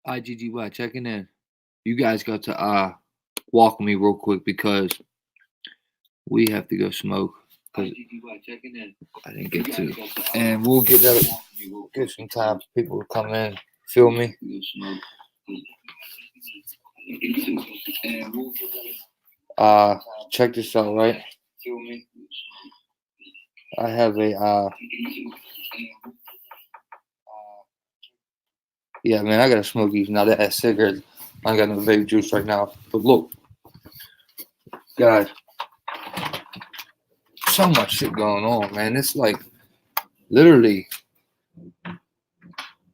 IGGY checking in. You guys got to walk me real quick because we have to go smoke. IGGY checking in. I didn't get to. And we'll get some time for people to come in. Feel me? Check this out, right? Feel me? I have a yeah, man, I gotta smoke these now. That cigarette. I got no vape juice right now. But look, guys, so much shit going on, man. It's like literally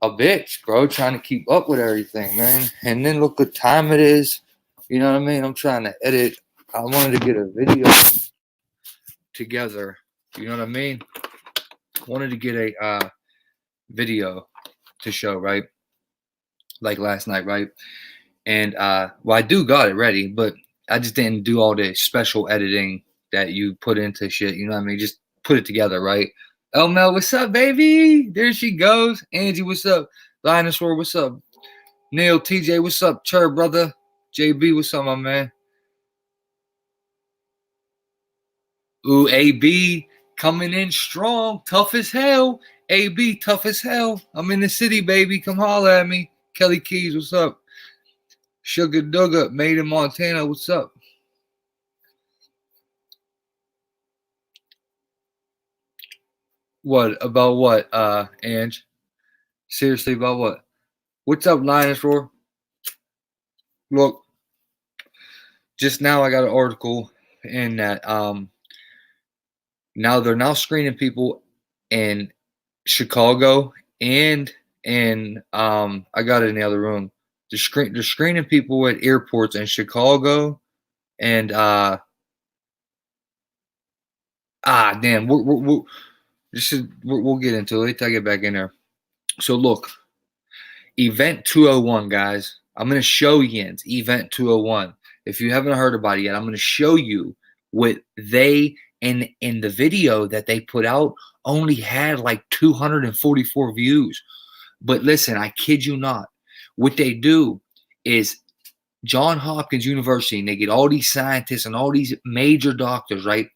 a bitch, bro, trying to keep up with everything, man. And then look what time it is. You know what I mean? I'm trying to edit. I wanted to get a video together. You know what I mean? Wanted to get a video to show, right? Like last night, right? And well, I do got it ready, but I just didn't do all the special editing that you put into shit. You know what I mean? Just put it together, right? Oh, Mel, what's up, baby? There she goes. Angie, what's up? Dinosaur, what's up? Neil, TJ, what's up? Chur, brother. JB, what's up, my man? Ooh, AB coming in strong, tough as hell. AB, tough as hell. I'm in the city, baby. Come holler at me. Kelly Keys, what's up? Sugar Dugga, made in Montana, what's up? What? About what, Ange? Seriously, about what? What's up, Linus Roar? Look, just now I got an article in that now they're now screening people in Chicago and in I got it in the other room. They're screening people at airports in Chicago and damn, we'll get into it. I'll get back in there. So look, Event 201, guys. I'm gonna show you Event 201. If you haven't heard about it yet, I'm gonna show you what they in the video that they put out only had like 244 views. But listen, I kid you not. What they do is Johns Hopkins University, and they get all these scientists and all these major doctors, right?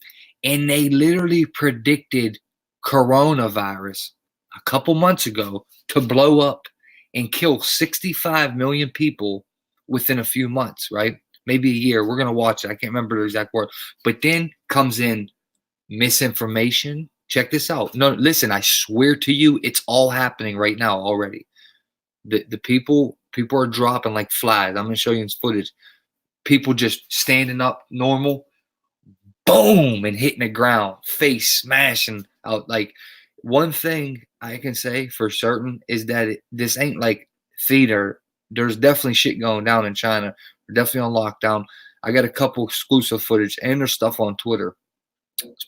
And they literally predicted coronavirus a couple months ago to blow up and kill 65 million people within a few months, right? Maybe a year. We're going to watch it. I can't remember the exact word. But then comes in misinformation. Check this out. No, listen, I swear to you, it's all happening right now already. The people are dropping like flies. I'm going to show you this footage. People just standing up normal, boom, and hitting the ground, face smashing out. Like, one thing I can say for certain is that this ain't like theater. There's definitely shit going down in China. We're definitely on lockdown. I got a couple exclusive footage and there's stuff on Twitter.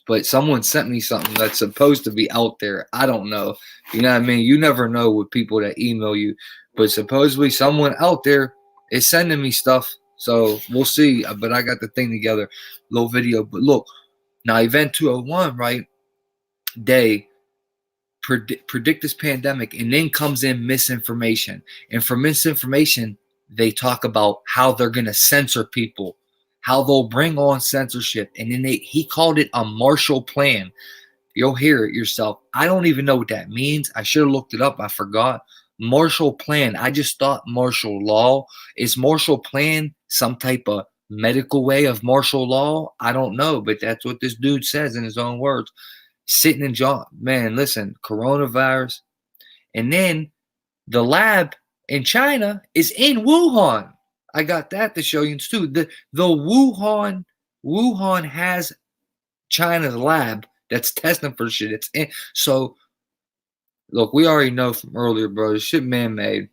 But someone sent me something that's supposed to be out there. I don't know. You know what I mean? You never know with people that email you. But supposedly someone out there is sending me stuff. So we'll see. But I got the thing together. Little video. But look, now Event 201, right? They predict this pandemic, and then comes in misinformation. And for misinformation, they talk about how they're going to censor people, how they'll bring on censorship. And then he called it a Marshall Plan. You'll hear it yourself. I don't even know what that means. I should have looked it up. I forgot. Marshall Plan. I just thought martial law. Is Marshall Plan some type of medical way of martial law? I don't know, but that's what this dude says in his own words. Sitting in man, listen, coronavirus. And then the lab in China is in Wuhan. I got that to show you too. The Wuhan has China's lab that's testing for shit. It's in. So look, we already know from earlier, bro. This shit man-made.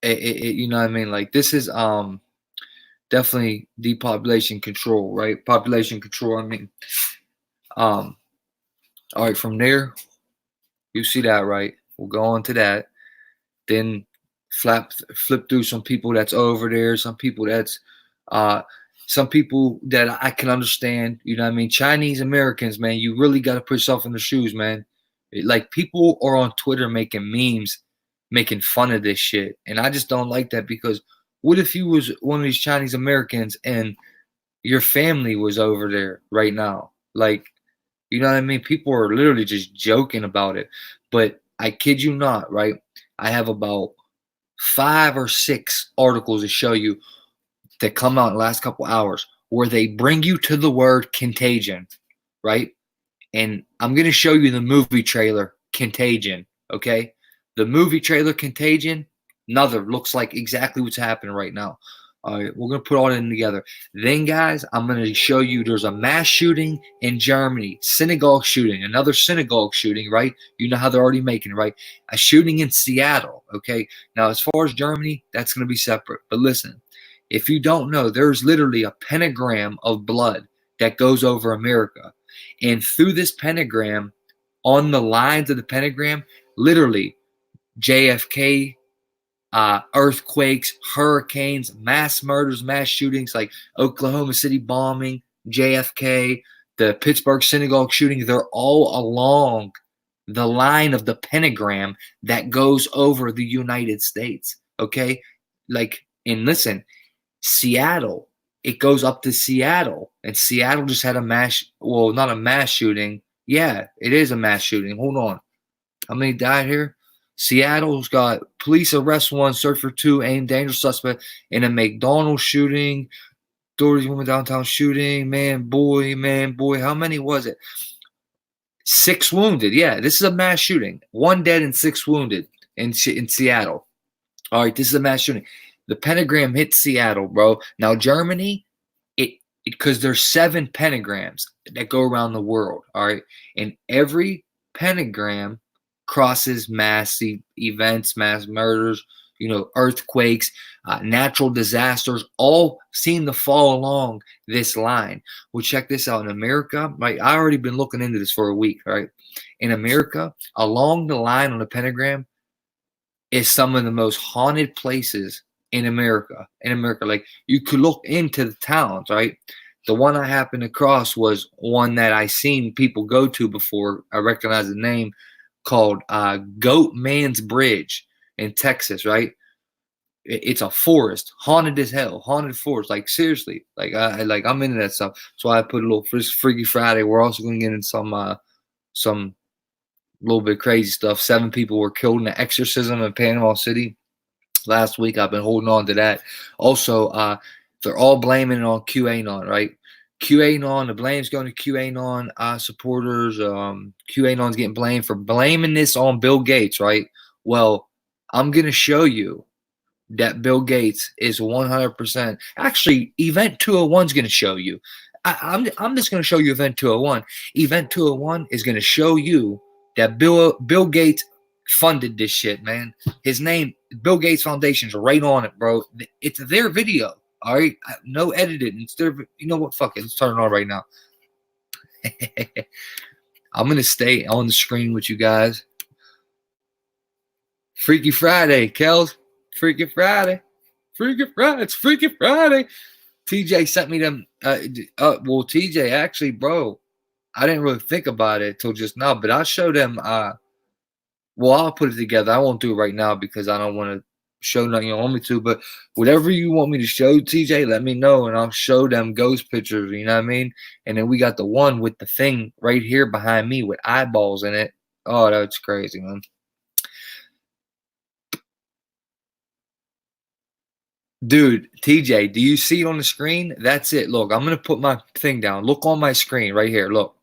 You know what I mean? Like, this is definitely depopulation control, right? Population control. I mean, all right, from there, you see that, right? We'll go on to that. Then flip through some people that's over there, some people that I can understand. You know what I mean? Chinese Americans, man, you really got to put yourself in their shoes, man. Like, people are on Twitter making memes, making fun of this shit. And I just don't like that, because what if you was one of these Chinese Americans and your family was over there right now? Like, you know what I mean? People are literally just joking about it. But I kid you not, right? I have about 5 or 6 articles to show you that come out in the last couple hours where they bring you to the word contagion, right? And I'm going to show you the movie trailer Contagion, okay? The movie trailer Contagion, another looks like exactly what's happening right now. All right, we're going to put all that in together. Then, guys, I'm going to show you there's a mass shooting in Germany, synagogue shooting, another synagogue shooting, right? You know how they're already making it, right? A shooting in Seattle, okay? Now, as far as Germany, that's going to be separate. But listen, if you don't know, there's literally a pentagram of blood that goes over America. And through this pentagram, on the lines of the pentagram, literally JFK, earthquakes, hurricanes, mass murders, mass shootings like Oklahoma City bombing, JFK, the Pittsburgh synagogue shooting, they're all along the line of the pentagram that goes over the United States. Okay? Like, and listen, Seattle, it goes up to Seattle, and Seattle just had a mass, well, not a mass shooting. Yeah, it is a mass shooting. Hold on. How many died here? Seattle's got police arrest 1, search for 2, aimed dangerous suspect in a McDonald's shooting. Authorities women downtown shooting. Man, boy. How many was it? 6 wounded. Yeah, this is a mass shooting. 1 dead and 6 wounded in Seattle. All right, this is a mass shooting. The pentagram hit Seattle, bro. Now Germany, because there's 7 pentagrams that go around the world. All right, and every pentagram crosses mass events, mass murders, you know, earthquakes, natural disasters, all seem to fall along this line. Well, check this out. In America, right? I already been looking into this for a week, right? In America, along the line on the pentagram is some of the most haunted places in America. Like, you could look into the towns, right? The one I happened across was one that I seen people go to before. I recognize the name, called Goat Man's Bridge in Texas, right? It's a forest, haunted as hell, haunted forest. Like, seriously, like I'm into that stuff. So I put a little Freaky Friday. We're also going to get in some little bit crazy stuff. 7 people were killed in the Exorcism in Panama City last week. I've been holding on to that. Also, they're all blaming it on QAnon, right? QAnon, the blame's going to QAnon supporters. QAnon's getting blamed for blaming this on Bill Gates, right? Well, I'm going to show you that Bill Gates is 100%. Actually, Event 201 is going to show you. I'm just going to show you Event 201. Event 201 is going to show you that Bill Gates funded this shit, man. His name, Bill Gates Foundation's right on it, bro. It's their video. All right, no edited. Instead of, you know what? Fuck it. Let's turn it on right now. I'm gonna stay on the screen with you guys. Freaky Friday, Kels. Freaky Friday. It's Freaky Friday. TJ sent me them. Well, TJ, actually, bro, I didn't really think about it till just now, but I'll show them. Well, I'll put it together. I won't do it right now because I don't want to show nothing you want me to, but whatever you want me to show, TJ, let me know, and I'll show them ghost pictures, you know what I mean? And then we got the one with the thing right here behind me with eyeballs in it. Oh, that's crazy, man. Dude, TJ, do you see it on the screen? That's it. Look, I'm going to put my thing down. Look on my screen right here. Look.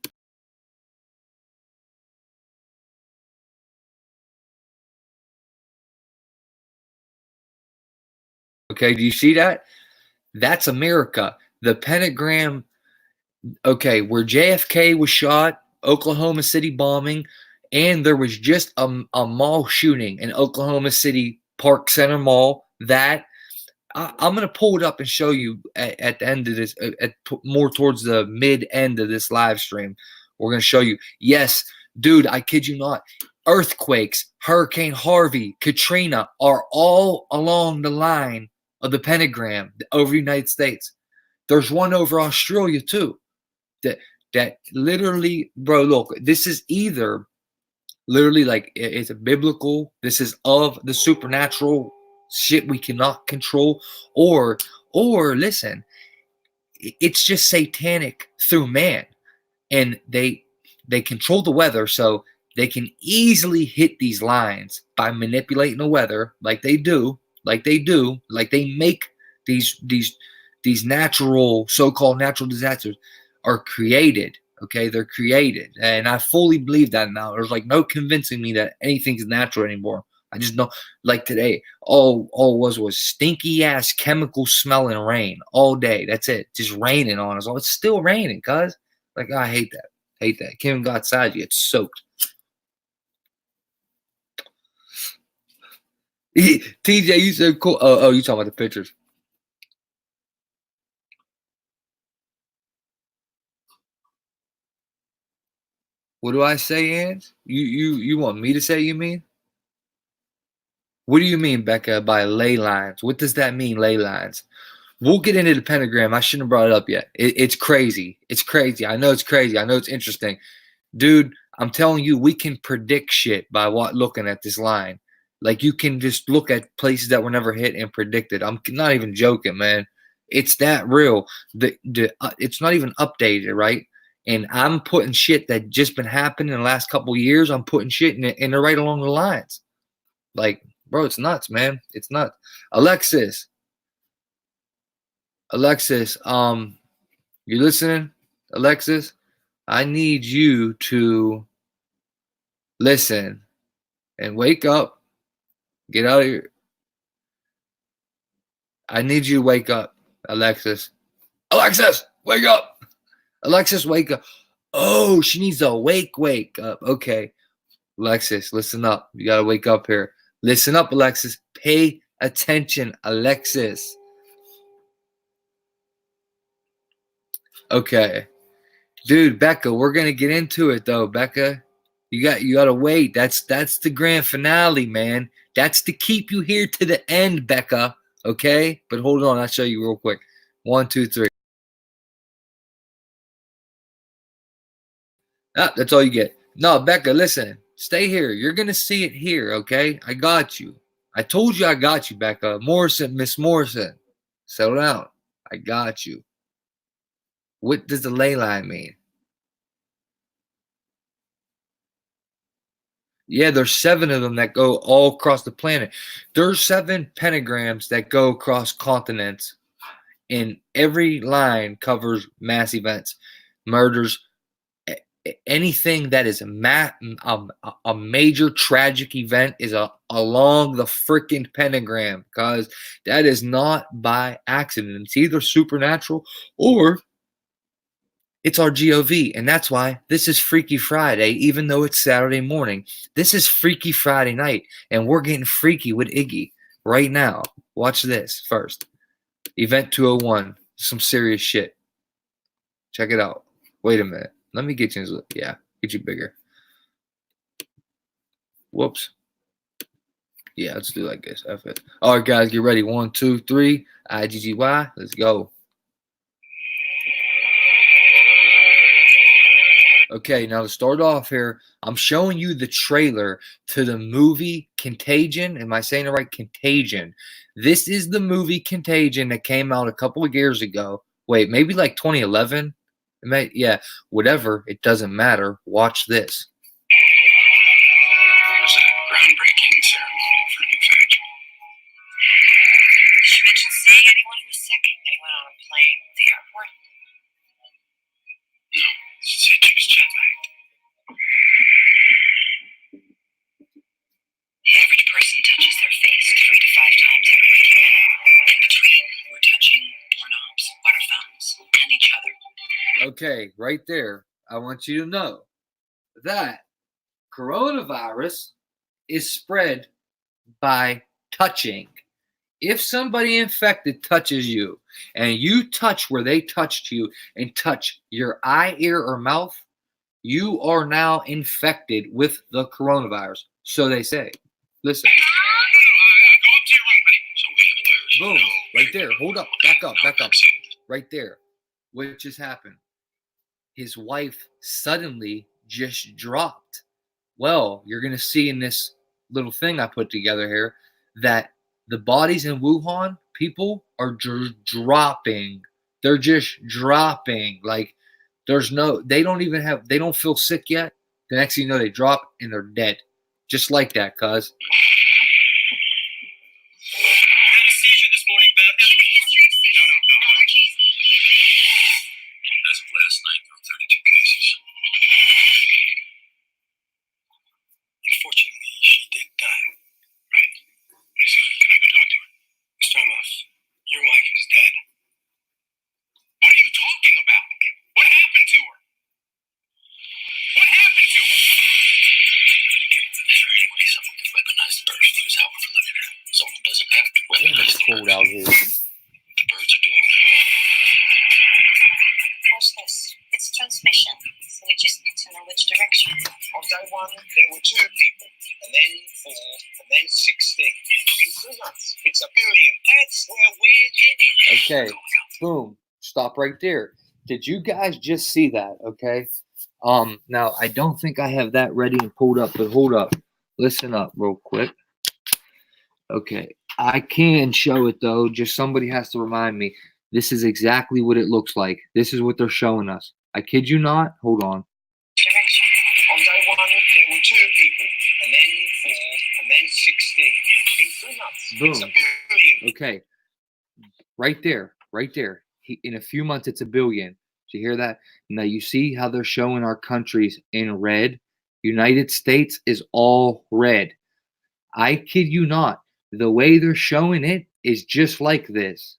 Okay, do you see that? That's America. The pentagram, okay, where JFK was shot, Oklahoma City bombing, and there was just a mall shooting in Oklahoma City Park Center Mall. That I'm going to pull it up and show you at the end of this, more towards the mid end of this live stream. We're going to show you. Yes, dude, I kid you not. Earthquakes, Hurricane Harvey, Katrina are all along the line of the pentagram over the United States. There's one over Australia too. That literally, bro, look, this is either Literally, like it's a biblical. This is of the supernatural shit we cannot control, or listen, it's just satanic through man, and they control the weather, so they can easily hit these lines by manipulating the weather, like they make these natural, so-called natural disasters are created. Okay, they're created, and I fully believe that now. There's like no convincing me that anything's natural anymore. I just know, like today, all was stinky ass chemical smelling rain all day. That's it, just raining on us. Oh, it's still raining, cuz. Like, I hate that. Hate that. Can't even go outside. You get soaked. TJ, you said cool. Oh, you talking about the pictures? What do I say, Ans? You want me to say? You mean? What do you mean, Becca, by ley lines? What does that mean, ley lines? We'll get into the pentagram. I shouldn't have brought it up yet. It's crazy. It's crazy. I know it's crazy. I know it's interesting. Dude, I'm telling you, we can predict shit by looking at this line. Like, you can just look at places that were never hit and predict it. I'm not even joking, man. It's that real. It's not even updated, right? And I'm putting shit that just been happening in the last couple of years. I'm putting shit in it, and they're right along the lines. Like, bro, it's nuts, man. It's nuts. Alexis, you listening? Alexis, I need you to listen and wake up. Get out of here. I need you to wake up, Alexis. Alexis, wake up. Alexis, wake up. Oh, she needs to wake up. Okay. Alexis, listen up. You got to wake up here. Listen up, Alexis. Pay attention, Alexis. Okay. Dude, Becca, we're going to get into it though, Becca. You got to wait. That's the grand finale, man. That's to keep you here to the end, Becca. Okay? But hold on, I'll show you real quick. 1, 2, 3. Ah, that's all you get. No, Becca, listen. Stay here. You're going to see it here, okay? I got you. I told you I got you, Becca. Morrison, Miss Morrison. Settle down. I got you. What does the ley line mean? Yeah, there's 7 of them that go all across the planet. There's 7 pentagrams that go across continents, and every line covers mass events, murders, anything that is a major tragic event is along the freaking pentagram, because that is not by accident. It's either supernatural or it's our GOV, and that's why this is Freaky Friday, even though it's Saturday morning. This is Freaky Friday night, and we're getting freaky with Iggy right now. Watch this first. Event 201, some serious shit. Check it out. Wait a minute. Let me get you. Yeah, get you bigger. Whoops. Yeah, let's do like this. F it. All right, guys, get ready. 1, 2, 3. IGGY. Let's go. Okay, now to start off here, I'm showing you the trailer to the movie Contagion. Am I saying it right? Contagion. This is the movie Contagion that came out a couple of years ago. Wait, maybe like 2011? Yeah, whatever. It doesn't matter. Watch this. It was a groundbreaking ceremony for new faction. Did you mention seeing anyone who was sick? Anyone on a plane, the airport? No, she said she was jet lagged. The average person touches their face 3 to 5 times every waking minute. In between, we're touching doorknobs, water fountains, and each other. Okay, right there. I want you to know that coronavirus is spread by touching. If somebody infected touches you and you touch where they touched you and touch your eye, ear, or mouth, you are now infected with the coronavirus. So they say. Listen. Go up to your room, honey. So we have a virus. Boom. No, Right there. Hold up. Back up. Back up. Right there. What just happened? His wife suddenly just dropped Well, you're going to see in this little thing I put together here that the bodies in Wuhan, people are dropping. They're just dropping. Like, they don't even have, they don't feel sick yet. The next thing you know, they drop and they're dead. Just like that, cuz. Had a seizure this morning, Beth. No. As of last night, there were 32 cases. Unfortunately, she did die. Right. So, can I go talk to her? Mr. Amos, your wife is dead. What are you talking about? What happened to her? What happened to her? Is there any way someone could weaponize the birds to use how we're living here? Someone doesn't have to Damn, weaponize it's the cold birds. out here. The birds are doing it. Process. It's transmission. So we just need to know which direction. On day one, there were 2 people, and then 4, and then 16. In 3 months, it's 1 billion. That's where we're headed. Okay, boom. Stop right there. Did you guys just see that? Okay. Now I don't think I have that ready and pulled up, but hold up. Listen up real quick. Okay. I can show it though, just somebody has to remind me. This is exactly what it looks like. This is what they're showing us. I kid you not. Hold on. Direction. On day one, there were 2 people, and then 4, and then 16. In 3 months, it's 1 Boom. billion. Okay. Right there. Right there. In a few months, it's 1 billion. Did you hear that? Now you see how they're showing our countries in red? United States is all red. I kid you not. The way they're showing it is just like this.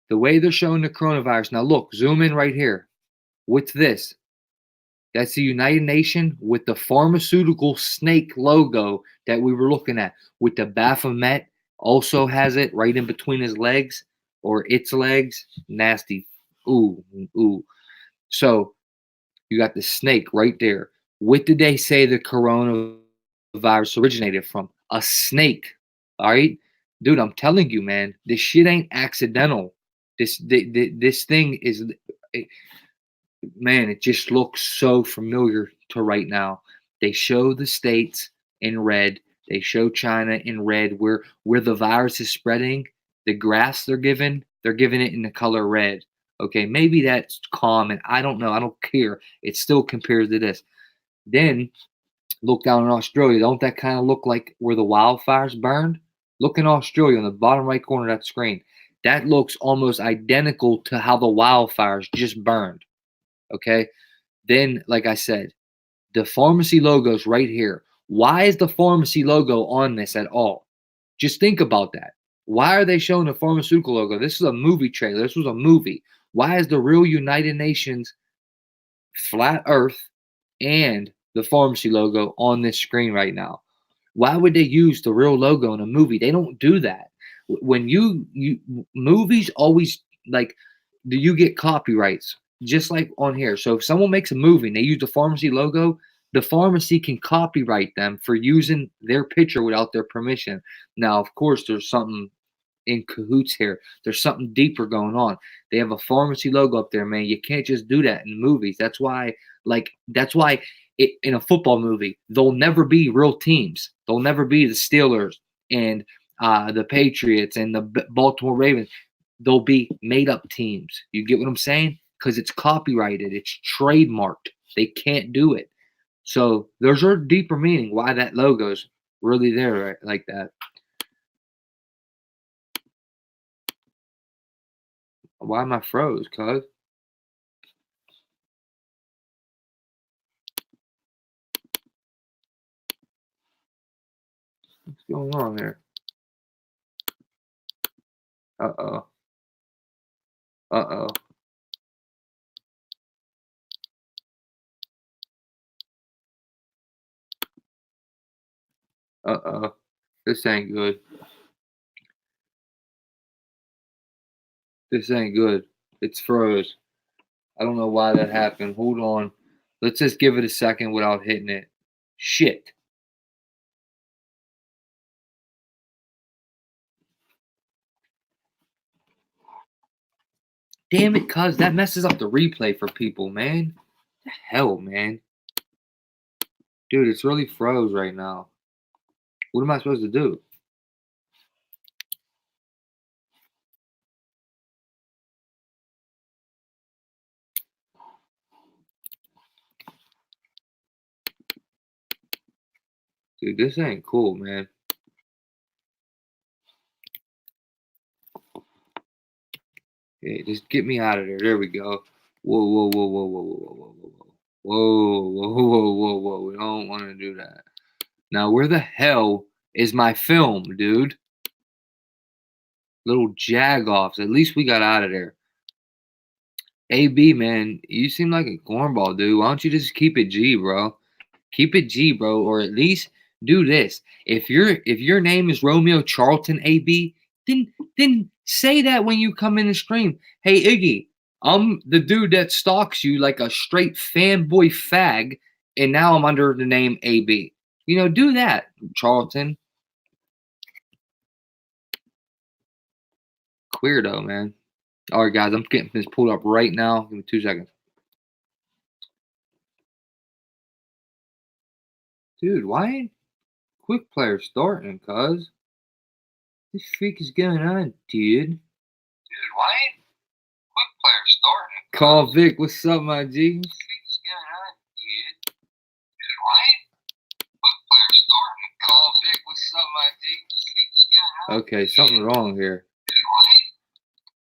The way they're showing the coronavirus. Now look, zoom in right here. What's this? That's the United Nations with the pharmaceutical snake logo that we were looking at. With the Baphomet also has it right in between his legs or its legs. Nasty. Ooh, ooh. So you got the snake right there. What did they say the coronavirus originated from? A snake. All right, dude. I'm telling you, man. This shit ain't accidental. This thing is, man. It just looks so familiar to right now. They show the states in red. They show China in red. Where the virus is spreading, the grass they're giving it in the color red. Okay, maybe that's common. I don't know. I don't care. It still compares to this. Then look down in Australia. Don't that kind of look like where the wildfires burned? Look in Australia on the bottom right corner of that screen. That looks almost identical to how the wildfires just burned. Okay. Then, like I said, the pharmacy logo's right here. Why is the pharmacy logo on this at all? Just think about that. Why are they showing the pharmaceutical logo? This is a movie trailer. This was a movie. Why is the real United Nations flat earth and the pharmacy logo on this screen right now? Why would they use the real logo in a movie? They don't do that. When you movies always, like, do you get copyrights just like on here? So if someone makes a movie and they use the pharmacy logo, the pharmacy can copyright them for using their picture without their permission. Now, of course, there's something in cahoots here. There's something deeper going on. They have a pharmacy logo up there, man. You can't just do that in movies. That's why, in a football movie, there'll never be real teams. There'll never be the Steelers and the Patriots and the Baltimore Ravens. They'll be made up teams. You get what I'm saying? Because it's copyrighted. It's trademarked. They can't do it. So there's a deeper meaning why that logo's really there, right? Like that. Why am I froze, cuz? What's going on here? Uh-oh. Uh-oh. Uh-oh. This ain't good. This ain't good. It's froze. I don't know why that happened. Hold on. Let's just give it a second without hitting it. Shit. Damn it, cuz that messes up the replay for people, man. The hell, man. Dude, it's really froze right now. What am I supposed to do? Dude, this ain't cool, man. Hey, just get me out of there. There we go. Whoa, whoa, whoa, whoa, whoa, whoa, whoa, whoa, whoa. Whoa, whoa, whoa, whoa, whoa. We don't want to do that. Now, where the hell is my film, dude? Little jag-offs. At least we got out of there. AB, man, you seem like a cornball, dude. Why don't you just keep it G, bro? Keep it G, bro, or at least do this. If your name is Romeo Charlton AB, then say that when you come in and stream. Hey Iggy, I'm the dude that stalks you like a straight fanboy fag, and now I'm under the name AB. You know, do that, Charlton. Queerdo, man. All right, guys, I'm getting this pulled up right now. Give me 2 seconds. Dude, why ain't quick player starting, cuz? What the freak is going on, dude? Dude, why ain't quick player starting? Call Vic, what's up, my G? What the freak is going on, dude? Dude, why ain't quick player starting? Call Vic, what's up, my G? What the freak is going on? Okay, something wrong here. Dude, why ain't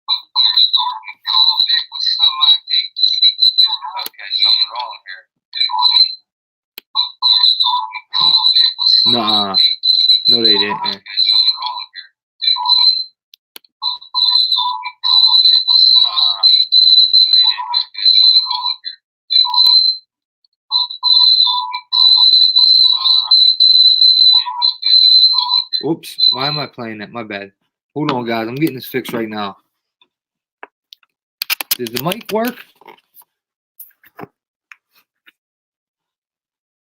quick player starting? Call Vic, what's up, my G? What the freak is going on? Okay, something wrong here. Dude, why ain't quick player starting? Call Vic, what's up, Nah, my G? no, they didn't. Okay, something wrong here. Dude, why ain't quick player starting? Call Vic, what's up, my G? No, they didn't. Okay, something wrong here. Dude, why ain't quick player starting? Call Vic, what's up, my G? Okay, something wrong here. Oops, why am I playing that? My bad. Hold on, guys. I'm getting this fixed right now. Does the mic work?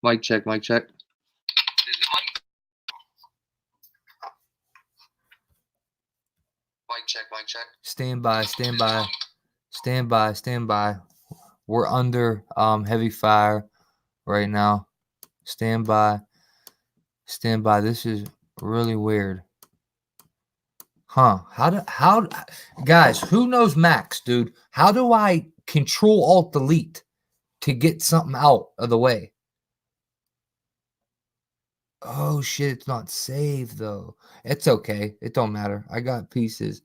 Mic check, mic check. Does the mic? Mic check, mic check. Stand by, stand by, stand by, stand by. We're under heavy fire right now. Stand by, stand by. This is really weird. Huh? How guys, who knows Max, dude? How do I Control Alt Delete to get something out of the way? Oh shit, it's not saved though. It's okay. It don't matter. I got pieces.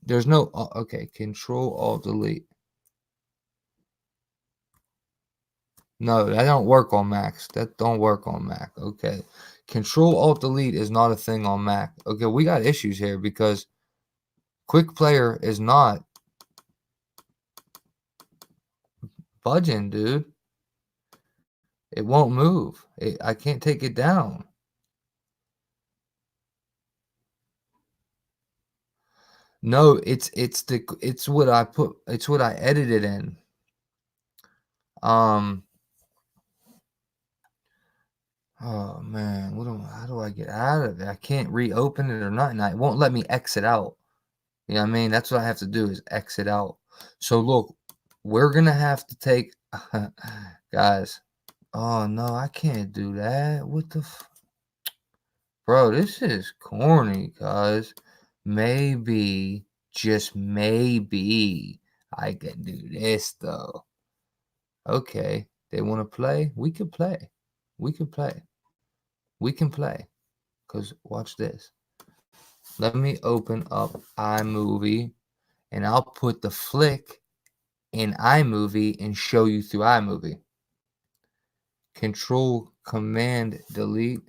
There's no okay, Control Alt Delete. No, that don't work on Macs. That don't work on Mac. Okay. Control Alt Delete is not a thing on Mac. Okay, we got issues here because Quick Player is not budging, dude. It won't move. I can't take it down. No, it's what I put. It's what I edited in. Oh man, how do I get out of it? I can't reopen it or nothing. It won't let me exit out. You know what I mean? That's what I have to do is exit out. So look, we're gonna have to take guys. Oh no, I can't do that. What the bro, this is corny, guys. Maybe, just maybe, I can do this though. Okay, they want to play? We can play. We can play. We can play. Because watch this. Let me open up iMovie and I'll put the flick in iMovie and show you through iMovie. Control Command Delete.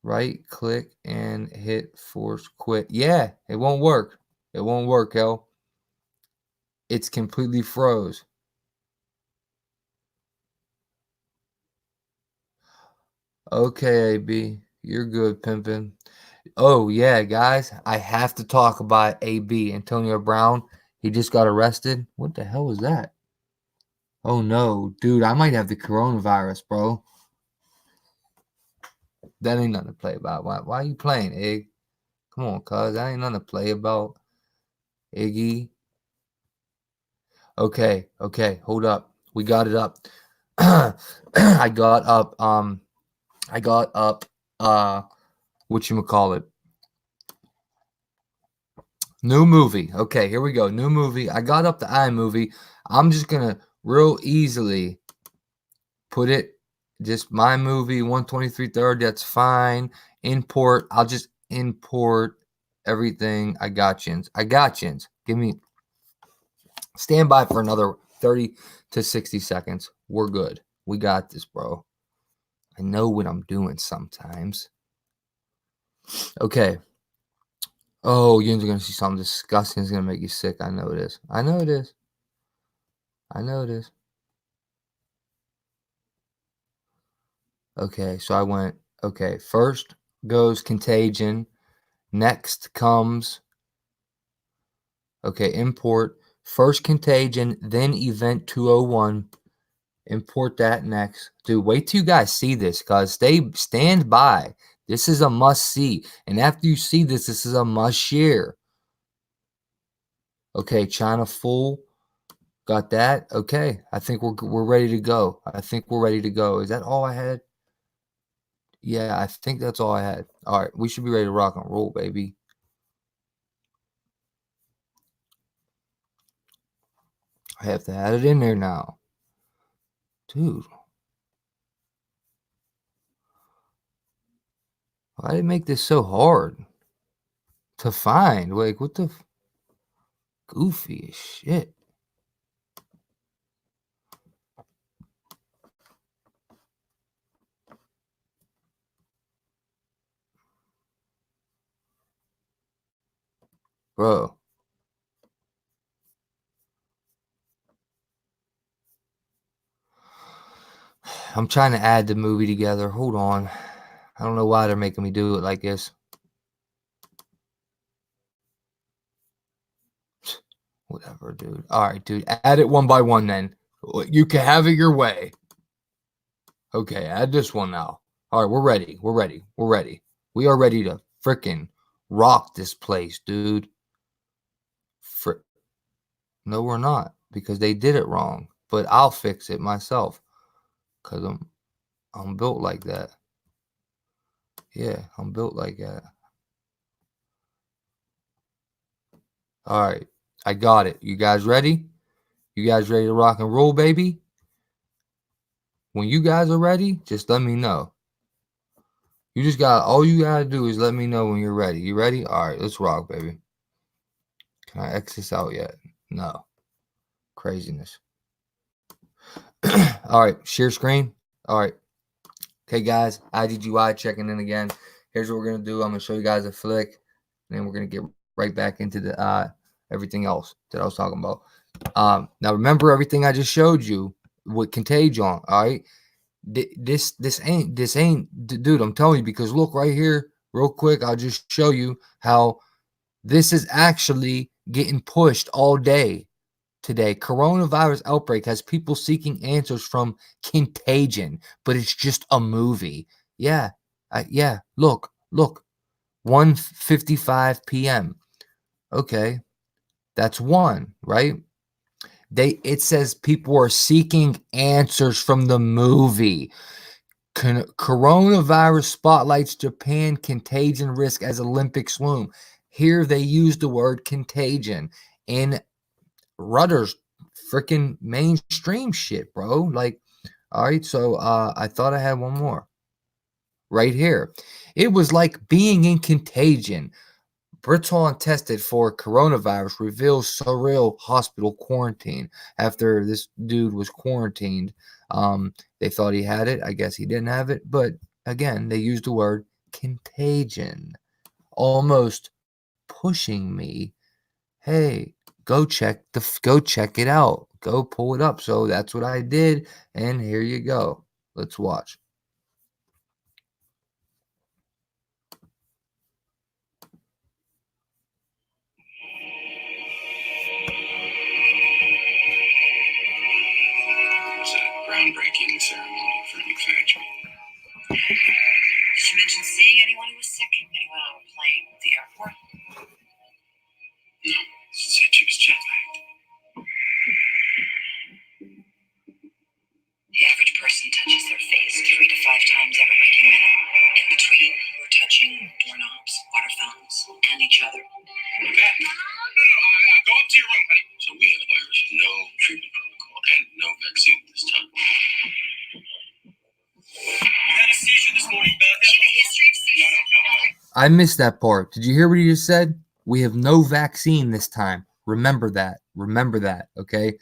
Right click and hit force quit. Yeah, it won't work. It won't work, yo. It's completely froze. Okay, AB. You're good, pimpin'. Oh, yeah, guys. I have to talk about AB, Antonio Brown. He just got arrested. What the hell was that? Oh, no. Dude, I might have the coronavirus, bro. That ain't nothing to play about. Why are you playing, Iggy? Come on, cuz. That ain't nothing to play about, Iggy. Okay. Hold up. We got it up. I got up whatchamacallit. New movie. Okay, here we go. New movie. I got up the iMovie. I'm just gonna real easily put it just my movie 123.30. That's fine. Import. I'll just import everything. I got yins. Give me stand by for another 30 to 60 seconds. We're good. We got this, bro. I know what I'm doing sometimes. Okay. Oh, you're gonna see something disgusting. It's gonna make you sick. I know it is. I know it is. I know it is. Okay, so I went. Okay, first goes Contagion. Next comes. Okay, import. First Contagion, then Event 201. Import that next. Dude, wait till you guys see this, cause stand by. This is a must see. And after you see this, this is a must share. Okay, China full. Got that. Okay, I think we're ready to go. I think we're ready to go. Is that all I had? Yeah, I think that's all I had. All right, we should be ready to rock and roll, baby. I have to add it in there now. Dude. Why did it make this so hard to find? Like, what the goofy as shit. Bro. I'm trying to add the movie together. Hold on. I don't know why they're making me do it like this. Whatever, dude. All right, dude. Add it one by one then. You can have it your way. Okay, add this one now. All right, we're ready. We're ready. We're ready. We are ready to frickin' rock this place, dude. No, we're not, because they did it wrong. But I'll fix it myself, cause I'm built like that. Yeah, I'm built like that. All right, I got it. You guys ready? You guys ready to rock and roll, baby? When you guys are ready, just let me know. All you gotta do is let me know when you're ready. You ready? All right, let's rock, baby. Can I X this out yet? No. Craziness. All right, share screen. All right. Okay, guys, IGGY checking in again. Here's what we're gonna do. I'm gonna show you guys a flick, and then we're gonna get right back into the everything else that I was talking about. Now remember everything I just showed you with Contagion. All right, this ain't dude. I'm telling you, because look right here, real quick. I'll just show you how this is actually getting pushed all day today. Coronavirus outbreak has people seeking answers from Contagion, but it's just a movie. Yeah, yeah. Look, 1:55 p.m. Okay, that's one, right? It says people are seeking answers from the movie. Coronavirus spotlights Japan contagion risk as Olympics loom. Here they use the word contagion in Rudder's freaking mainstream shit, bro. Like, all right, so I thought I had one more right here. It was like being in Contagion. Breton tested for coronavirus reveals surreal hospital quarantine. After this dude was quarantined, they thought he had it. I guess he didn't have it, but again, they used the word contagion, almost pushing me. Hey, go check it out. Go pull it up. So that's what I did, and here you go. Let's watch. It was a groundbreaking ceremony for a new factory. Did you mention seeing anyone who was sick? Anyone on a plane, the airport? No, she said she was jet lagged. The average I missed that part. Did you hear what he just said? We have no vaccine this time. Remember that. Remember that. Okay.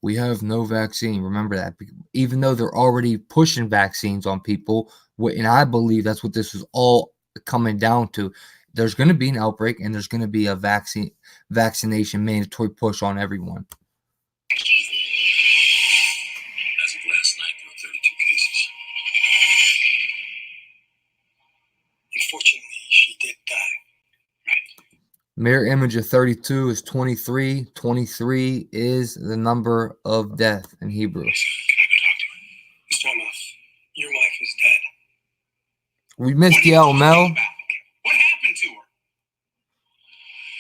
We have no vaccine. Remember that. Even though they're already pushing vaccines on people, and I believe that's what this is all coming down to. There's going to be an outbreak, and there's going to be a vaccination mandatory push on everyone. As of last night, there were 32 cases. Unfortunately, she did die. Mirror image of 32 is 23. 23 is the number of death in Hebrew. Mr. Amos, your wife is dead. We missed you out, Mel. What happened to her?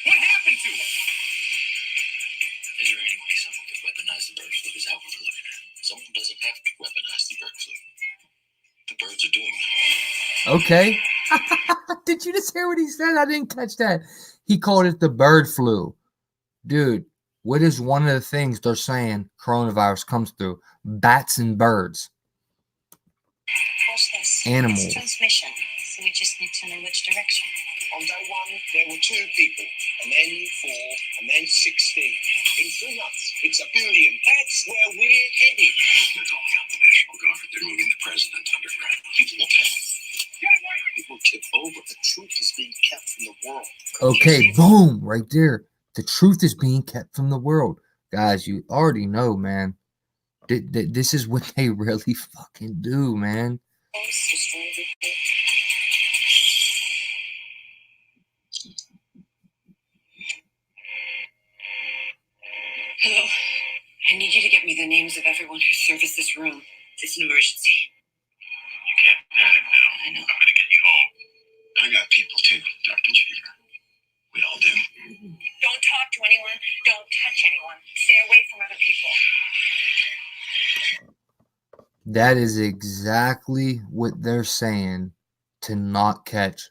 What happened to her? Is there any way someone could weaponize the bird flu? Is that what we're looking at? Someone doesn't have to weaponize the bird flu. The birds are doing that. Okay. Did you just hear what he said? I didn't catch that. He called it the bird flu. Dude, what is one of the things they're saying coronavirus comes through? Bats and birds. Process. Animals. It's transmission, so we just need to know which direction. On day one, there were 2 people, and then 4, and then 16. In 3 months, it's 1 billion. That's where we're headed. They're calling out the National Guard. They're moving the president underground. People will panic. It will tip over. The truth is being kept from the world. Okay, boom, right there. The truth is being kept from the world. Guys, you already know, man. This is what they really fucking do, man. Hello. I need you to get me the names of everyone who serviced this room. It's an emergency. You can't panic now. I know. I'm gonna get you home. I got people too, Dr. Cheever. We all do. Don't talk to anyone. Don't touch anyone. Stay away from other people. That is exactly what they're saying to not catch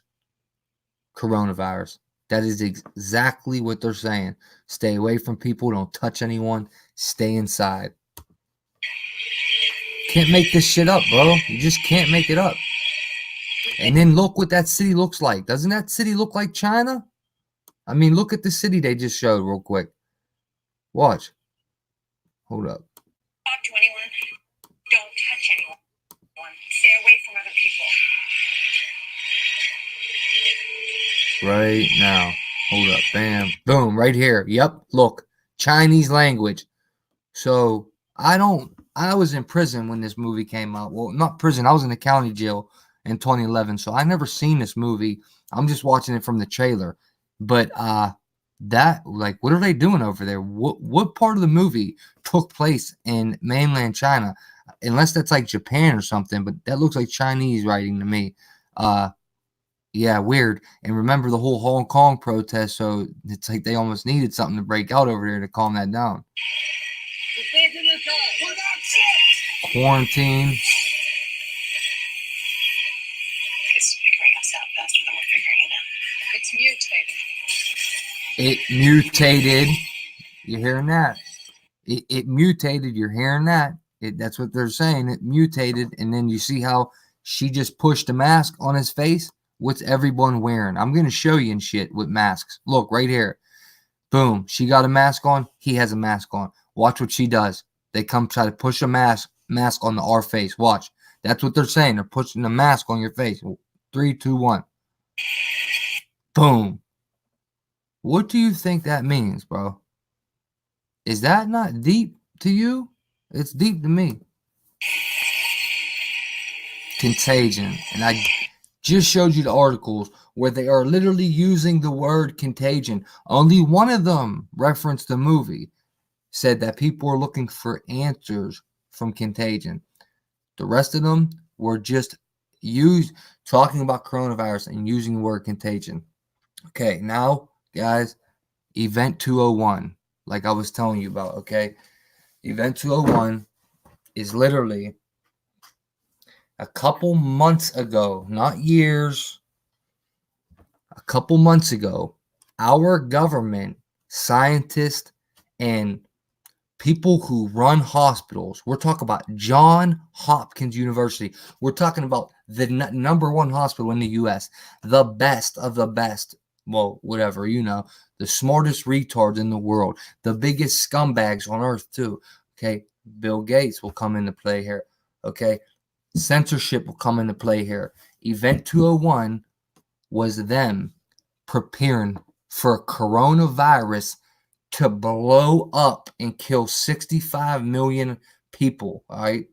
coronavirus. That is exactly what they're saying. Stay away from people. Don't touch anyone. Stay inside. Can't make this shit up, bro. You just can't make it up. And then look what that city looks like. Doesn't that city look like China? I mean, look at the city they just showed real quick. Watch. Hold up. Talk to anyone. Don't touch anyone. Stay away from other people. Right now. Hold up. Bam. Boom. Right here. Yep. Look. Chinese language. So I was in prison when this movie came out. Well, not prison. I was in the county jail in 2011. So I never seen this movie. I'm just watching it from the trailer. But what are they doing over there? What part of the movie took place in mainland China? Unless that's like Japan or something, but that looks like Chinese writing to me. Yeah, weird. And remember the whole Hong Kong protest, so it's like they almost needed something to break out over there to calm that down. Quarantine. It's figuring us out faster than we're figuring it out. It's mutated. It mutated. You're hearing that? It mutated. You're hearing that? That's what they're saying. It mutated, and then you see how she just pushed a mask on his face. What's everyone wearing? I'm gonna show you and shit with masks. Look right here. Boom. She got a mask on. He has a mask on. Watch what she does. They come try to push a mask on our face. Watch. That's what they're saying. They're pushing a mask on your face. 3, 2, 1. Boom. What do you think that means, bro? Is that not deep to you? It's deep to me. Contagion. And I just showed you the articles where they are literally using the word contagion. Only one of them referenced the movie. Said that people were looking for answers from contagion. The rest of them were just talking about coronavirus and using the word contagion. Okay, now, guys, Event 201, like I was telling you about, okay? Event 201 is literally a couple months ago, not years, a couple months ago, our government, scientists, and people who run hospitals, we're talking about Johns Hopkins University, we're talking about the number one hospital in the U.S., the best of the best. Well, whatever, the smartest retards in the world, the biggest scumbags on earth too. Okay, Bill Gates will come into play here. Okay, censorship will come into play here. Event 201 was them preparing for a coronavirus to blow up and kill 65 million people, all right?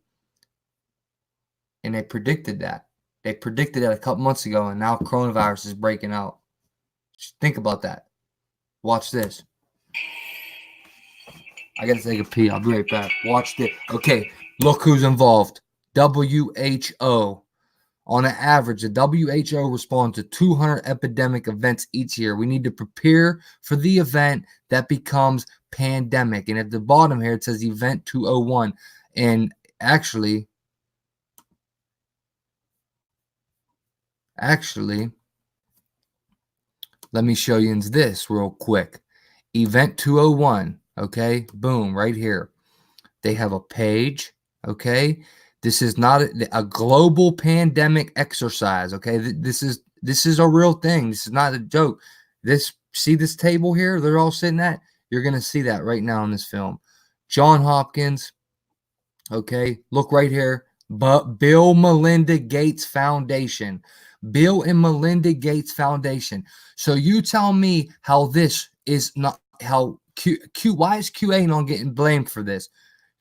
And they predicted that. They predicted that a couple months ago, and now coronavirus is breaking out. Just think about that. Watch this. I gotta take a pee. I'll be right back. Watch this. Okay, look who's involved. WHO. On an average, the WHO responds to 200 epidemic events each year. We need to prepare for the event that becomes pandemic. And at the bottom here, it says Event 201. And actually, let me show you this real quick. Event 201, okay? Boom, right here. They have a page, okay? This is not a global pandemic exercise, okay? This is a real thing. This is not a joke. See this table here they're all sitting at? You're going to see that right now in this film. John Hopkins, okay? Look right here. But Bill Melinda Gates Foundation. Bill and Melinda Gates Foundation. So you tell me how this is not how why is QAnon getting blamed for this?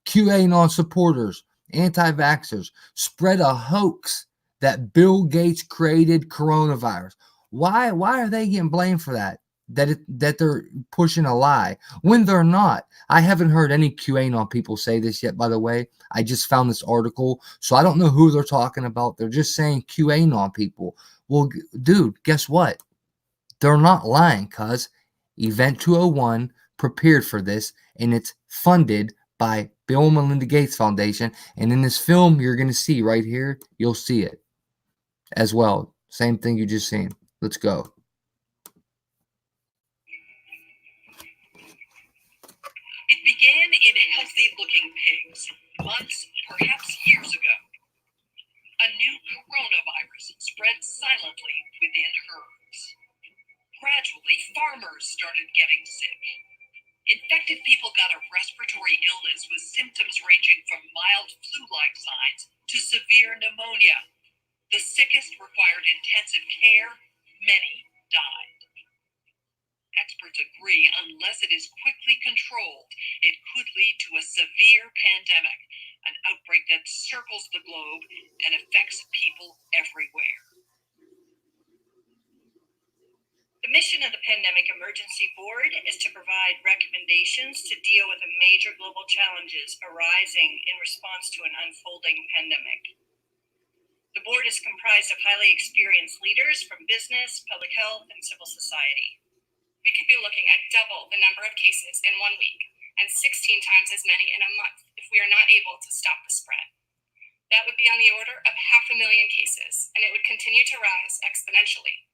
QAnon supporters, anti-vaxxers spread a hoax that Bill Gates created coronavirus. Why are they getting blamed for that? That they're pushing a lie when they're not. I haven't heard any QAnon people say this yet, by the way. I just found this article, so I don't know who they're talking about. They're just saying QAnon people. Well, dude, guess what? They're not lying, cuz Event 201 prepared for this, and it's funded by Bill and Melinda Gates Foundation. And in this film, you're going to see right here, you'll see it as well. Same thing you just seen. Let's go. It began in healthy-looking pigs, months, perhaps years ago. A new coronavirus spread silently within herds. Gradually, farmers started getting sick. Infected people got a respiratory illness with symptoms ranging from mild flu-like signs to severe pneumonia. The sickest required intensive care. Many died. Experts agree unless it is quickly controlled, it could lead to a severe pandemic, an outbreak that circles the globe and affects people everywhere. The mission of the Pandemic Emergency Board is to provide recommendations to deal with the major global challenges arising in response to an unfolding pandemic. The board is comprised of highly experienced leaders from business, public health, and civil society. We could be looking at double the number of cases in 1 week and 16 times as many in a month if we are not able to stop the spread. That would be on the order of 500,000 cases, and it would continue to rise exponentially.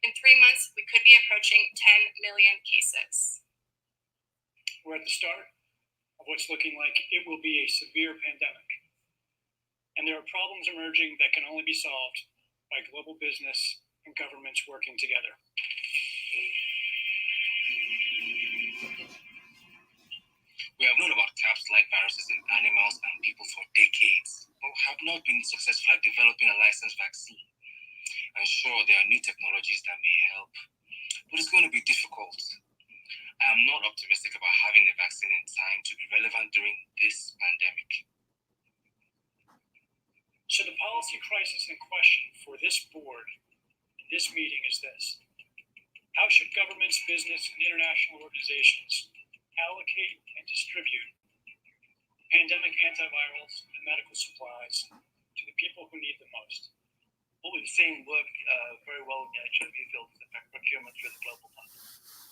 In 3 months, we could be approaching 10 million cases. We're at the start of what's looking like it will be a severe pandemic. And there are problems emerging that can only be solved by global business and governments working together. We have known about caps-like viruses in animals and people for decades, but have not been successful at developing a licensed vaccine. And sure, there are new technologies that may help, but it's going to be difficult. I am not optimistic about having a vaccine in time to be relevant during this pandemic. So the policy crisis in question for this board in this meeting is this. How should governments, business, and international organizations allocate and distribute pandemic antivirals and medical supplies to the people who need them most? What we've seen work very well in the HIV field is the procurement through the global fund.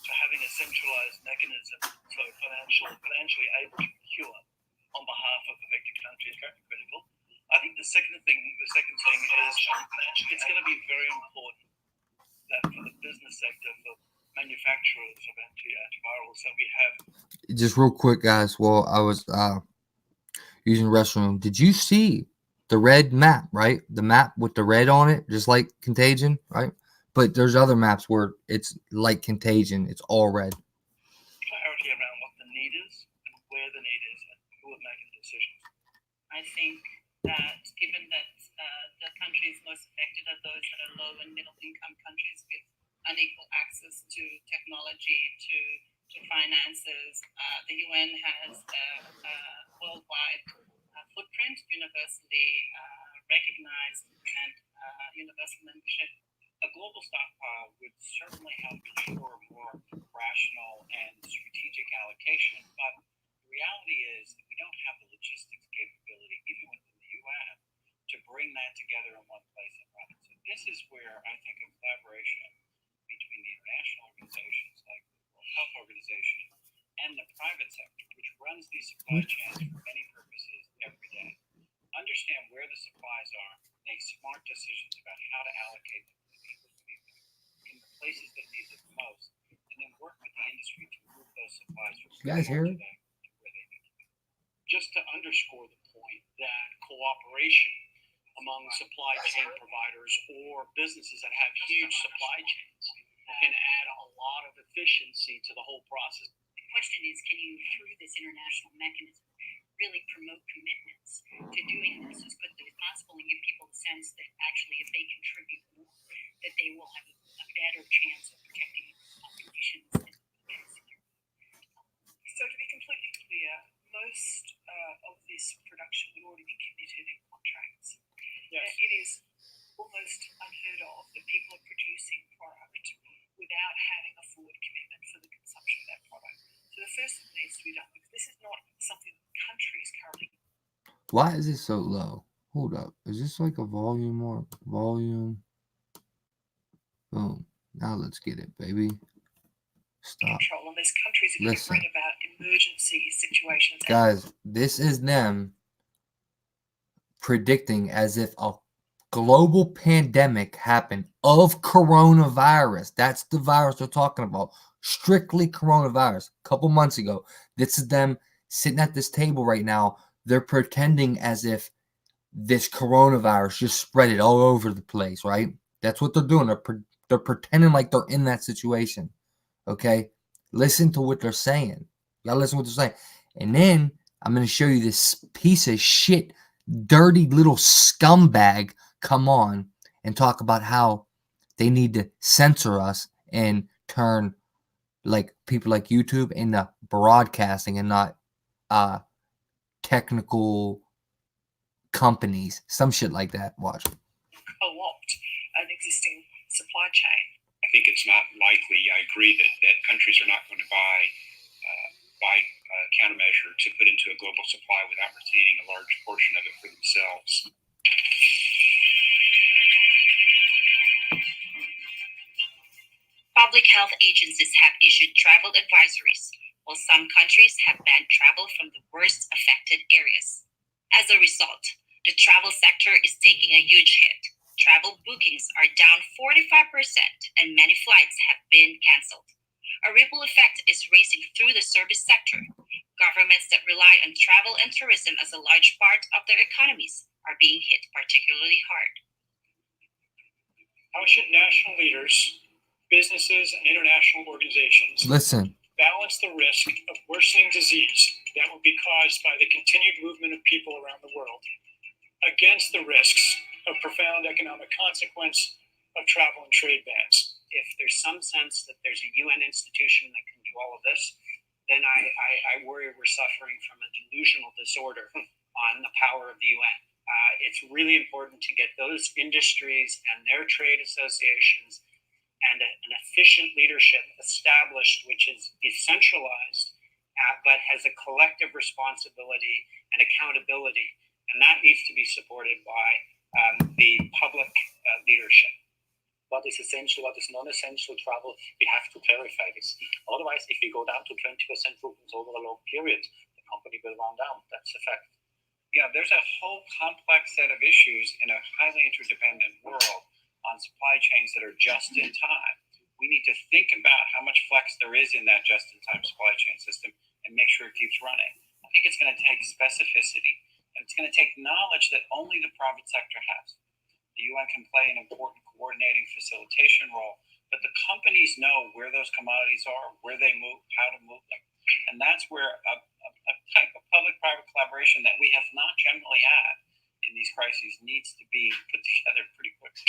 So having a centralized mechanism for financially able to procure on behalf of affected countries is very critical. I think the second thing is it's going to be very important that for the business sector, for manufacturers of antivirals, that we have. Just real quick, guys, while I was using the restroom, did you see the red map, right? The map with the red on it, just like Contagion, right? But there's other maps where it's like Contagion. It's all red. Clarity around what the need is and where the need is and who are making the decisions. I think that given that the countries most affected are those that are low and middle income countries with unequal access to technology, to finances, the UN has a worldwide footprint, universally recognized, and universal membership. A global stockpile would certainly help ensure more rational and strategic allocation, but the reality is that we don't have the logistics capability, even within the UN, to bring that together in one place and run it. So this is where I think a collaboration between the international organizations like the World Health Organization and the private sector, which runs these supply chains for many purposes every day, understand where the supplies are, make smart decisions about how to allocate them to the people who need them in the places that need them the most, and then work with the industry to move those supplies from You guys hear it? where they need to be. Just to underscore the point that cooperation among supply chain providers or businesses that have huge supply chains can add a lot of efficiency to the whole process. The question is, can you, through this international mechanism, really promote commitments to doing this as quickly as possible and give people the sense that actually if they contribute more, that they will have a better chance of protecting populations and security. So to be completely clear, most of this production would already be committed in contracts. Yes. It is almost unheard of that people are producing product without having a forward commitment for the consumption of that product. So the first thing that needs to be done, because this is not something that countries currently. Why is it so low? Hold up. Is this like a volume or volume? Boom. Now let's get it, baby. Stop. Control, and there's countries that Listen. bring about emergency situations. Guys, this is them predicting as if a global pandemic happened of coronavirus. That's the virus they're talking about. Strictly coronavirus. A couple months ago. This is them sitting at this table right now. They're pretending as if this coronavirus just spread it all over the place, right? That's what they're doing. They're pretending like they're in that situation. Okay? Listen to what they're saying. You gotta listen to what they're saying. And then I'm gonna show you this piece of shit, dirty little scumbag come on and talk about how they need to censor us and turn like people like YouTube into broadcasting and not technical companies, some shit like that. Watch. Co-opt an existing supply chain. I think it's not likely. I agree that countries are not going to buy countermeasure to put into a global supply without retaining a large portion of it for themselves. Public health agencies have issued travel advisories, while some countries have banned travel from the worst affected areas. As a result, the travel sector is taking a huge hit. Travel bookings are down 45%, and many flights have been canceled. A ripple effect is racing through the service sector. Governments that rely on travel and tourism as a large part of their economies are being hit particularly hard. How should national leaders, businesses, and international organizations balance the risk of worsening disease that will be caused by the continued movement of people around the world against the risks of profound economic consequence of travel and trade bans? If there's some sense that there's a UN institution that can do all of this, then I worry we're suffering from a delusional disorder on the power of the UN. It's really important to get those industries and their trade associations and an efficient leadership established, which is decentralized, but has a collective responsibility and accountability. And that needs to be supported by the public leadership. What is essential, what is non-essential travel, we have to clarify this. Otherwise, if we go down to 20% bookings over a long period, the company will run down. That's a fact. Yeah, there's a whole complex set of issues in a highly interdependent world on supply chains that are just in time. We need to think about how much flex there is in that just-in-time supply chain system and make sure it keeps running. I think it's going to take specificity and And it's going to take knowledge that only the private sector has. The UN can play an important coordinating facilitation role, but the companies know where those commodities are, where they move, how to move them. And that's where a type of public-private collaboration that we have not generally had in these crises needs to be put together pretty quickly.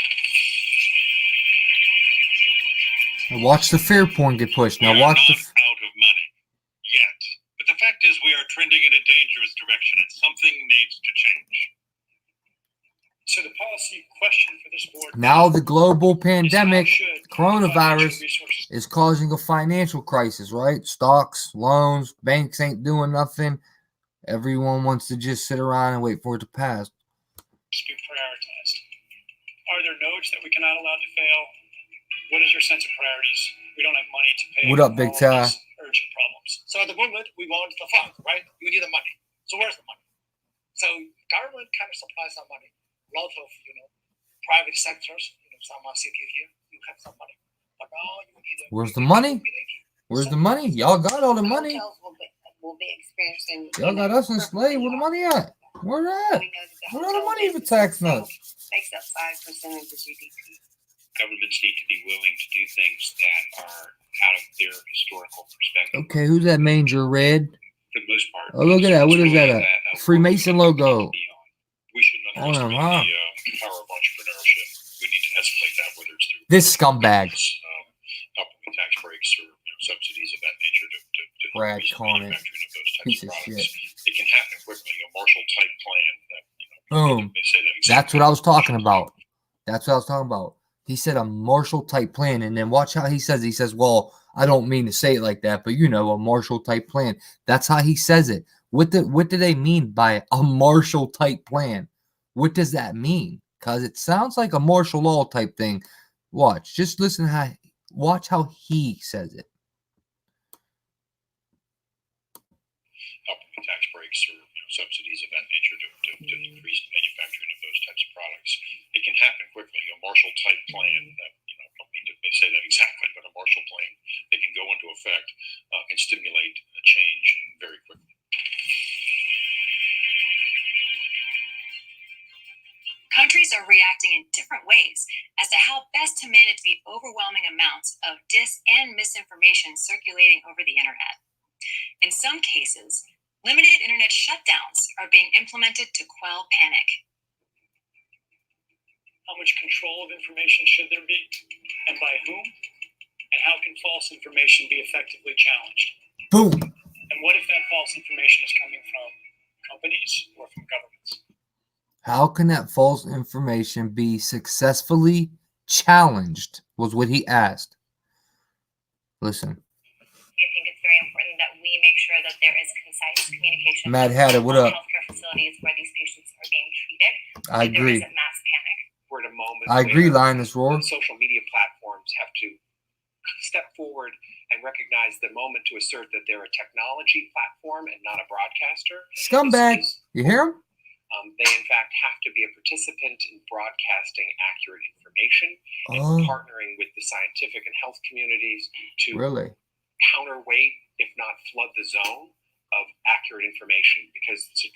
Now watch the fear porn get pushed. Now watch the. Out of money yet, but the fact is we are trending in a dangerous direction, and something needs to change. So the policy question for this board Now the global is how pandemic, should coronavirus, financial resources is causing a financial crisis, right? Stocks, loans, banks ain't doing nothing. Everyone wants to just sit around and wait for it to pass. be prioritized? Are there nodes that we cannot allow to fail? What is your sense of priorities? We don't have money to pay What up, Big all of Ty? these urgent problems. So at the moment, we want the fund, right? We need the money. So where's the money? So government kind of supplies some money. A lot of, private sectors, some are sitting here, you have some money. But now you need Where's the money? Where's the money? Y'all got all the money. Hotels will be experiencing. Y'all got us enslaved. Where the money at? Where that? Where all the money for taxing us? Makes up 5% of the GDP. Governments need to be willing to do things that are out of their historical perspective. Okay, who's that manger red? For the most part. Oh, look at that. What is that? A Freemason logo. We shouldn't On underestimate them, huh? the power of entrepreneurship. We need to escalate that, whether it's through This scumbag. helping with tax breaks or subsidies of that nature to Brad increase the Conant. manufacturing of those types Piece of of products. shit. It can happen quickly. A Marshall-type plan that, Boom. they say that That's what I was talking about. That's what I was talking about. He said a Marshall type plan, and then watch how he says it. He says, well, I don't mean to say it like that, but a Marshall type plan. That's how he says it. What do they mean by a Marshall type plan? What does that mean? Because it sounds like a martial law type thing. Watch. Just listen watch how he says it. helping with tax breaks or subsidies of that nature to increase the manufacturing of those types of products. It can happen quickly. A Marshall-type plan that, I don't mean to say that exactly, but a Marshall plan that can go into effect and stimulate a change very quickly. Countries are reacting in different ways as to how best to manage the overwhelming amounts of and misinformation circulating over the internet. In some cases, limited internet shutdowns are being implemented to quell panic. How much control of information should there be, and by whom? And how can false information be effectively challenged? Boom. And what if that false information is coming from companies or from governments? How can that false information be successfully challenged? Was what he asked. Listen. I think it's very important that we make sure that there is concise communication. Mad Hatter, what up? Healthcare facilities where these patients are being treated. I agree. There isn't mass panic. We're at a moment I agree, where Linus Roar. social media platforms have to step forward and recognize the moment to assert that they're a technology platform and not a broadcaster. Scumbag. You hear him? They, in fact, have to be a participant in broadcasting accurate information and partnering with the scientific and health communities to counterweight, if not flood the zone of accurate information, because to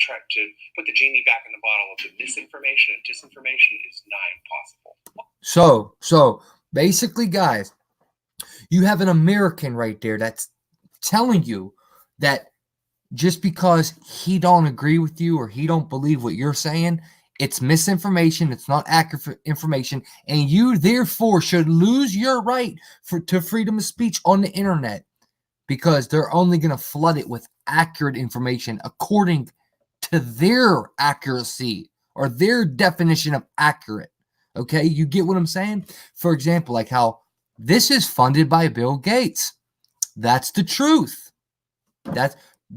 put the genie back in the bottle of the misinformation and disinformation is nigh impossible. So basically, guys, you have an American right there that's telling you that just because he don't agree with you or he don't believe what you're saying, it's misinformation, it's not accurate information, and you therefore should lose your right to freedom of speech on the internet because they're only going to flood it with accurate information according to their accuracy or their definition of accurate. Okay, you get what I'm saying? For example, like how this is funded by Bill Gates. That's the truth.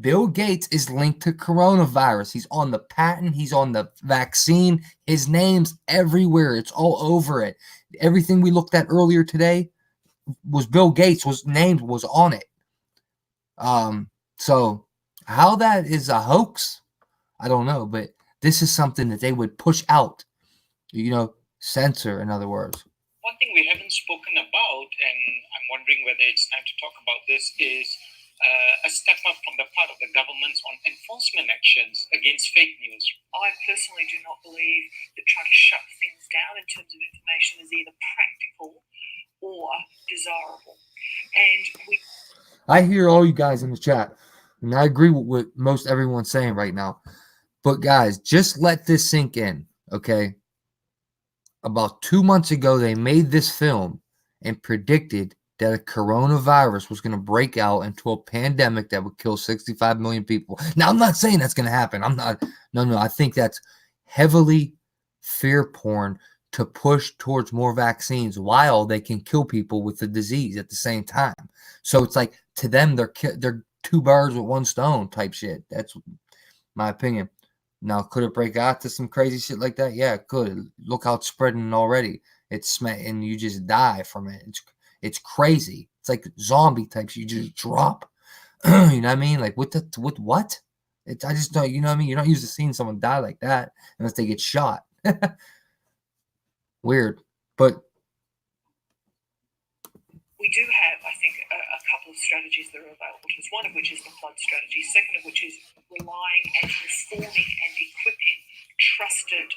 Bill Gates is linked to coronavirus. He's on the patent. He's on the vaccine. His name's everywhere. It's all over it. Everything we looked at earlier today was Bill Gates was on it. So how that is a hoax, I don't know. But this is something that they would push out, censor, in other words. One thing we haven't spoken about, and I'm wondering whether it's time to talk about this, is a step up from the part of the government on enforcement actions against fake news. I personally do not believe that trying to shut things down in terms of information is either practical or desirable. And I hear all you guys in the chat, and I agree with what most everyone's saying right now. But guys, just let this sink in, okay? About 2 months ago, they made this film and predicted that a coronavirus was going to break out into a pandemic that would kill 65 million people. Now, I'm not saying that's going to happen. No. I think that's heavily fear porn to push towards more vaccines while they can kill people with the disease at the same time. So it's like, to them, they're two birds with one stone type shit. That's my opinion. Now, could it break out to some crazy shit like that? Yeah, it could. Look how it's spreading already. And you just die from it. It's crazy. It's like zombie types. You just drop. You know what I mean? Like with what? I just don't. You know what I mean? You're not used to seeing someone die like that unless they get shot. Weird, but we do have, I think, a couple of strategies that are available to us. One of which is the flood strategy. Second of which is relying and informing and equipping trusted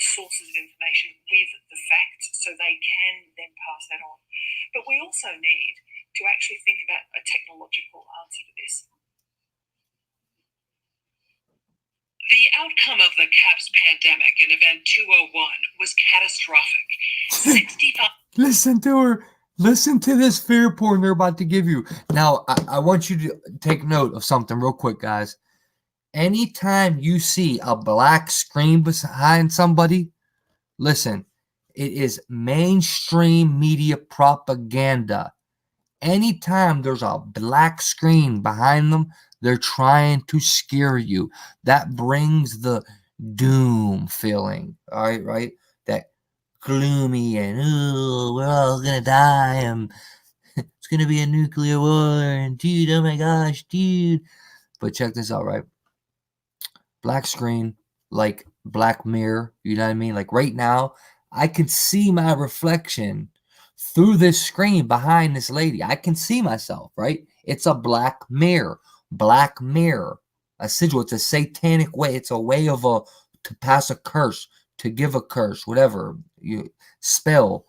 sources of information with the facts so they can then pass that on. But we also need to actually think about a technological answer to this. The outcome of the CAPS pandemic in Event 201 was catastrophic. 65. listen to her. Listen to this fear porn they're about to give you. Now, I want you to take note of something real quick, guys. Anytime you see a black screen behind somebody, listen, it is mainstream media propaganda. Anytime there's a black screen behind them, they're trying to scare you. That brings the doom feeling, all right? That gloomy and, oh, we're all gonna die, and it's gonna be a nuclear war, and dude, oh my gosh, dude. But check this out, right? Black screen, like Black Mirror, you know what I mean? Like right now, I can see my reflection through this screen behind this lady. I can see myself, right? It's a black mirror. Black mirror. A sigil. It's a satanic way. It's a way of to pass a curse, to give a curse, whatever. You spell.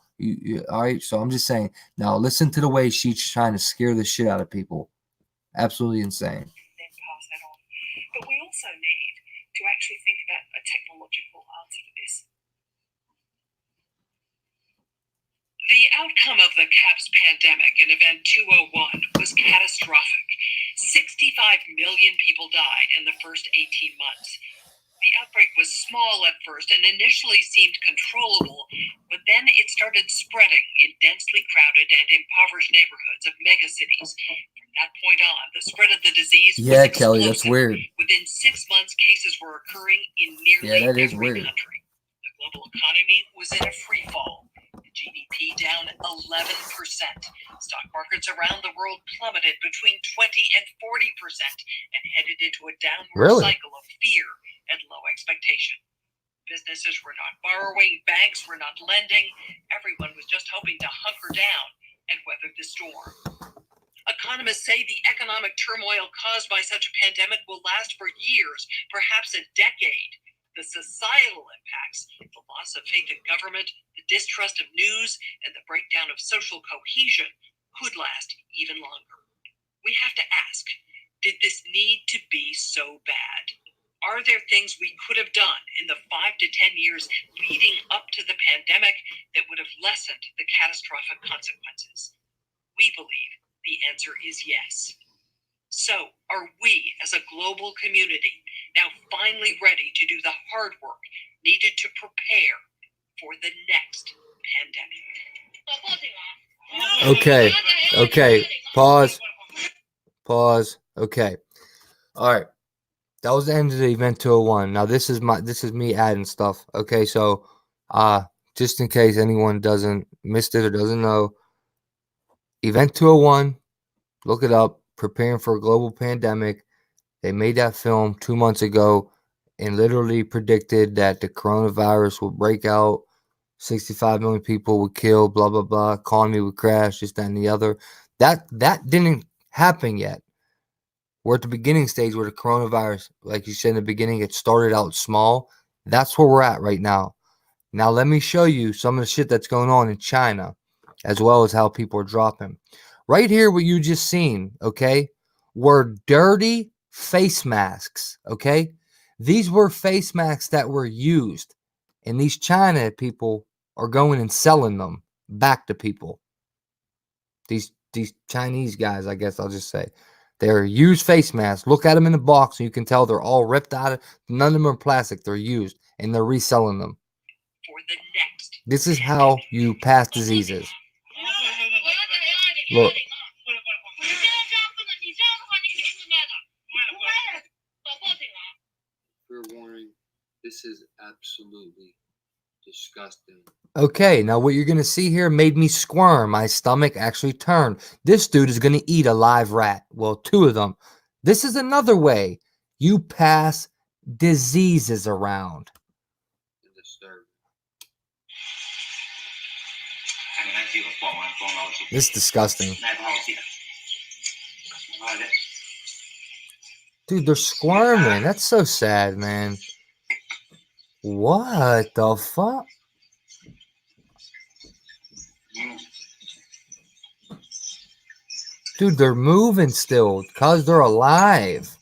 All right. So I'm just saying. Now listen to the way she's trying to scare the shit out of people. Absolutely insane. Then pass that on. But we also need to actually think about a technological answer to this. The outcome of the CAPS pandemic in Event 201 was catastrophic. 65 million people died in the first 18 months. The outbreak was small at first and initially seemed controllable, but then it started spreading in densely crowded and impoverished neighborhoods of megacities. From that point on, the spread of the disease was explosive. Kelly, that's weird. Within 6 months, cases were occurring in nearly every country. The global economy was in a free fall. GDP down 11%. Stock markets around the world plummeted between 20 and 40% and headed into a downward cycle of fear and low expectation. Businesses were not borrowing, banks were not lending. Everyone was just hoping to hunker down and weather the storm. Economists say the economic turmoil caused by such a pandemic will last for years, perhaps a decade. The societal impacts, the loss of faith in government, the distrust of news, and the breakdown of social cohesion could last even longer. We have to ask, did this need to be so bad? Are there things we could have done in the 5 to 10 years leading up to the pandemic that would have lessened the catastrophic consequences? We believe the answer is yes. So, are we as a global community now finally ready to do the hard work needed to prepare for the next pandemic? Okay. Pause. Okay. All right. That was the end of the Event 201. Now this is me adding stuff. Okay, so just in case anyone missed it or doesn't know, Event 201, look it up, preparing for a global pandemic. They made that film 2 months ago and literally predicted that the coronavirus will break out, 65 million people would kill, blah, blah, blah, economy would crash, this, that, and the other. That didn't happen yet. We're at the beginning stage where the coronavirus, like you said in the beginning, it started out small. That's where we're at right now. Now, let me show you some of the shit that's going on in China, as well as how people are dropping. Right here, what you just seen, okay, were dirty face masks, okay? These were face masks that were used, and these China people are going and selling them back to people. These Chinese guys, I guess I'll just say. They're used face masks. Look at them in the box, and you can tell they're all ripped out of. None of them are plastic. They're used, and they're reselling them. For the next. This is how you pass diseases. Look. Fair warning. This is absolutely disgusting. Okay, now what you're going to see here made me squirm. My stomach actually turned. This dude is going to eat a live rat. Well, 2 of them. This is another way you pass diseases around. This is disgusting. Dude, they're squirming. That's so sad, man. What the fuck? Dude, they're moving still because they're alive.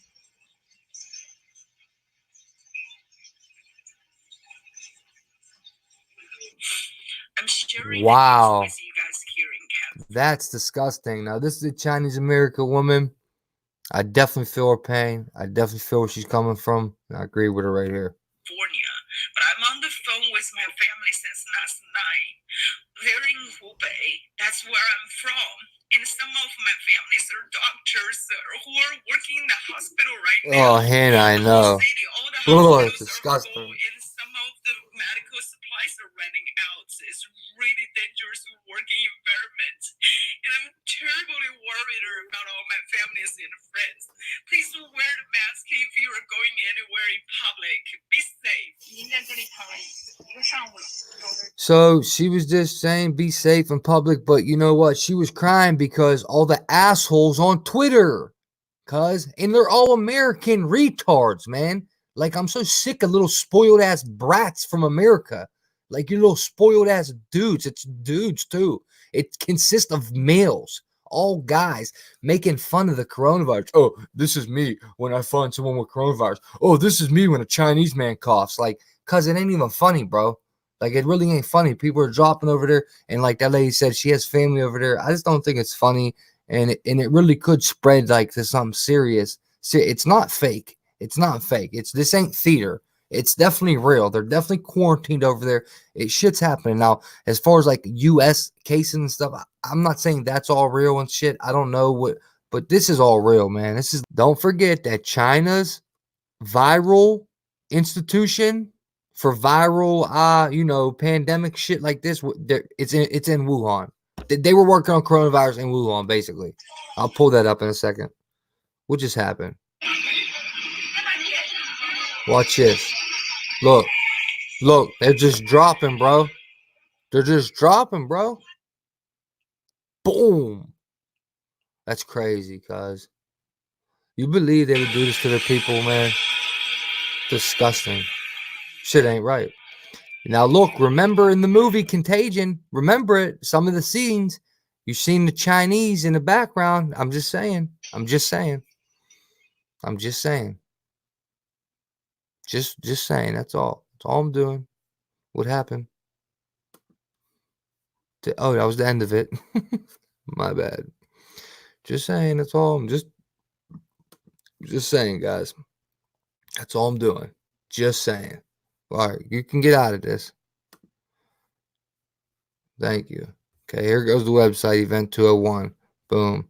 I'm sharing wow. with you guys hearing. That's disgusting. Now, this is a Chinese American woman. I definitely feel her pain. I definitely feel where she's coming from. I agree with her right here. California, but I'm on the phone with my family since last night. They're in Hubei. That's where I'm from. And some of my families are doctors who are working in the hospital right now. Oh, Hannah, I know. Oh, it's disgusting. And some of the medical supplies are running out. It's really dangerous working environment. And I'm terribly worried about all my families and friends. Please wear the mask if you are going anywhere in public. Be safe. So she was just saying be safe in public, but you know what? She was crying because all the assholes on Twitter, and they're all American retards, man. Like, I'm so sick of little spoiled ass brats from America. Like, you little spoiled ass dudes. It's dudes too. It consists of males, all guys, making fun of the coronavirus. Oh, this is me when I find someone with coronavirus. Oh, this is me when a Chinese man coughs. Like, cause it ain't even funny, bro. Like, it really ain't funny. People are dropping over there, and like that lady said, she has family over there. I just don't think it's funny, and it really could spread like to something serious. See, it's not fake. It's not fake. This ain't theater. It's definitely real. They're definitely quarantined over there. Shit's happening now. As far as like U.S. cases and stuff, I'm not saying that's all real and shit. I don't know what, but this is all real, man. Don't forget that China's viral institution for viral, pandemic shit like this. It's in Wuhan. They were working on coronavirus in Wuhan, basically. I'll pull that up in a second. What just happened? Watch this. Look, they're just dropping, bro. They're just dropping, bro. Boom. That's crazy, cuz. You believe they would do this to their people, man? Disgusting. Shit ain't right. Now, look, remember in the movie Contagion, remember it, some of the scenes, you've seen the Chinese in the background. I'm just saying. Just saying, that's all. That's all I'm doing. What happened? Oh, that was the end of it. My bad. Just saying, that's all. I'm just saying, guys. That's all I'm doing. Just saying. All right, you can get out of this. Thank you. Okay, here goes the website, Event 201. Boom.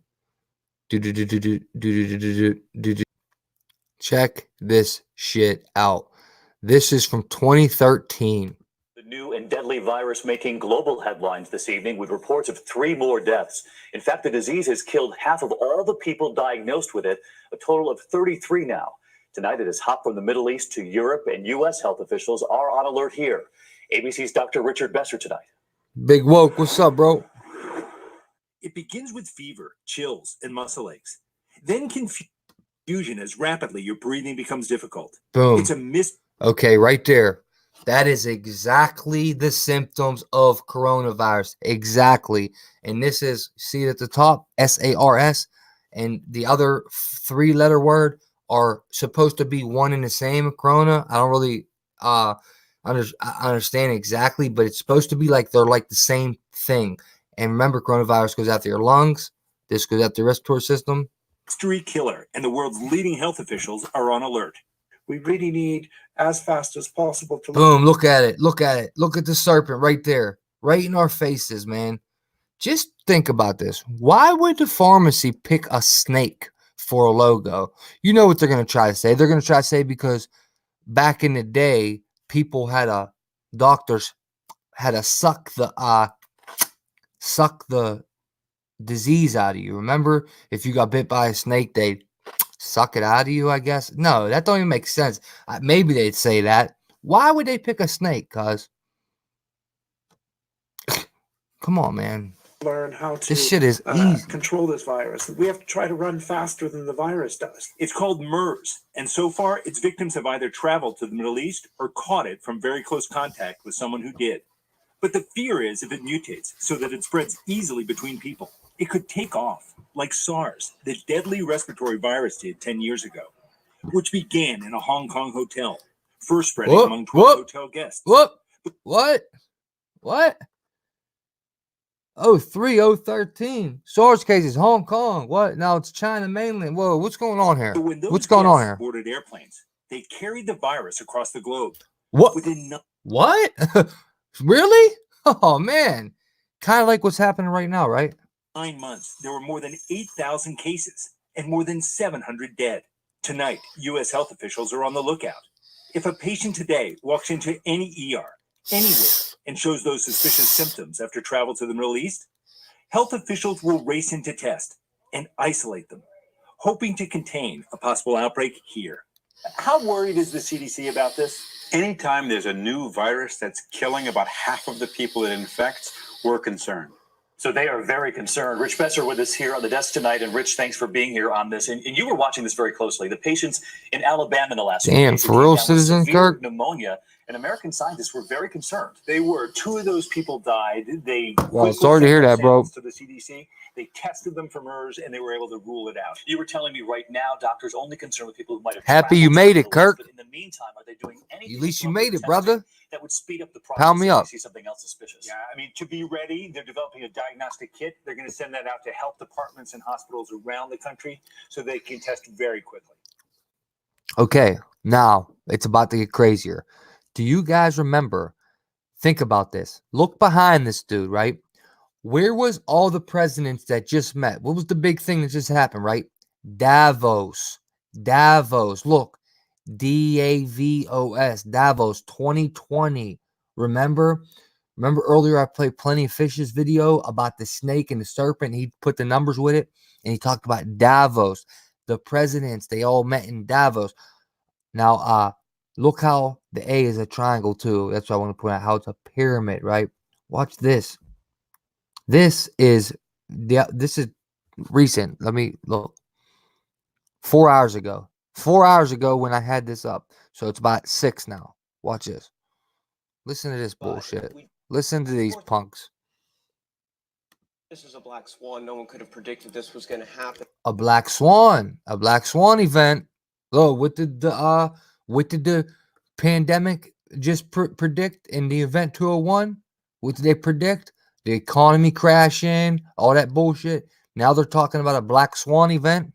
Check this shit out. This is from 2013. The new and deadly virus making global headlines this evening with reports of 3 more deaths. In fact, the disease has killed half of all the people diagnosed with it, a total of 33 now. Tonight, it has hopped from the Middle East to Europe, and U.S. health officials are on alert here. ABC's Dr. Richard Besser tonight. Big Woke, what's up, bro? It begins with fever, chills, and muscle aches. Then Fusion as rapidly your breathing becomes difficult. Boom. It's a Okay, right there. That is exactly the symptoms of coronavirus. Exactly. And this is, see it at the top, SARS. And the other 3-letter word are supposed to be one and the same, corona. I don't really understand exactly, but it's supposed to be like they're like the same thing. And remember, coronavirus goes after your lungs. This goes after the respiratory system. mystery killer, and the world's leading health officials are on alert. We really need, as fast as possible, to Boom, look at it. Look at it. Look at the serpent right there. Right in our faces, man. Just think about this. Why would the pharmacy pick a snake for a logo? You know what they're going to try to say. They're going to try to say because back in the day, doctors had to suck the disease out of you. Remember, if you got bit by a snake, they'd suck it out of you, I guess. No, that don't even make sense. Maybe they'd say that. Why would they pick a snake? Cause come on, man. learn how to This shit is easy. control this virus. We have to try to run faster than the virus does. It's called MERS, and so far, its victims have either traveled to the Middle East or caught it from very close contact with someone who did. But the fear is if it mutates so that it spreads easily between people, it could take off, like SARS, the deadly respiratory virus did 10 years ago, which began in a Hong Kong hotel, first spreading among 12 hotel guests. What? 03013. SARS cases, Hong Kong. What? Now it's China mainland. Whoa, what's going on here? So when those What's going on guests here? boarded airplanes, they carried the virus across the globe. What? Within What? Really? Oh, man. Kind of like what's happening right now, right? 9 months, there were more than 8,000 cases and more than 700 dead. Tonight, U.S. health officials are on the lookout. If a patient today walks into any ER, anywhere, and shows those suspicious symptoms after travel to the Middle East, health officials will race in to test and isolate them, hoping to contain a possible outbreak here. How worried is the CDC about this? Anytime there's a new virus that's killing about half of the people it infects, we're concerned. So they are very concerned. Rich Besser with us here on the desk tonight. And Rich, thanks for being here on this. And you were watching this very closely. The patients in Alabama in the last Damn, week, for real, Citizen Kirk? pneumonia, and American scientists were very concerned. They were. 2 of those people died. They Well, sorry to hear that, bro. To the CDC, they tested them for MERS and they were able to rule it out. You were telling me right now, doctors only concerned with people who might have. Happy you traveled made to it, the Kirk. But in the meantime, are they doing anything? At least you to made it, testing brother. That would speed up the process. Pound me if up. you see something else suspicious. Yeah, I mean, to be ready, they're developing a diagnostic kit. They're going to send that out to health departments and hospitals around the country so they can test very quickly. Okay, now it's about to get crazier. Do you guys remember? Think about this. Look behind this dude, right? Where was all the presidents that just met? What was the big thing that just happened, right? Davos. Look, DAVOS. Davos 2020. Remember earlier I played Plenty of Fishes video about the snake and the serpent. He put the numbers with it, and he talked about Davos. The presidents, they all met in Davos. Now, look how the A is a triangle too. That's what I want to point out. How it's a pyramid, right? Watch this. This is recent. Let me look. 4 hours ago. 4 hours ago when I had this up. So it's about 6 now. Watch this. Listen to this bullshit. Listen to these punks. This is a black swan. No one could have predicted this was going to happen. A black swan event. Oh, what did the pandemic just predict in the event 201? What did they predict? The economy crashing, all that bullshit. Now they're talking about a black swan event.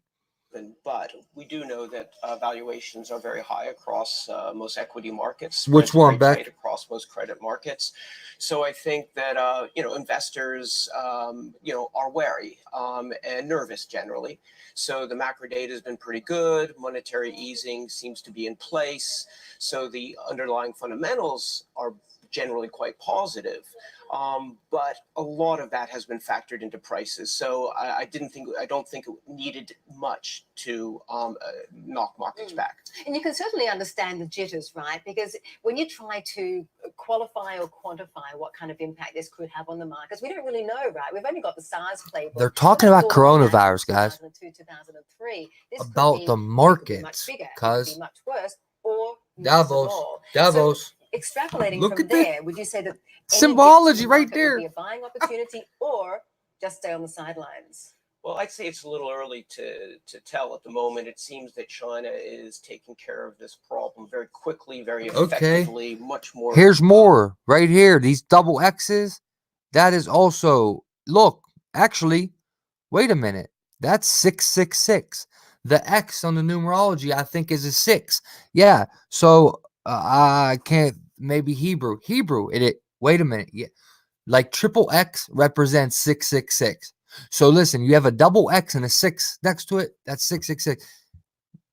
But we do know that valuations are very high across most equity markets. Which one, Beck? Across most credit markets. So I think that investors are wary and nervous generally. So the macro data has been pretty good. Monetary easing seems to be in place. So the underlying fundamentals are generally quite positive. But a lot of that has been factored into prices. So I don't think it needed much to knock markets back. And you can certainly understand the jitters, right? Because when you try to qualify or quantify what kind of impact this could have on the markets, we don't really know, right? We've only got the SARS playbook. They're talking about coronavirus, guys. 2002, 2003. 3. This about could the be, markets, much bigger, it could cuz be much worse, or not at all. Davos. So extrapolating Look from at the there, would you say that any dips in symbology the right market there. would be a buying opportunity, or just stay on the sidelines? Well, I'd say it's a little early to tell at the moment. It seems that China is taking care of this problem very quickly, very effectively, much more. Here's more right here. These double X's. That is also, look, actually, wait a minute. That's 666. The X on the numerology, I think, is a 6. Yeah. So I can't, maybe Hebrew. Wait a minute. Yeah. Like triple X represents 666. So listen, you have a double X and a 6 next to it. That's 666.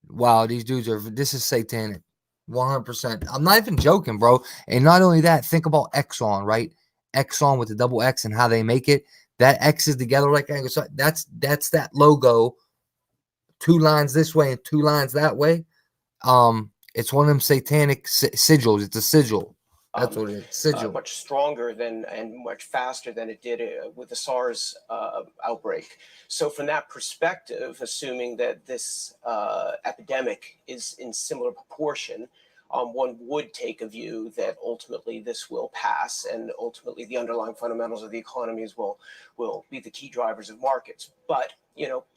Wow, these dudes this is satanic. 100%. I'm not even joking, bro. And not only that, think about Exxon, right? Exxon with the double X and how they make it. That X is together like that. So that's that logo. 2 lines this way and 2 lines that way. It's one of them satanic sigils. It's a sigil. That's what it is. Sigil. Much stronger than and much faster than it did with the SARS outbreak. So from that perspective, assuming that this epidemic is in similar proportion, one would take a view that ultimately this will pass, and ultimately the underlying fundamentals of the economies will be the key drivers of markets. But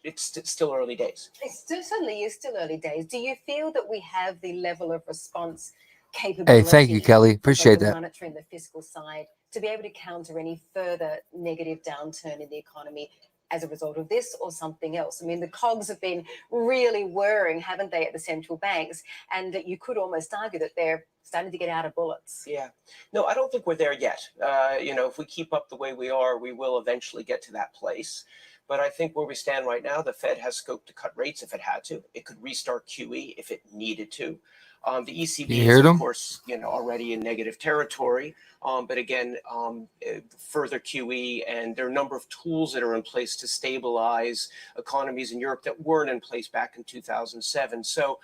it's still early days. It certainly is still early days. Do you feel that we have the level of response capability? Hey, thank you, Kelly. Appreciate the that. monetary and the fiscal side to be able to counter any further negative downturn in the economy as a result of this or something else. I mean, the cogs have been really whirring, haven't they, at the central banks? And you could almost argue that they're starting to get out of bullets. Yeah. No, I don't think we're there yet. If we keep up the way we are, we will eventually get to that place. But I think where we stand right now, the Fed has scope to cut rates if it had to. It could restart QE if it needed to. The ECB is, of course, already in negative territory. But again, further QE, and there are a number of tools that are in place to stabilize economies in Europe that weren't in place back in 2007. So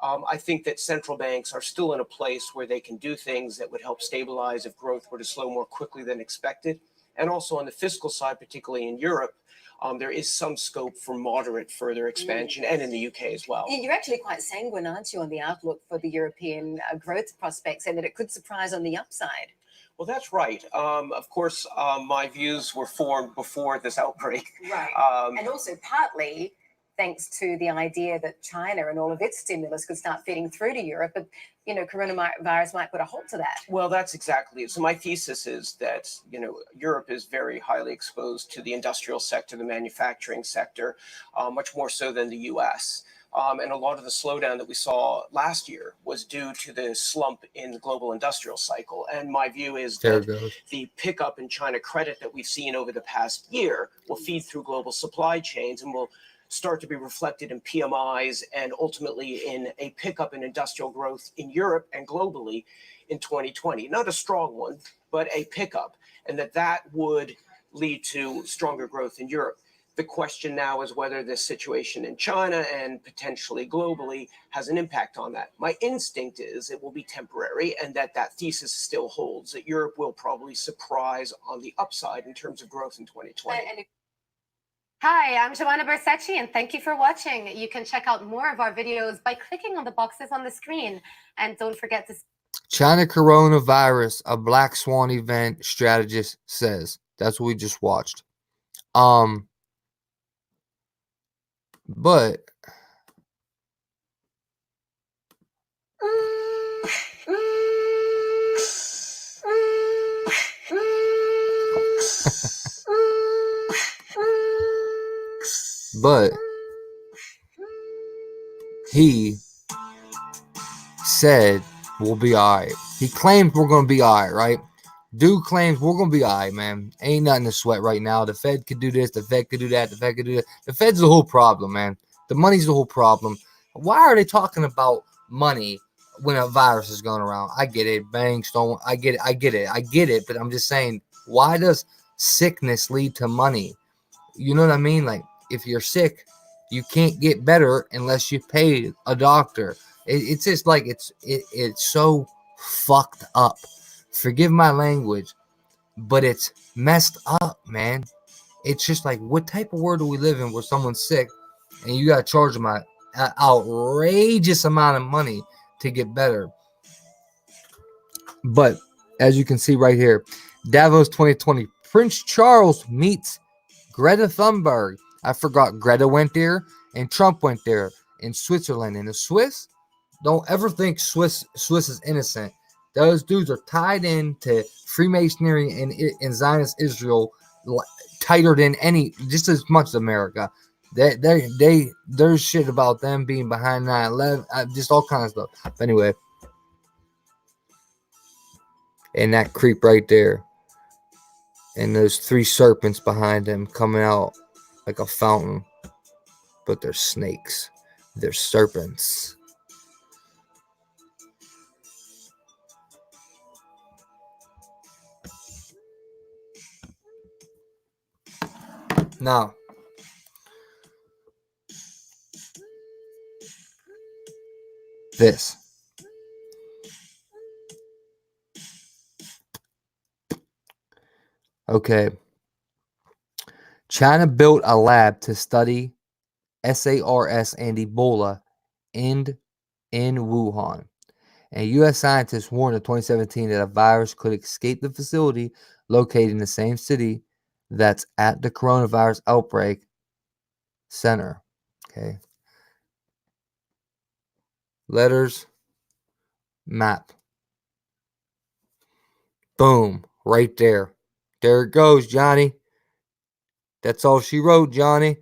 I think that central banks are still in a place where they can do things that would help stabilize if growth were to slow more quickly than expected. And also on the fiscal side, particularly in Europe, there is some scope for moderate further expansion, and in the UK as well. You're actually quite sanguine, aren't you, on the outlook for the European growth prospects, and that it could surprise on the upside? Well, that's right. Of course, my views were formed before this outbreak. Right. And also partly thanks to the idea that China and all of its stimulus could start feeding through to Europe. But, coronavirus might put a halt to that. Well, that's exactly it. So my thesis is that, Europe is very highly exposed to the industrial sector, the manufacturing sector, much more so than the US. And a lot of the slowdown that we saw last year was due to the slump in the global industrial cycle. And my view is that the pickup in China credit that we've seen over the past year will feed through global supply chains and will start to be reflected in PMIs and ultimately in a pickup in industrial growth in Europe and globally in 2020. Not a strong one, but a pickup, and that would lead to stronger growth in Europe. The question now is whether this situation in China and potentially globally has an impact on that. My instinct is it will be temporary, and that thesis still holds, that Europe will probably surprise on the upside in terms of growth in 2020. Hi, I'm Joanna Bersachi, and thank you for watching. You can check out more of our videos by clicking on the boxes on the screen. And don't forget to... China coronavirus, a black swan event, strategist says. That's what we just watched. But but he said we'll be all right. He claims we're going to be all right? Dude claims we're going to be all right, man. Ain't nothing to sweat right now. The Fed could do this. The Fed could do that. The Fed could do that. The Fed's the whole problem, man. The money's the whole problem. Why are they talking about money when a virus is going around? I get it. Banks don't. I get it. But I'm just saying, why does sickness lead to money? You know what I mean? Like, if you're sick, you can't get better unless you pay a doctor. It's just like it's so fucked up. Forgive my language, but it's messed up, man. It's just like, what type of world do we live in where someone's sick and you got to charge them an outrageous amount of money to get better. But as you can see right here, Davos 2020, Prince Charles meets Greta Thunberg. I forgot Greta went there and Trump went there in Switzerland. And the Swiss, don't ever think Swiss is innocent. Those dudes are tied into Freemasonry and Zionist Israel tighter than just as much as America. There's shit about them being behind 9/11, just all kinds of stuff. But anyway, and that creep right there, and those 3 serpents behind him coming out like a fountain, but they're snakes. They're serpents. Now, this. Okay. China built a lab to study SARS and Ebola in Wuhan. And U.S. scientists warned in 2017 that a virus could escape the facility located in the same city that's at the coronavirus outbreak center. Okay. Letters, map. Boom, right there. There it goes, Johnny. That's all she wrote, Johnny.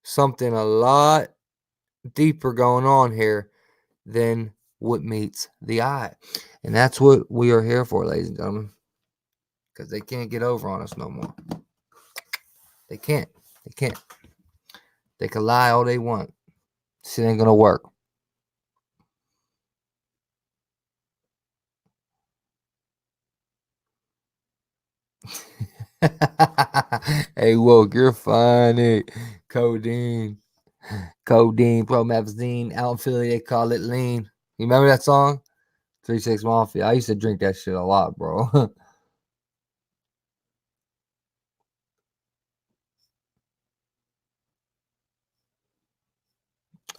Something a lot deeper going on here than what meets the eye. And that's what we are here for, ladies and gentlemen. Because they can't get over on us no more. They can't. They can't. They can lie all they want. Shit ain't gonna work. Hey, Woke, you're funny. Codeine, promethazine, out in Philly, they call it lean. You remember that song? 3 6 Mafia. I used to drink that shit a lot, bro.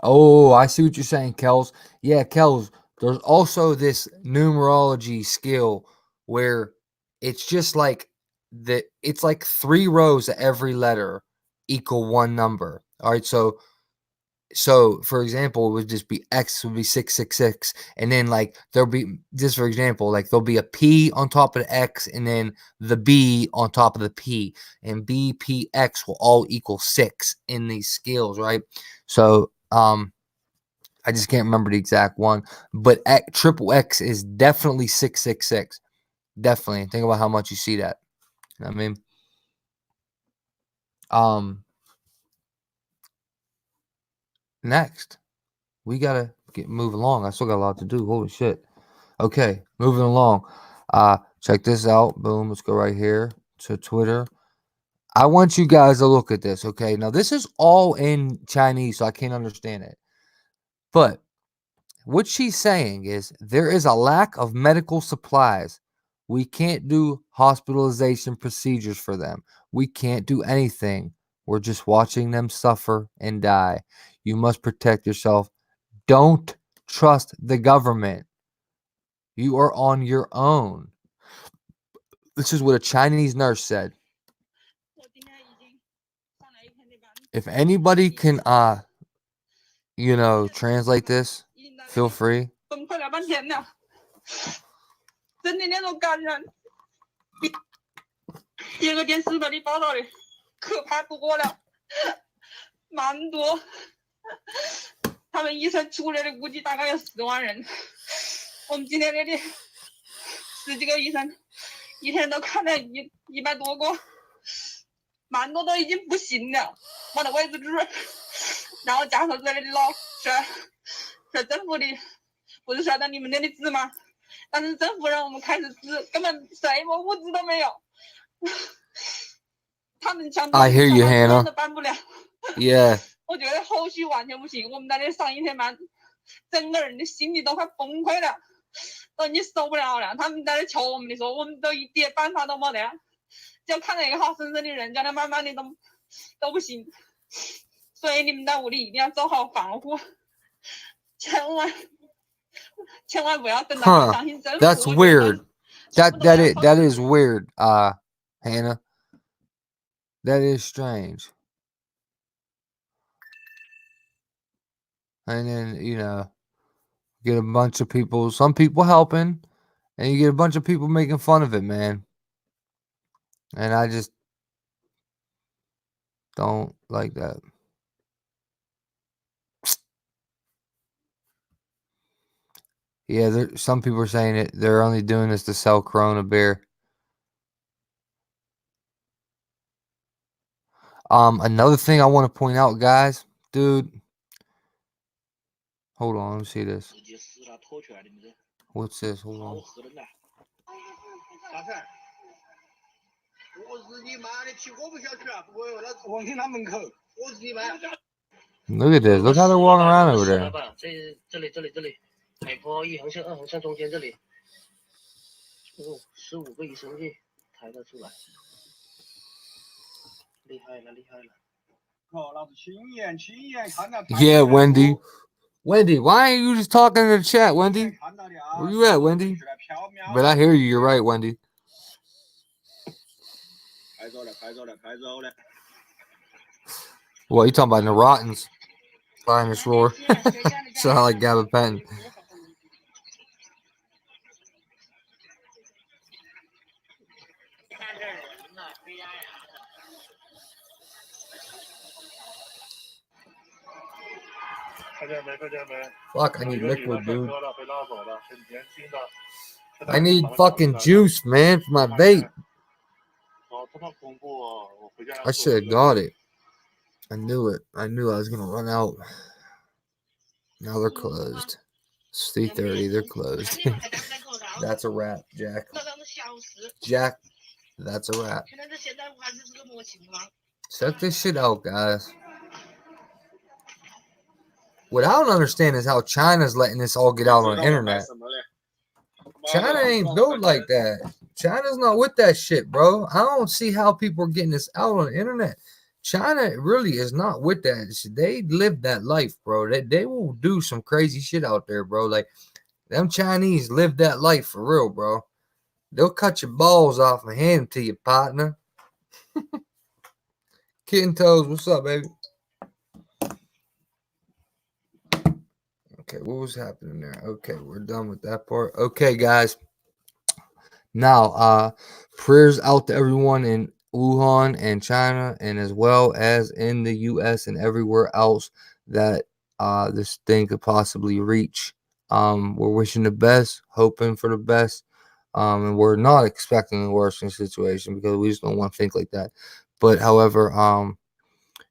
Oh, I see what you're saying, Kels. Yeah, Kels, there's also this numerology skill where it's just like it's like 3 rows of every letter equal 1 number. All right, so for example, it would just be X would be 666, and then like there'll be, just for example, like there'll be a P on top of the X, and then the B on top of the P, and B, P, X will all equal 6 in these skills, right? So I just can't remember the exact one, but triple X is definitely 666. Definitely. Think about how much you see that. You know what I mean? Next, we gotta move along. I still got a lot to do. Holy shit. Okay, moving along. Check this out. Boom. Let's go right here to Twitter. I want you guys to look at this. Okay. Now this is all in Chinese, so I can't understand it. But what she's saying is there is a lack of medical supplies. We can't do hospitalization procedures for them. We can't do anything. We're just watching them suffer and die. You must protect yourself. Don't trust the government. You are on your own. This is what a Chinese nurse said. If anybody can, translate this, feel free. 真的那种感染，比这个电视里报道的可怕多了，蛮多。他们医生出来的估计大概有10万人。我们今天那里10几个医生，一天都看了100多个，蛮多都已经不行了，没得位置住。然后加上这里的老说政府的，不是说到你们那里治吗？ 但是政府让我们开始治，根本什么物资都没有。他们强 I hear you, Hannah. 都办不了。Yeah. 我觉得后续完全不行。我们在那上一天班，整个人的心里都快崩溃了，都已经受不了了。他们在那求我们的时候，我们都一点办法都没得，就看到一个好生生的人，叫他慢慢的都不行。所以你们在屋里一定要做好防护，千万不要真的不相信政府。 That's weird. That is weird, Hannah. That is strange. And then, you know, get a bunch of people, some people helping, and you get a bunch of people making fun of it, man. And I just don't like that. Yeah, some people are saying it. They're only doing this to sell Corona beer. Another thing I want to point out, guys, dude. Hold on, let me see this. What's this? Hold on. Look at this. Look how they're walking around over there. Yeah, Wendy. Wendy, why ain't you just talking in the chat, Wendy? Where you at, Wendy? But I hear you. You're right, Wendy. What, you talking about the Rottens? Finest roar. Sound like Gavin Penn. Fuck, I need liquid, dude. I need fucking juice, man, for my vape. I should have got it. I knew it. I knew I was going to run out. Now they're closed. It's 3:30. They're closed. That's a wrap, Jack. Jack, that's a wrap. Check this shit out, guys. What I don't understand is how China's letting this all get out on the internet. China ain't built like that. China's not with that shit, bro. I don't see how people are getting this out on the internet. China really is not with that. They live that life, bro. They will do some crazy shit out there, bro. Like, them Chinese live that life for real, bro. They'll cut your balls off and hand them to you, partner. Kitten Toes, what's up, baby? Okay, what was happening there? Okay, we're done with that part. Okay, guys. Now, prayers out to everyone in Wuhan and China, and as well as in the U.S. and everywhere else that this thing could possibly reach. We're wishing the best, hoping for the best, and we're not expecting the worst in the situation because we just don't want to think like that. But, however,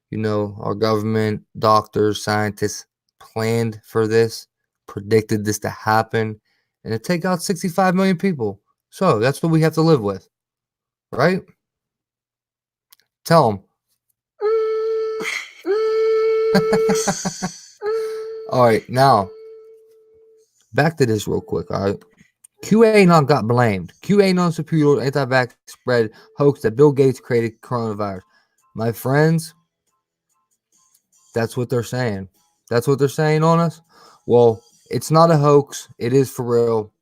you know, our government, doctors, scientists planned for this, predicted this to happen, and to take out 65 million people. So that's what we have to live with, right? Tell them. All right, now back to this real quick. All right, QAnon got blamed. QAnon superior anti-vax spread hoax that Bill Gates created coronavirus. My friends, that's what they're saying. That's what they're saying on us. Well, it's not a hoax. It is for real.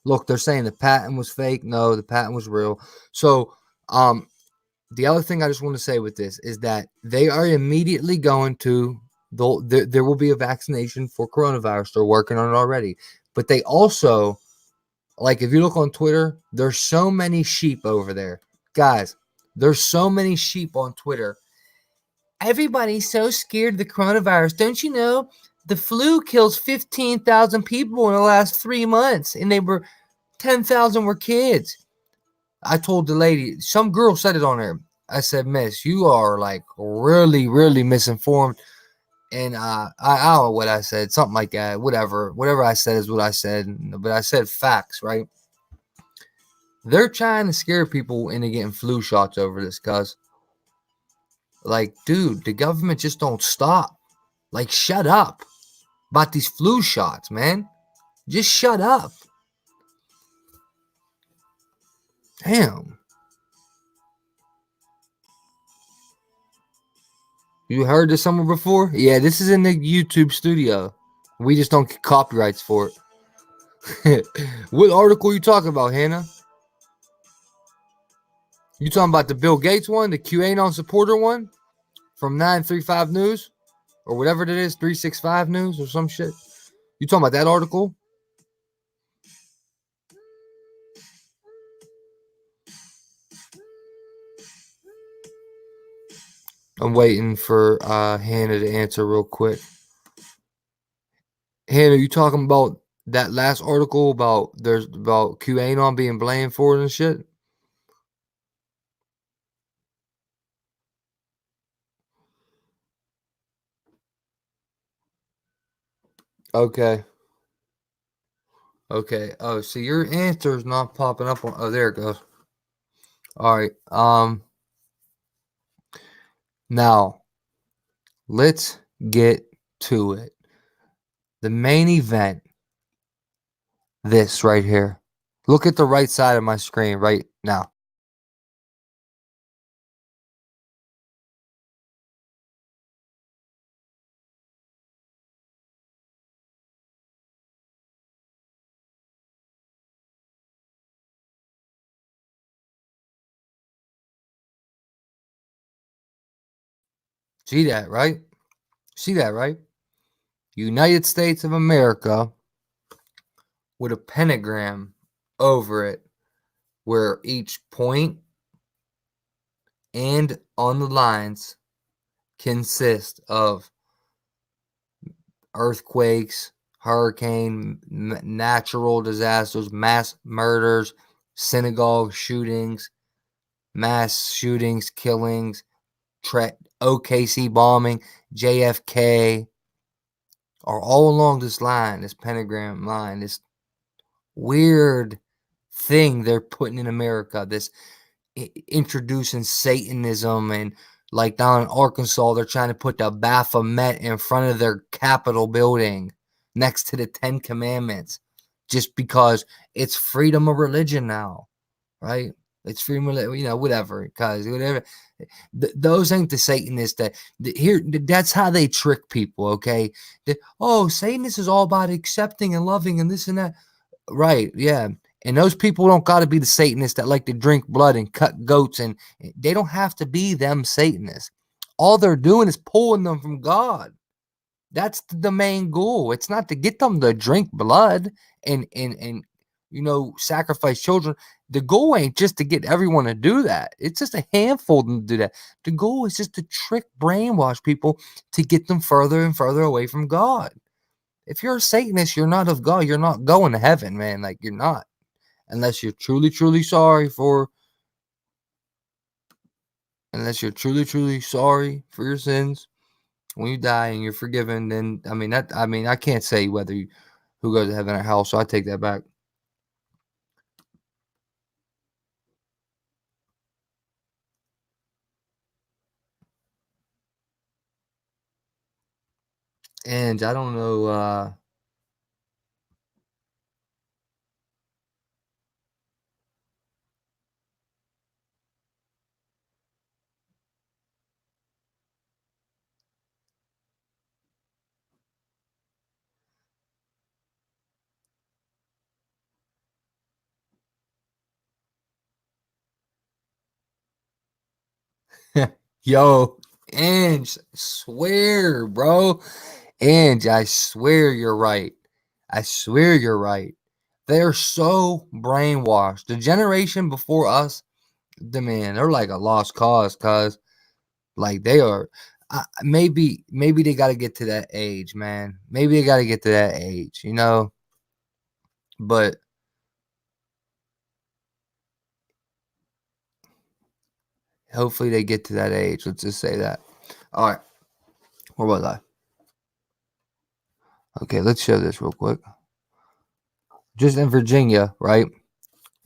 Look, they're saying the patent was fake. No, the patent was real. So, the other thing I just want to say with this is that they are immediately going to, there will be a vaccination for coronavirus. They're working on it already. But they also, like, if you look on Twitter, there's so many sheep over there. Guys, there's so many sheep on Twitter. Everybody's so scared of the coronavirus. Don't you know the flu kills 15,000 people in the last 3 months, and 10,000 were kids. I told the lady, some girl said it on there. I said, Miss, you are like really, really misinformed. And I don't know what I said, something like that. Whatever I said is what I said. But I said facts, right? They're trying to scare people into getting flu shots over this, cuz. Like, dude, the government just don't stop. Like, shut up about these flu shots, man. Just shut up. Damn. You heard this somewhere before? Yeah, this is in the YouTube studio. We just don't get copyrights for it. What article you talking about, Hannah? You talking about the Bill Gates one, the QAnon supporter one from 935 News or whatever it is, 365 News or some shit? You talking about that article? I'm waiting for Hannah to answer real quick. Hannah, you talking about that last article about QAnon being blamed for it and shit? Okay. Okay. Oh, so your answer is not popping up on. Oh, there it goes. All right. Now let's get to it. The main event. This right here. Look at the right side of my screen right now. See that, right? See that, right? United States of America with a pentagram over it, where each point and on the lines consist of earthquakes, hurricane, natural disasters, mass murders, synagogue shootings, mass shootings, killings, OKC bombing, JFK, are all along this line, this pentagram line, this weird thing they're putting in America, this introducing Satanism. And like down in Arkansas, they're trying to put the Baphomet in front of their Capitol building next to the 10 Commandments just because it's freedom of religion now, right? It's freedom of, whatever, because whatever. Those ain't the Satanists that's how they trick people, okay? Satanists is all about accepting and loving and this and that. Right, yeah. And those people don't got to be the Satanists that like to drink blood and cut goats, and they don't have to be them Satanists. All they're doing is pulling them from God. That's the main goal. It's not to get them to drink blood and sacrifice children. The goal ain't just to get everyone to do that. It's just a handful to do that. The goal is just to trick, brainwash people to get them further and further away from God. If you're a Satanist, you're not of God. You're not going to heaven, man. Like, you're not. Unless you're truly, truly sorry for your sins when you die and you're forgiven, then I can't say who goes to heaven or hell, so I take that back. And I don't know yo, Ange, swear, bro. Ange, I swear you're right. I swear you're right. They're so brainwashed. The generation before us, they're like a lost cause, cuz like they are. Maybe they got to get to that age, man. Maybe they got to get to that age, But hopefully they get to that age. Let's just say that. All right. Where was I? Okay, let's show this real quick. Just in Virginia, right?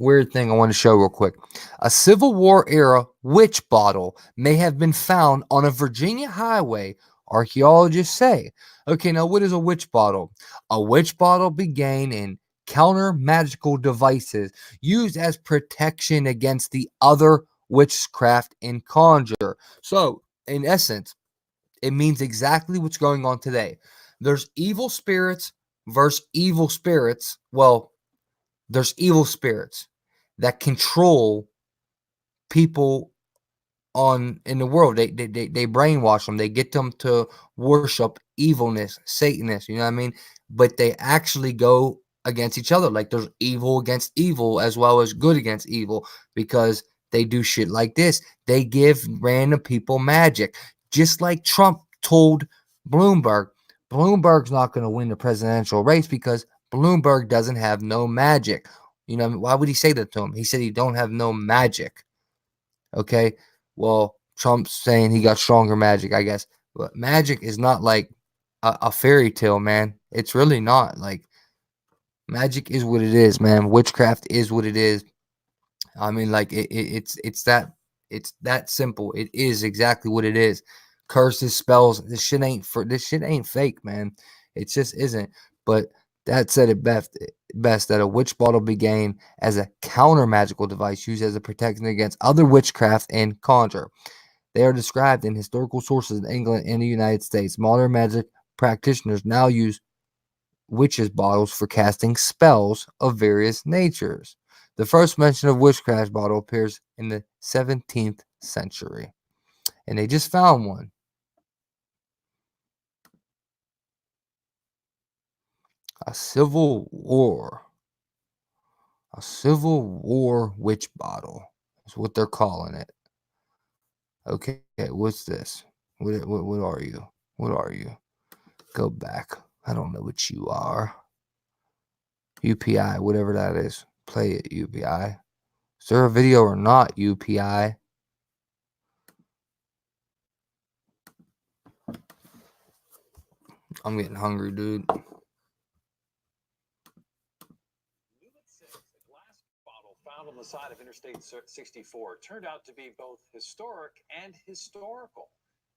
Weird thing I want to show real quick. A Civil War era witch bottle may have been found on a Virginia highway, archaeologists say. Okay, now what is a witch bottle? A witch bottle began in counter magical devices used as protection against the other witchcraft and conjure. So, in essence, It means exactly what's going on today. There's evil spirits versus evil spirits. Well, there's evil spirits that control people in the world. They brainwash them. They get them to worship evilness, Satanists, you know what I mean? But they actually go against each other. Like there's evil against evil as well as good against evil, because they do shit like this. They give random people magic. Just like Trump told Bloomberg. Bloomberg's not going to win the presidential race because Bloomberg doesn't have no magic. You know, why would he say that to him? He said he don't have no magic. Okay. Well, Trump's saying he got stronger magic, I guess. But magic is not like a fairy tale, man. It's really not. Like, magic is what it is, man. Witchcraft is what it is. I mean, like it's that simple. It is exactly what it is. Curses, spells. This shit ain't fake, man. It just isn't. But that said it best that a witch bottle began as a counter magical device used as a protection against other witchcraft and conjure. They are described in historical sources in England and the United States. Modern magic practitioners now use witches' bottles for casting spells of various natures. The first mention of witchcraft bottle appears in the 17th century. And they just found one. A Civil War witch bottle is what they're calling it. Okay, what's this? What are you? What are you? Go back. I don't know what you are. UPI, whatever that is. Play it, UPI. Is there a video or not, UPI? I'm getting hungry, dude. Found on the side of Interstate 64 turned out to be both historic and historical.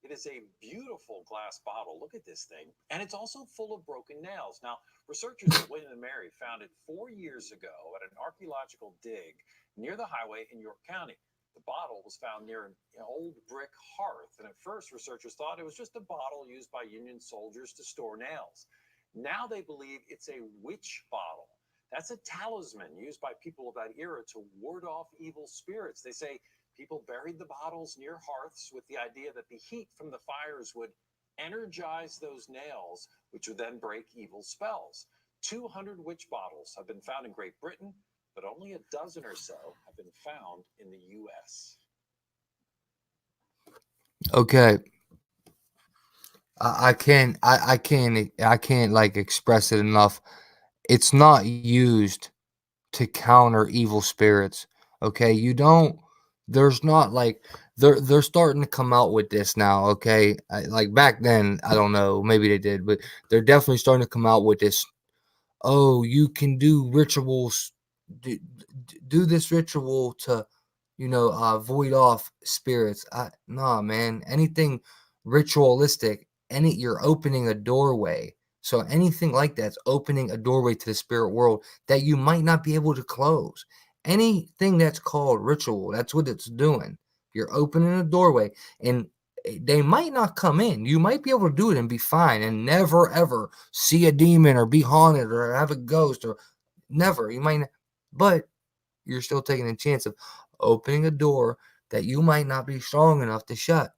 It is a beautiful glass bottle. Look at this thing. And it's also full of broken nails. Now, researchers at William & Mary found it 4 years ago at an archaeological dig near the highway in York County. The bottle was found near an old brick hearth. And at first, researchers thought it was just a bottle used by Union soldiers to store nails. Now they believe it's a witch bottle. That's a talisman used by people of that era to ward off evil spirits. They say people buried the bottles near hearths with the idea that the heat from the fires would energize those nails, which would then break evil spells. 200 witch bottles have been found in Great Britain, but only a dozen or so have been found in the U.S. Okay. I can't like express it enough. It's not used to counter evil spirits. Okay, there's not like they're starting to come out with this now. Okay, like back then, I don't know, maybe they did, but they're definitely starting to come out with this. Oh, you can do rituals, do this ritual to, void off spirits. Nah, man, anything ritualistic, you're opening a doorway. So anything like that's opening a doorway to the spirit world that you might not be able to close. Anything that's called ritual, that's what it's doing. You're opening a doorway, and they might not come in. You might be able to do it and be fine and never ever see a demon or be haunted or have a ghost or never. You might not, but you're still taking a chance of opening a door that you might not be strong enough to shut.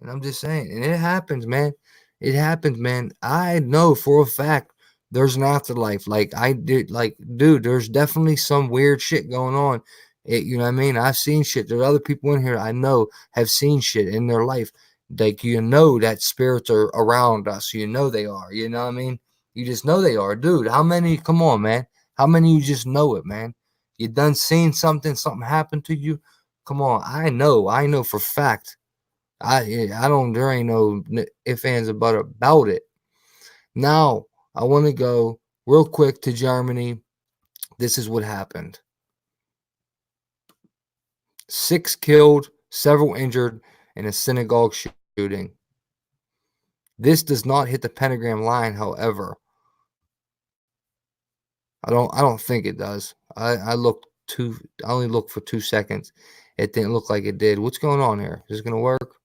And I'm just saying, and it happens, man. It happens, man. I know for a fact there's an afterlife. Like I did, like, dude, there's definitely some weird shit going on. You know what I mean? I've seen shit. There's other people in here I know have seen shit in their life. Like, that spirits are around us. You know they are. You know what I mean? You just know they are. Dude, how many? Come on, man. How many you just know it, man? You done seen something happened to you? Come on. I know for fact. There ain't no ifs, ands, or buts about it. Now, I want to go real quick to Germany. This is what happened. 6 killed, several injured in a synagogue shooting. This does not hit the pentagram line, however. I don't think it does. I only looked for 2 seconds. It didn't look like it did. What's going on here? Is this gonna work?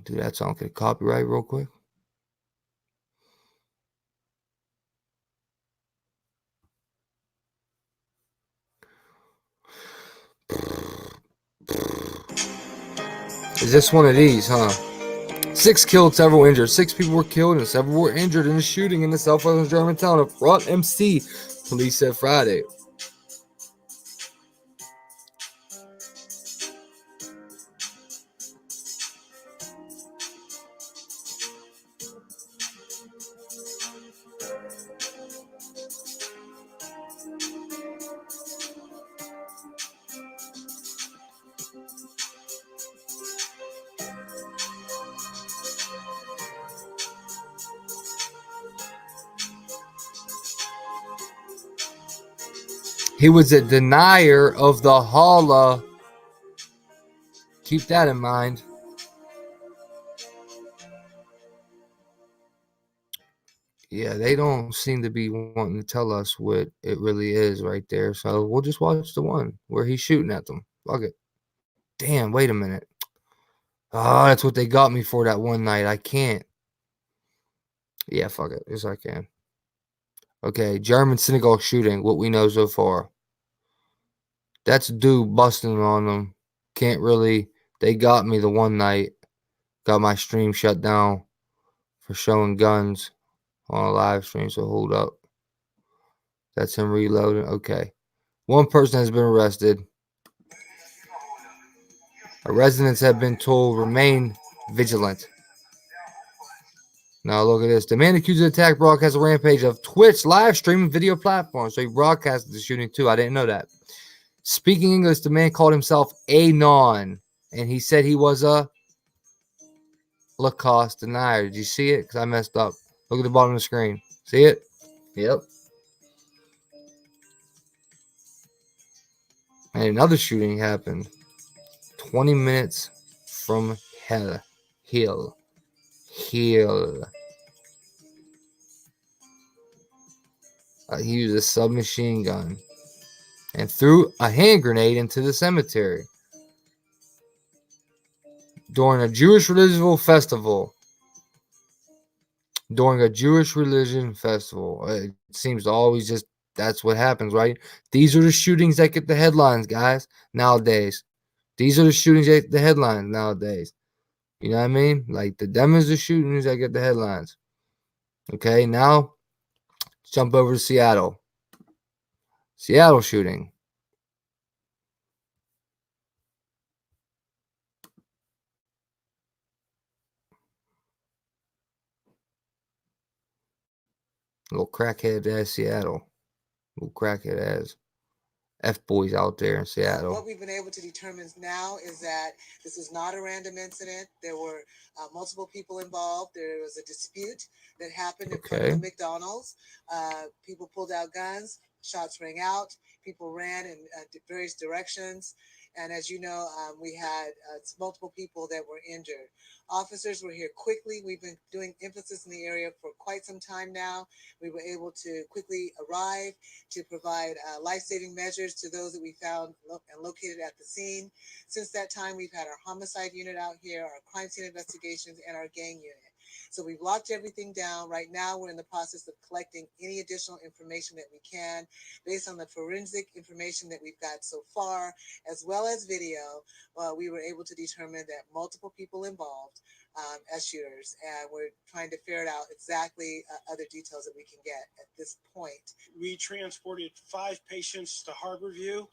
Do that so I don't get copyright real quick. Is this one of these, huh? 6 killed, several injured. 6 people were killed and several were injured in a shooting in the southwestern German town of Front MC, police said Friday. He was a denier of the holla. Keep that in mind. Yeah, they don't seem to be wanting to tell us what it really is right there. So we'll just watch the one where he's shooting at them. Fuck it. Damn, wait a minute. Oh, that's what they got me for that one night. I can't. Yeah, fuck it. Yes, I can. Okay, German synagogue shooting. What we know so far. That's dude busting on them. Can't really. They got me the one night. Got my stream shut down for showing guns on a live stream. So hold up. That's him reloading. Okay. One person has been arrested. Our residents have been told remain vigilant. Now look at this. The man accused of the attack broadcast a rampage of Twitch live streaming video platforms. So he broadcasted the shooting too. I didn't know that. Speaking English, the man called himself Anon. And he said he was a Holocaust denier. Did you see it? Because I messed up. Look at the bottom of the screen. See it? Yep. And another shooting happened 20 minutes from Hill. He used a submachine gun and threw a hand grenade into the cemetery during a Jewish religious festival. It seems to always just, that's what happens, right? These are the shootings that get the headlines, guys, nowadays. These are the shootings that get the headlines nowadays. You know what I mean? Like, them is the shootings that get the headlines. Okay, now jump over to Seattle. Seattle shooting. Little crackhead ass Seattle. Little crackhead ass F-boys out there in Seattle. What we've been able to determine now is that this is not a random incident. There were multiple people involved. There was a dispute that happened in front of the McDonald's. People pulled out guns. Shots rang out. People ran in various directions. And as you know, we had multiple people that were injured. Officers were here quickly. We've been doing emphasis in the area for quite some time now. We were able to quickly arrive to provide life-saving measures to those that we found and located at the scene. Since that time, we've had our homicide unit out here, our crime scene investigations, and our gang unit. So we've locked everything down. Right now, we're in the process of collecting any additional information that we can based on the forensic information that we've got so far, as well as video. We were able to determine that multiple people involved as shooters, and we're trying to ferret out exactly other details that we can get at this point. We transported 5 patients to Harborview.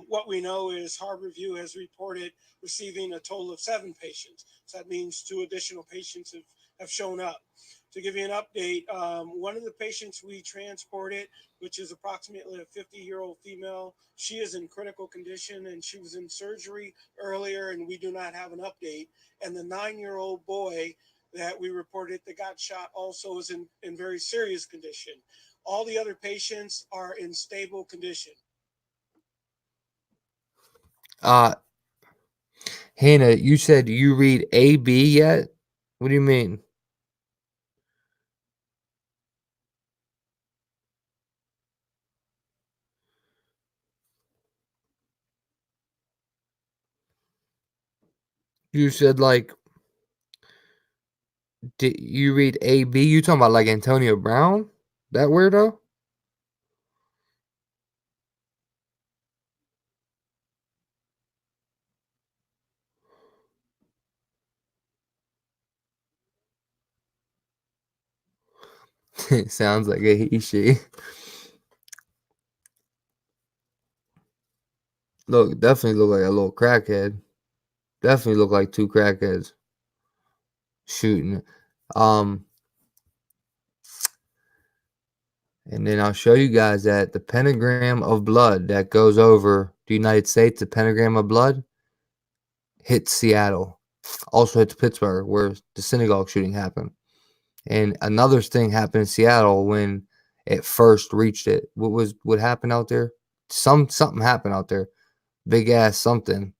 What we know is Harborview has reported receiving a total of 7 patients. So that means 2 additional patients have shown up. To give you an update, one of the patients we transported, which is approximately a 50-year-old female, she is in critical condition and she was in surgery earlier, and we do not have an update. And the 9-year-old boy that we reported that got shot also is in very serious condition. All the other patients are in stable condition. Hannah, you said you read AB yet? What do you mean? You said like Did you read AB? You talking about like Antonio Brown? That weirdo? It sounds like a he, she. Look, definitely look like a little crackhead. Definitely look like two crackheads shooting. And then I'll show you guys that the pentagram of blood that goes over the United States, the pentagram of blood, hit Seattle. Also hit Pittsburgh, where the synagogue shooting happened. And another thing happened in Seattle when it first reached it. What happened out there? Something happened out there. Big ass something.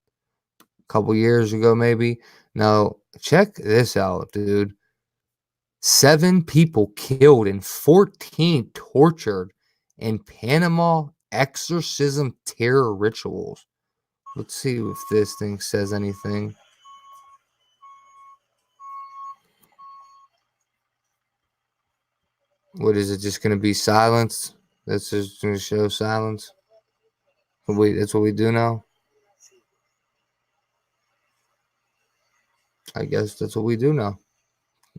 A couple years ago, maybe. Now, check this out, dude. 7 people killed and 14 tortured in Panama exorcism terror rituals. Let's see if this thing says anything. What is it? Just going to be silence? That's just going to show silence? Wait, that's what we do now? I guess that's what we do now.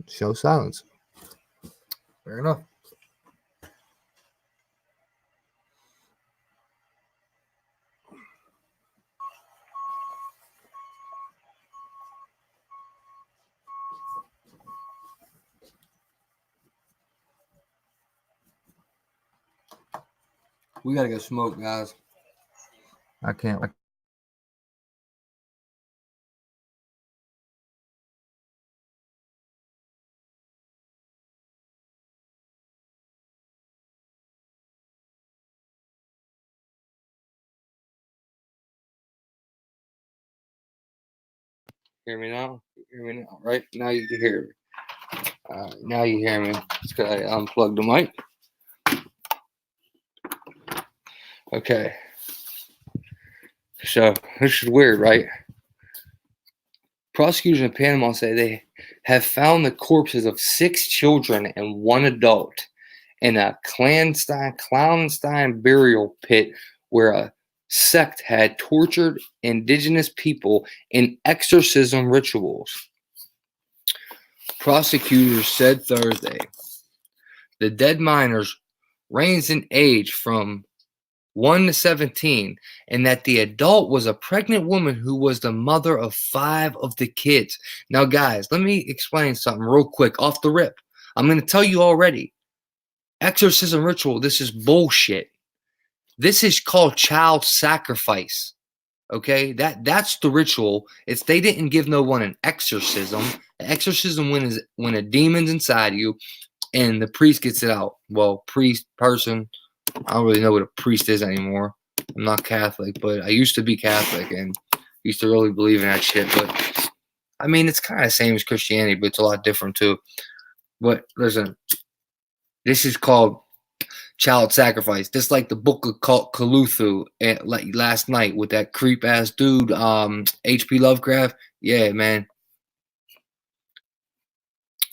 Show silence. Fair enough. We gotta go smoke, guys. I can't. Hear me now? Hear me now? Right now you can hear me. Now you hear me. It's because I unplugged the mic. Okay. So this is weird, right? Prosecutors in Panama say they have found the corpses of 6 children and 1 adult in a clandestine burial pit where a sect had tortured indigenous people in exorcism rituals. Prosecutors said Thursday the dead miners ranged in age from 1 to 17, and that the adult was a pregnant woman who was the mother of 5 of the kids. Now, guys, let me explain something real quick off the rip. I'm going to tell you already. Exorcism ritual, this is bullshit. This is called child sacrifice. Okay? That's the ritual. It's they didn't give no one an exorcism. An exorcism when a demon's inside you and the priest gets it out. Well, priest, person, I don't really know what a priest is anymore. I'm not Catholic, but I used to be Catholic and used to really believe in that shit. But I mean, it's kind of the same as Christianity, but it's a lot different too. But listen, this is called child sacrifice. Just like the book of Cthulhu, like last night with that creep ass dude, H.P. Lovecraft. Yeah, man.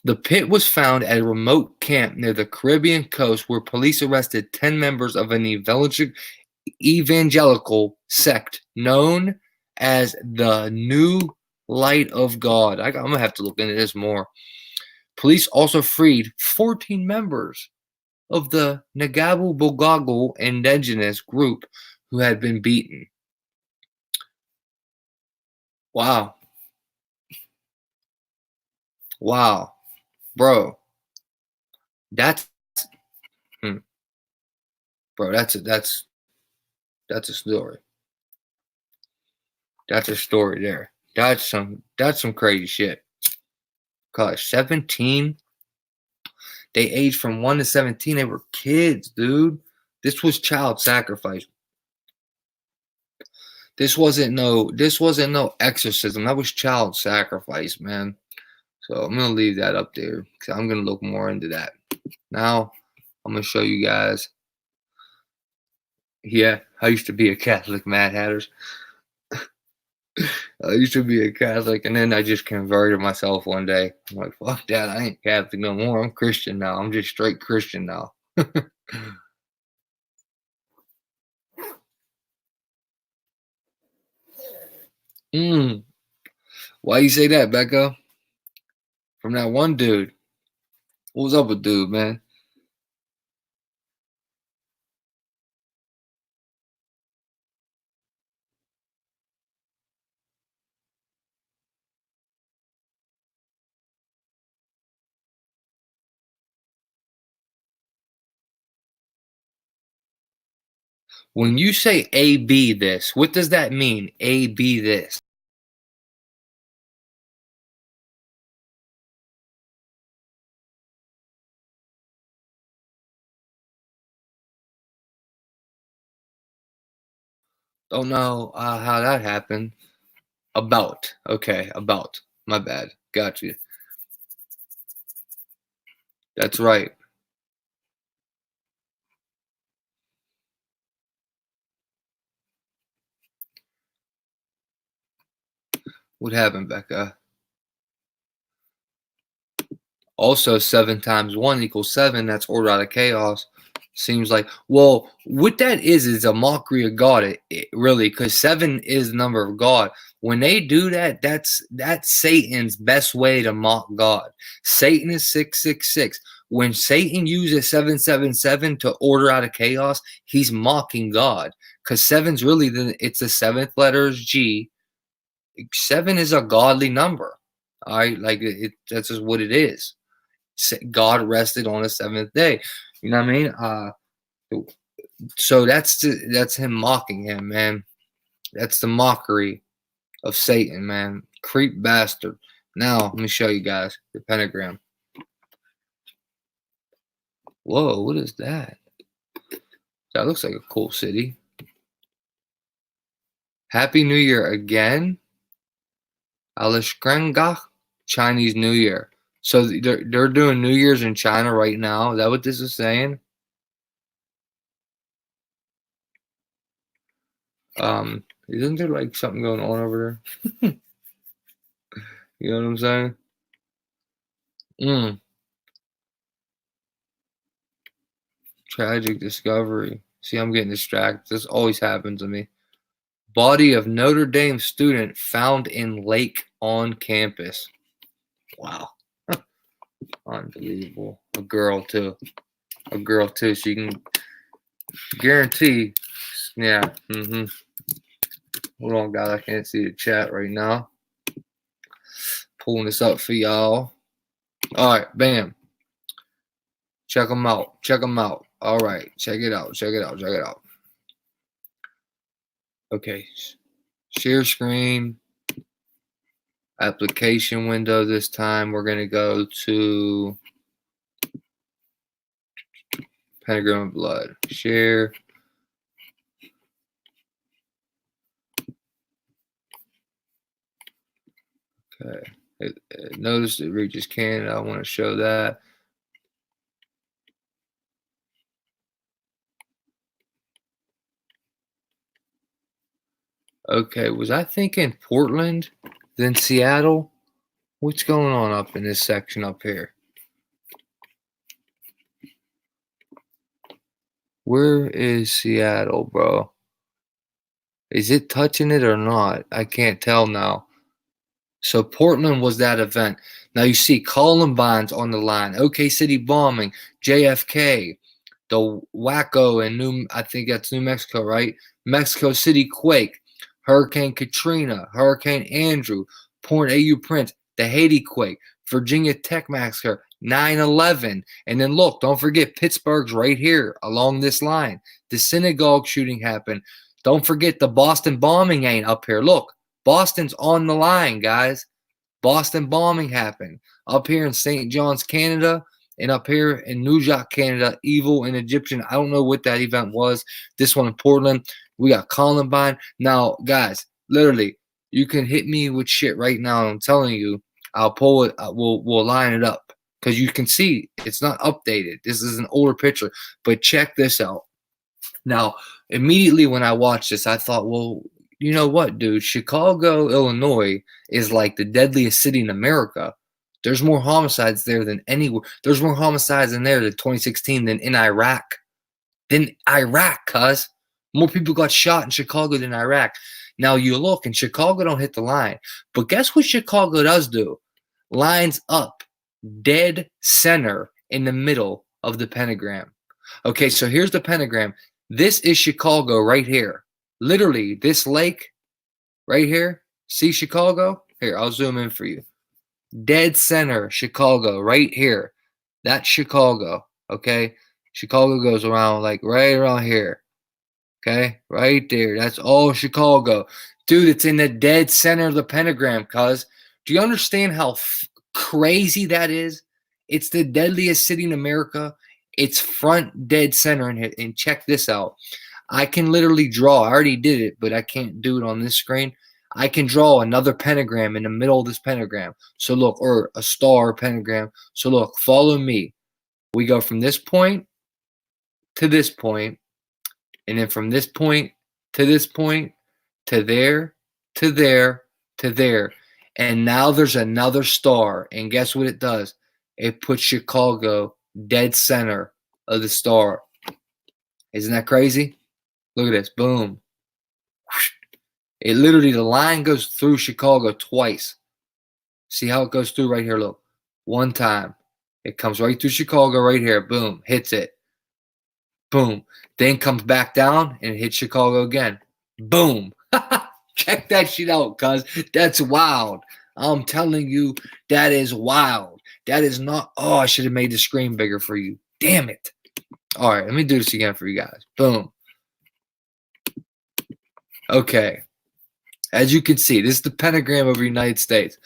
The pit was found at a remote camp near the Caribbean coast where police arrested 10 members of an evangelical sect known as the New Light of God. I'm going to have to look into this more. Police also freed 14 members of the Nagabu Bogago indigenous group who had been beaten. Wow. Wow. Bro. That's bro, that's a story. That's a story there. That's some crazy shit. Gosh, 17. They aged from 1 to 17. They were kids, dude. This was child sacrifice. This wasn't no exorcism. That was child sacrifice, man. So I'm gonna leave that up there because I'm gonna look more into that. Now I'm gonna show you guys. Yeah, I used to be a Catholic, Mad Hatters. I used to be a Catholic, and then I just converted myself one day. I'm like, fuck that. I ain't Catholic no more. I'm Christian now. I'm just straight Christian now. Why you say that, Becca? From that one dude. What was up with dude, man? When you say A-B this, what does that mean? A-B this. Don't know how that happened. About. Okay, about. My bad. Got you. That's right. What happened, Becca? Also, 7 times 1 equals 7. That's order out of chaos. Seems like, well, what that is a mockery of God, really, because 7 is the number of God. When they do that, that's Satan's best way to mock God. Satan is 666. When Satan uses 777 to order out of chaos, he's mocking God, because 7's really it's the 7th letter is G. 7 is a godly number. All right, like that's just what it is. God rested on the 7th day. You know what I mean? So that's him mocking him, man. That's the mockery of Satan, man. Creep bastard. Now, let me show you guys the pentagram. Whoa, what is that? That looks like a cool city. Happy New Year again. Alishkrengach, Chinese New Year. So they're doing New Year's in China right now. Is that what this is saying? Isn't there like something going on over there? You know what I'm saying? Tragic discovery. See, I'm getting distracted. This always happens to me. Body of Notre Dame student found in lake on campus. Wow. Unbelievable. A girl too. So you can guarantee. Yeah. Hold on, guys. I can't see the chat right now. Pulling this up for y'all. All right. Bam. Check them out. All right. Check it out. Okay. Share screen. Application window this time. We're going to go to Pentagram of Blood. Share. Okay. Notice it reaches Canada. I want to show that. Okay. Was I thinking Portland, then Seattle? What's going on up in this section up here? Where is Seattle, bro? Is it touching it or not? I can't tell now. So Portland was that event. Now you see Columbine's on the line. OK City bombing, JFK, the Waco and I think that's New Mexico, right? Mexico City quake, Hurricane Katrina, Hurricane Andrew, Port-au-Prince, the Haiti quake, Virginia Tech massacre, 9/11, and then look, don't forget Pittsburgh's right here along this line. The synagogue shooting happened. Don't forget the Boston bombing ain't up here. Look. Boston's on the line, guys. Boston bombing happened. Up here in St. John's, Canada, and up here in Nujok, Canada, evil and Egyptian. I don't know what that event was. This one in Portland. We got Columbine. Now, guys, literally, you can hit me with shit right now. I'm telling you, I'll pull it. We'll line it up. Because you can see it's not updated. This is an older picture. But check this out. Now, immediately when I watched this, I thought, well, you know what, dude? Chicago, Illinois is like the deadliest city in America. There's more homicides there than anywhere. There's more homicides in there in 2016 than in Iraq. Cuz. More people got shot in Chicago than Iraq. Now you look, and Chicago don't hit the line. But guess what Chicago does do? Lines up dead center in the middle of the pentagram. Okay, so here's the pentagram. This is Chicago right here. Literally, this lake right here. See Chicago? Here, I'll zoom in for you. Dead center, Chicago, right here. That's Chicago, okay? Chicago goes around like right around here. Okay, right there. That's all Chicago. Dude, it's in the dead center of the pentagram, cuz. Do you understand how crazy that is? It's the deadliest city in America. It's front dead center in it. And check this out. I can literally draw. I already did it, but I can't do it on this screen. I can draw another pentagram in the middle of this pentagram. So look, or a star pentagram. So look, follow me. We go from this point to this point. And then from this point to this point, to there, to there, to there. And now there's another star. And guess what it does? It puts Chicago dead center of the star. Isn't that crazy? Look at this. Boom. It literally, the line goes through Chicago twice. See how it goes through right here? Look. One time. It comes right through Chicago right here. Boom. Hits it. Boom. Then comes back down and hits Chicago again. Boom. Check that shit out, cuz. That's wild. I'm telling you, that is wild. That is not. Oh, I should have made the screen bigger for you. Damn it. All right, let me do this again for you guys. Boom. Okay. As you can see, this is the pentagram of the United States.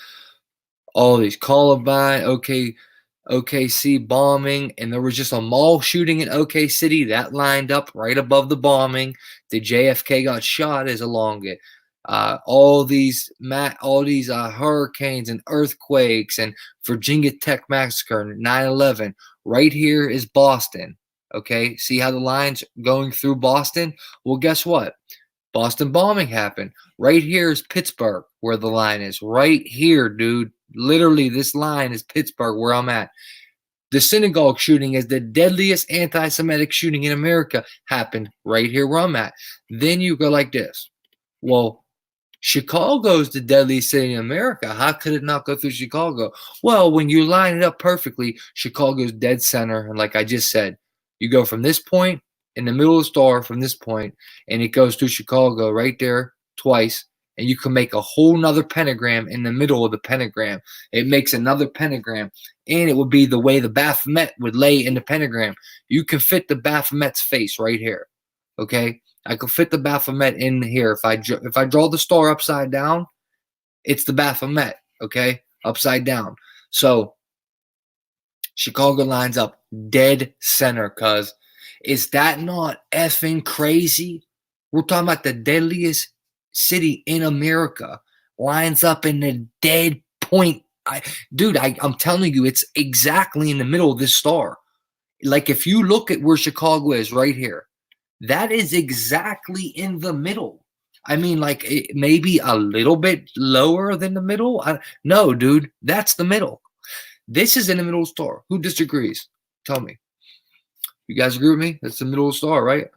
All these Columbine, OKC bombing, and there was just a mall shooting in OK City that lined up right above the bombing. The JFK got shot is along it. All these hurricanes and earthquakes and Virginia Tech massacre, 9/11. Right here is Boston. Okay, see how the line's going through Boston? Well, guess what? Boston bombing happened. Right here is Pittsburgh, where the line is. Right here, dude. Literally, this line is Pittsburgh, where I'm at. The synagogue shooting is the deadliest anti-Semitic shooting in America. Happened right here where I'm at. Then you go like this. Well, Chicago's the deadliest city in America. How could it not go through Chicago? Well, when you line it up perfectly, Chicago's dead center. And like I just said, you go from this point in the middle of the star from this point, and it goes through Chicago right there twice. And you can make a whole nother pentagram in the middle of the pentagram. It makes another pentagram. And it would be the way the Baphomet would lay in the pentagram. You can fit the Baphomet's face right here. Okay? I could fit the Baphomet in here. If I draw the star upside down, it's the Baphomet. Okay? Upside down. So, Chicago lines up dead center, cuz. Is that not effing crazy? We're talking about the deadliest city in America lines up in the dead point. I'm telling you, it's exactly in the middle of this star. Like if you look at where Chicago is right here, that is exactly in the middle. I mean, like maybe a little bit lower than the middle. No, dude, that's the middle. This is in the middle of the star. Who disagrees? Tell me. You guys agree with me? That's the middle of the star, right?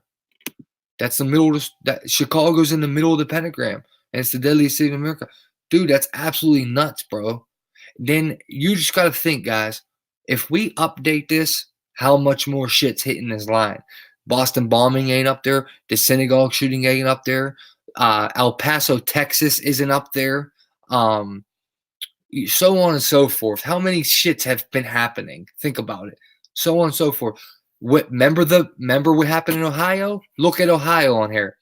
That's the middle of Chicago's in the middle of the pentagram, and it's the deadliest city in America. Dude, that's absolutely nuts, bro. Then you just got to think, guys, if we update this, how much more shit's hitting this line? Boston bombing ain't up there. The synagogue shooting ain't up there. El Paso, Texas isn't up there. So on and so forth. How many shits have been happening? Think about it. So on and so forth. Remember what happened in Ohio? Look at Ohio on here.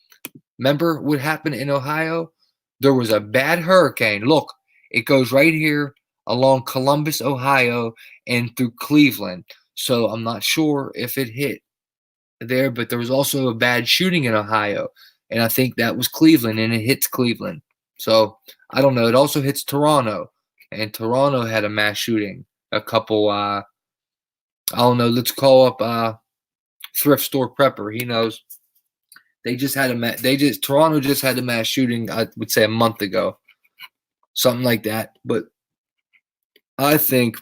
Remember what happened in Ohio? There was a bad hurricane. Look, it goes right here along Columbus, Ohio, and through Cleveland. So I'm not sure if it hit there, but there was also a bad shooting in Ohio. And I think that was Cleveland, and it hits Cleveland. So I don't know. It also hits Toronto. And Toronto had a mass shooting. A couple, I don't know. Let's call up Thrift Store Prepper. He knows. Toronto just had a mass shooting, I would say a month ago. Something like that. But I think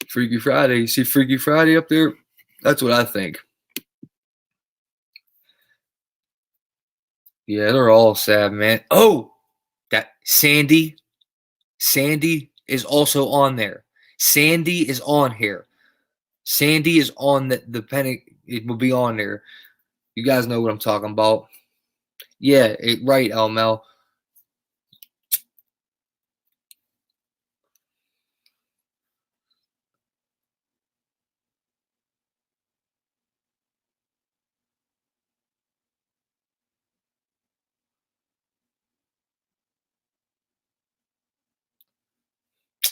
Freaky Friday, you see Freaky Friday up there? That's what I think. Yeah, they're all sad, man. Oh, that Sandy is also on there. Sandy is on here. Sandy is on the penny. It will be on there. You guys know what I'm talking about. Yeah, right, LML.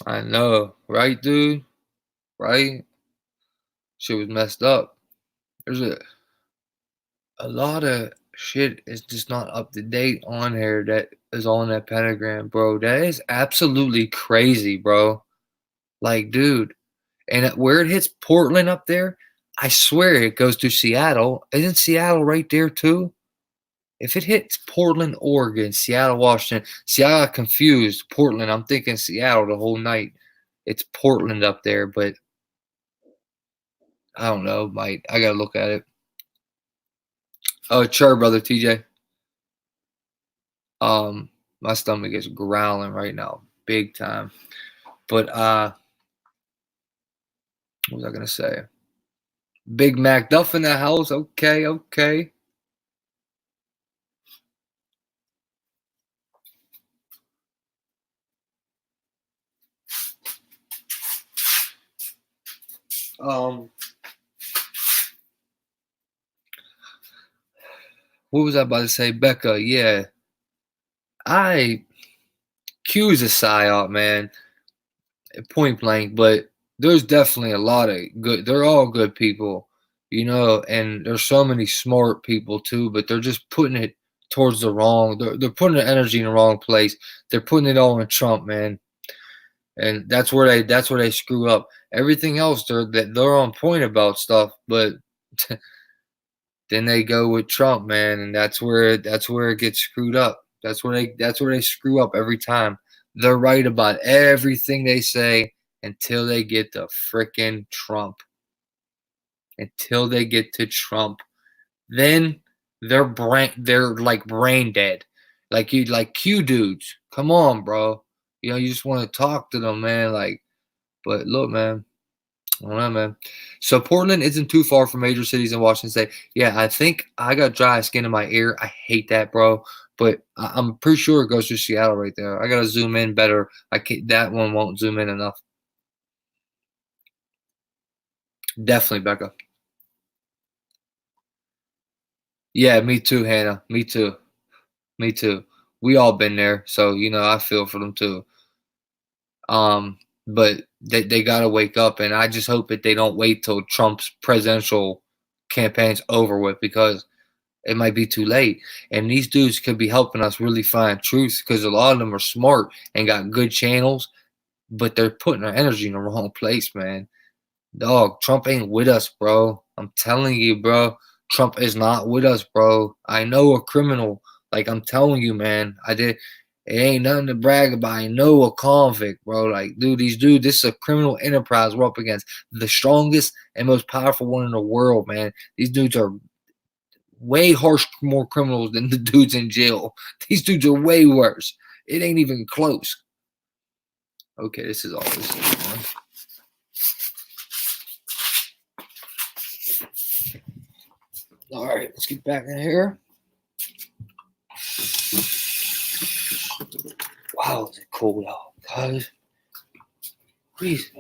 I know, right, dude? Right? Shit was messed up. There's a lot of shit is just not up to date on here that is on that pentagram, bro. That is absolutely crazy, bro. Like, dude. And where it hits Portland up there, I swear it goes to Seattle. Isn't Seattle right there too? If it hits Portland, Oregon, Seattle, Washington, see, I got confused. Portland, I'm thinking Seattle the whole night. It's Portland up there, but I don't know. I gotta look at it. Oh, sure, brother TJ. My stomach is growling right now, big time. But what was I gonna say? Big Mac Duff in the house. Okay, okay. What was I about to say? Becca, yeah. Q's a psyop, man. Point blank, but there's definitely a lot of good, they're all good people, you know, and there's so many smart people too, but they're just putting it towards the wrong, they're putting the energy in the wrong place. They're putting it all in Trump, man. And that's where they screw up. Everything else they're on point about stuff, but then they go with Trump, man, and that's where it gets screwed up. That's where they screw up every time. They're right about everything they say until they get to frickin' Trump. Until they get to Trump. Then they're like brain dead. Like Q dudes. Come on, bro. You know, you just want to talk to them, man. Like, but look, man. I don't know, man. So Portland isn't too far from major cities in Washington State. Yeah, I think I got dry skin in my ear. I hate that, bro. But I'm pretty sure it goes to Seattle right there. I gotta zoom in better. That one won't zoom in enough. Definitely, Becca. Yeah, me too, Hannah. Me too. Me too. We all been there, so you know I feel for them too. But they gotta wake up, and I just hope that they don't wait till Trump's presidential campaign's over with, because it might be too late. And these dudes could be helping us really find truth, because a lot of them are smart and got good channels, but they're putting their energy in the wrong place, man. Dog, Trump ain't with us, bro. I'm telling you, bro. Trump is not with us, bro. I know a criminal. Like, I'm telling you, man. It ain't nothing to brag about. I know a convict, bro. Like, dude, this is a criminal enterprise we're up against. The strongest and most powerful one in the world, man. These dudes are way more criminals than the dudes in jail. These dudes are way worse. It ain't even close. Okay, this is all this is, man. All right, let's get back in here. Wow, is it cold out, guys? Please.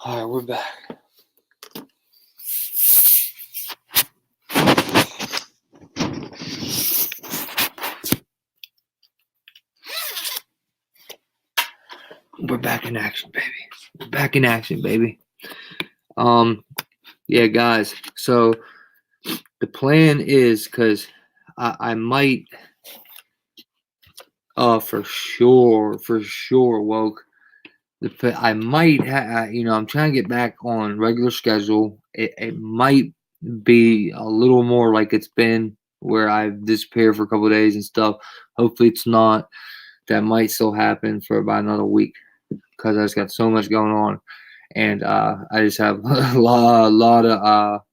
All right, we're back. We're back in action, baby. We're back in action, baby. Yeah, guys. So The plan is because I might, for sure, woke. I might, I'm trying to get back on regular schedule. It might be a little more like it's been where I've disappeared for a couple of days and stuff. Hopefully it's not. That might still happen for about another week because I just got so much going on, and I just have a lot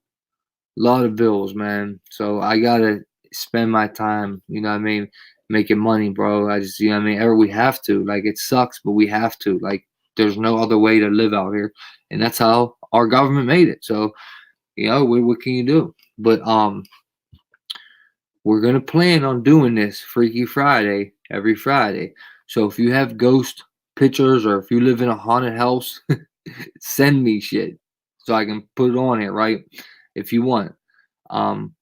of bills, man. So I gotta spend my time, you know what I mean, making money, bro. I just, you know what I mean. We have to. Like, it sucks, but we have to. Like, there's no other way to live out here, and that's how our government made it. So, what can you do? But we're gonna plan on doing this Freaky Friday every Friday. So if you have ghost pictures or if you live in a haunted house, send me shit so I can put it on here, right? If you want. And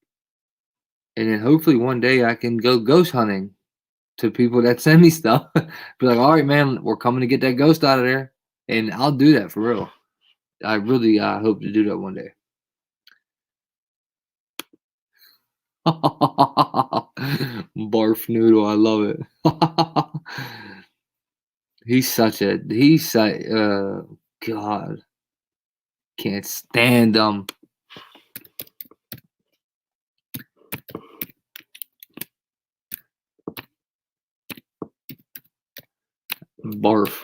then hopefully one day I can go ghost hunting to people that send me stuff. Be like, all right, man, we're coming to get that ghost out of there. And I'll do that for real. I really hope to do that one day. Barf noodle, I love it. God, can't stand him. Barf.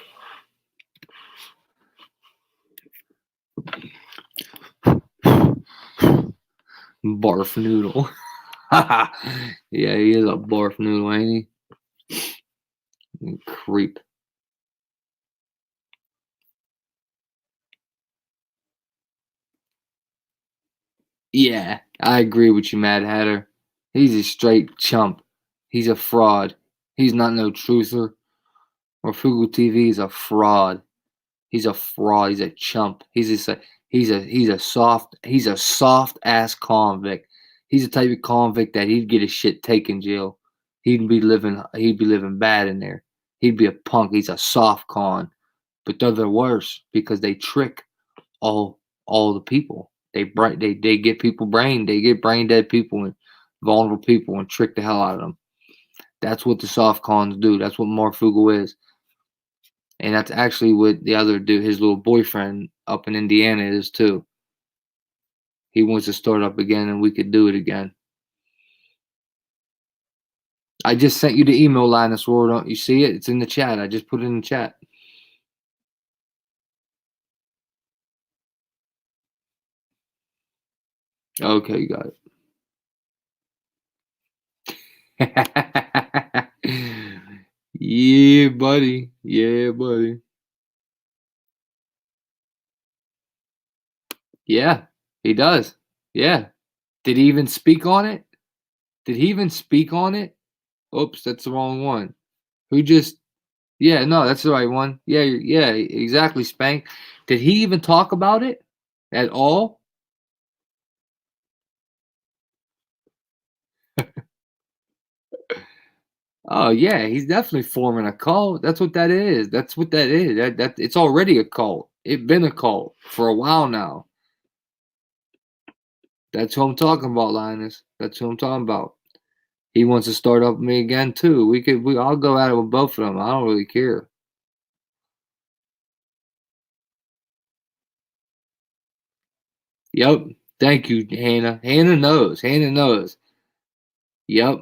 Barf noodle. Yeah, he is a barf noodle, ain't he? Creep. Yeah, I agree with you, Mad Hatter. He's a straight chump. He's a fraud. He's not no truther. Or Fugu TV is a fraud. He's a fraud. He's a chump. He's a soft ass convict. He's the type of convict that he'd get his shit taken jail. He'd be living bad in there. He'd be a punk. He's a soft con. But they're the worst because they trick all the people. They get people they get brain dead people and vulnerable people and trick the hell out of them. That's what the soft cons do. That's what Morfugu is. And that's actually what the other dude, his little boyfriend up in Indiana, is too. He wants to start up again and we could do it again. I just sent you the email, Linus. Don't you see it? It's in the chat. I just put it in the chat. Okay, you got it. Yeah, buddy. Yeah, buddy. Yeah, he does. Yeah. Did he even speak on it? Oops, that's the wrong one. Yeah, no, that's the right one. Yeah, exactly, Spank. Did he even talk about it at all? Oh yeah, he's definitely forming a cult. That's what that is. That it's already a cult. It's been a cult for a while now. That's who I'm talking about, Linus. That's who I'm talking about. He wants to start up with me again too. I'll go at it with both of them. I don't really care. Yep. Thank you, Hannah. Hannah knows. Yep.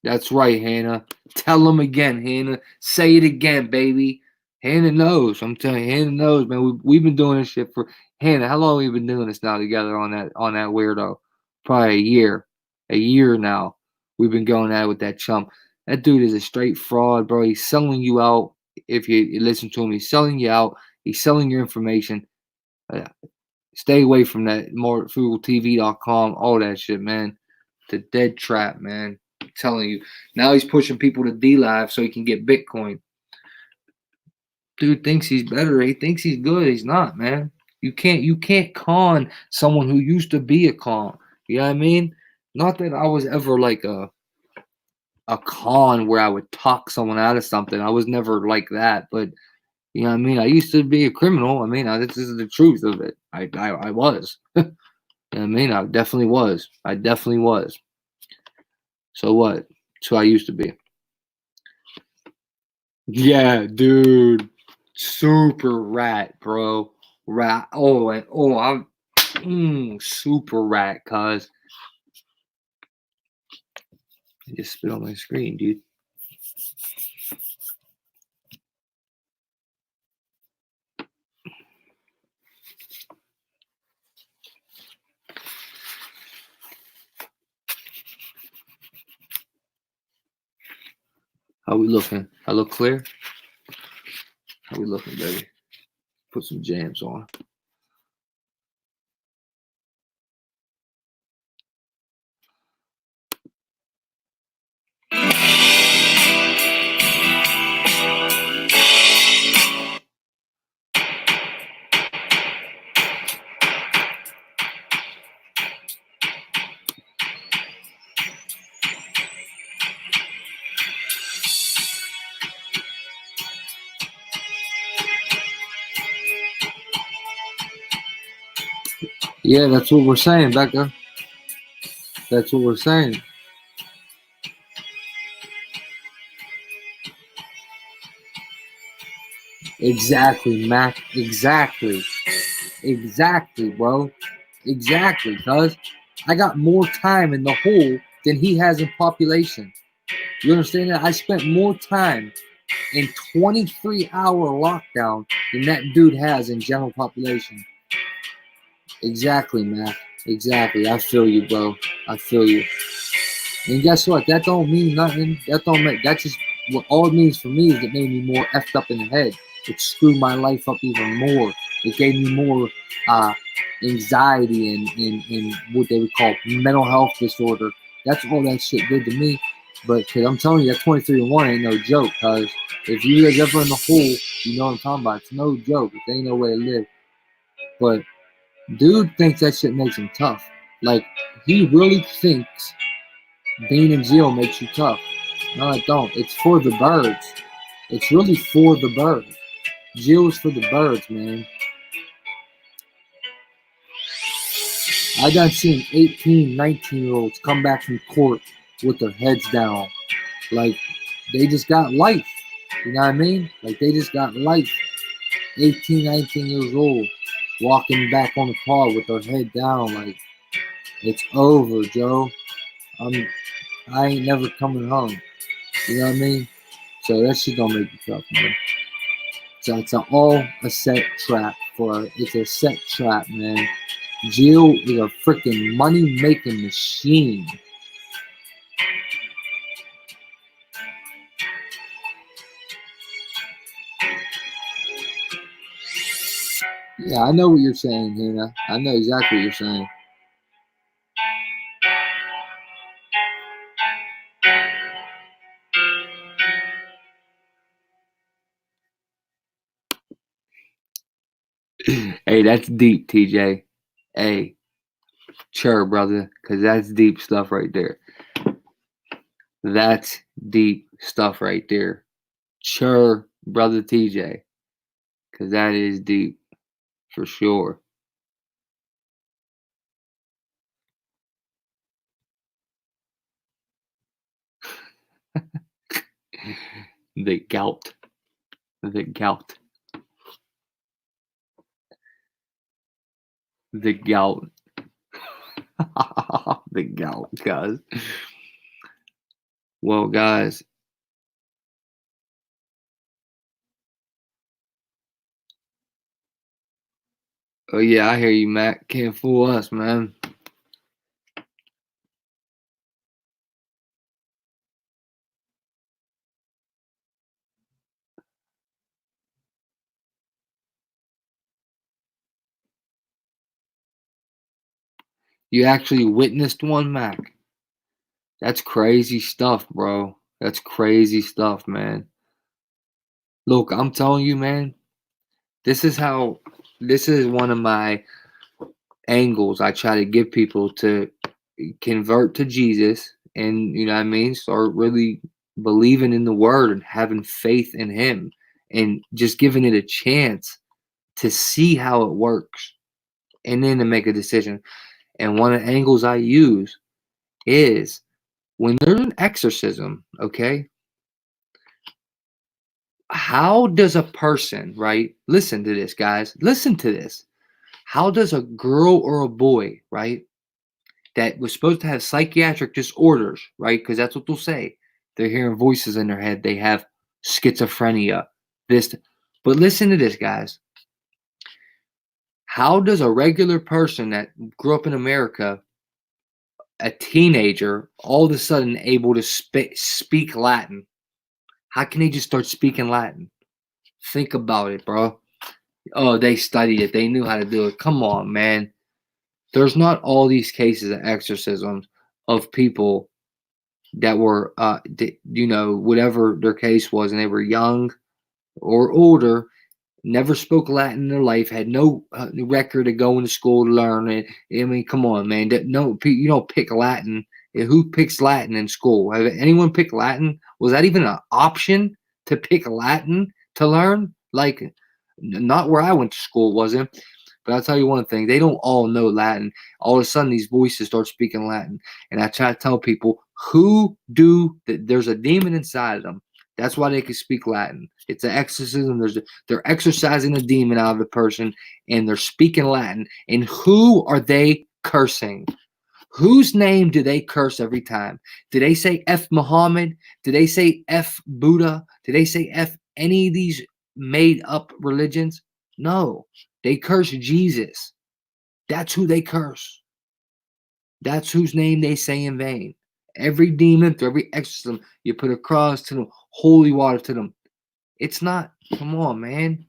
That's right, Hannah. Tell them again, Hannah. Say it again, baby. Hannah knows. I'm telling you, Hannah knows, man. We've been doing this shit for Hannah. How long have we been doing this now together on that weirdo? Probably a year. A year now. We've been going at it with that chump. That dude is a straight fraud, bro. He's selling you out. If you listen to him, he's selling you out. He's selling your information. Stay away from that. MoreFrugalTV.com. All that shit, man. The dead trap, man. I'm telling you. Now he's pushing people to D-Live so he can get Bitcoin. Dude thinks he's better. He thinks he's good. He's not, man. You can't con someone who used to be a con. You know what I mean? Not that I was ever like a con where I would talk someone out of something. I was never like that, but you know what I mean? I used to be a criminal. I mean, this is the truth of it. I was. You know what I mean? I definitely was. So what? That's who I used to be. Yeah, dude. Super rat, bro. Rat. I'm super rat, cuz. I just spit on my screen, dude. How we looking? I look clear? How we looking, baby? Put some jams on. Yeah, that's what we're saying, Becca. That's what we're saying. Exactly, Mac. Exactly, bro. Exactly, cuz I got more time in the hole than he has in population. You understand that? I spent more time in 23-hour lockdown than that dude has in general population. Exactly, Mac. Exactly. I feel you, bro. I feel you. And guess what? That don't mean nothing. That just what all it means for me is it made me more effed up in the head. It screwed my life up even more. It gave me more anxiety and what they would call mental health disorder. That's all that shit did to me. But cause I'm telling you, that 23-1 ain't no joke. Cause if you guys ever in the hole, you know what I'm talking about. It's no joke. It ain't no way to live. But dude thinks that shit makes him tough. Like he really thinks being in jail makes you tough. No, it don't. It's for the birds. It's really for the birds. Jail is for the birds, man. I done seen 18, 19-year-olds come back from court with their heads down. Like, they just got life. You know what I mean? Like, they just got life. 18, 19 years old, walking back on the pod with their head down. Like, it's over, Joe. I ain't never coming home. You know what I mean? So that shit don't make you tough, man. So it's all a set trap it's a set trap, man. Jill is a freaking money-making machine. Yeah, I know what you're saying, Hannah. I know exactly what you're saying. Hey, that's deep, TJ. Hey, sure, brother, because that's deep stuff right there. That's deep stuff right there. Sure, brother TJ, because that is deep for sure. The gout. The gout. The gout. The gout, guys. Well, guys. Oh, yeah, I hear you, Matt. Can't fool us, man. You actually witnessed one, Mac? That's crazy stuff, bro. That's crazy stuff, man. Look, I'm telling you, man, this is one of my angles I try to give people to convert to Jesus and, you know what I mean, start really believing in the word and having faith in him and just giving it a chance to see how it works and then to make a decision. And one of the angles I use is when there's an exorcism, okay? How does a person, right? Listen to this, guys. Listen to this. How does a girl or a boy, right, that was supposed to have psychiatric disorders, right? Because that's what they'll say. They're hearing voices in their head. They have schizophrenia. This, but listen to this, guys. How does a regular person that grew up in America, a teenager, all of a sudden able to speak Latin? How can they just start speaking Latin? Think about it, bro. Oh, they studied it. They knew how to do it. Come on, man. There's not all these cases of exorcisms of people that were, whatever their case was, and they were young or older, never spoke Latin in their life, had no record of going to school to learn it. I mean, come on, man. No, you don't pick Latin. Who picks Latin in school? Have anyone picked Latin? Was that even an option to pick Latin to learn? Like, not where I went to school, wasn't. But I'll tell you one thing, they don't all know Latin. All of a sudden, these voices start speaking Latin. And I try to tell people, there's a demon inside of them. That's why they can speak Latin. It's an exorcism. They're exorcising a demon out of the person, and they're speaking Latin. And who are they cursing? Whose name do they curse every time? Do they say F Muhammad? Do they say F Buddha? Do they say F any of these made up religions? No. They curse Jesus. That's who they curse. That's whose name they say in vain. Every demon, through every exorcism, you put a cross to them, holy water to them. It's not, come on, man.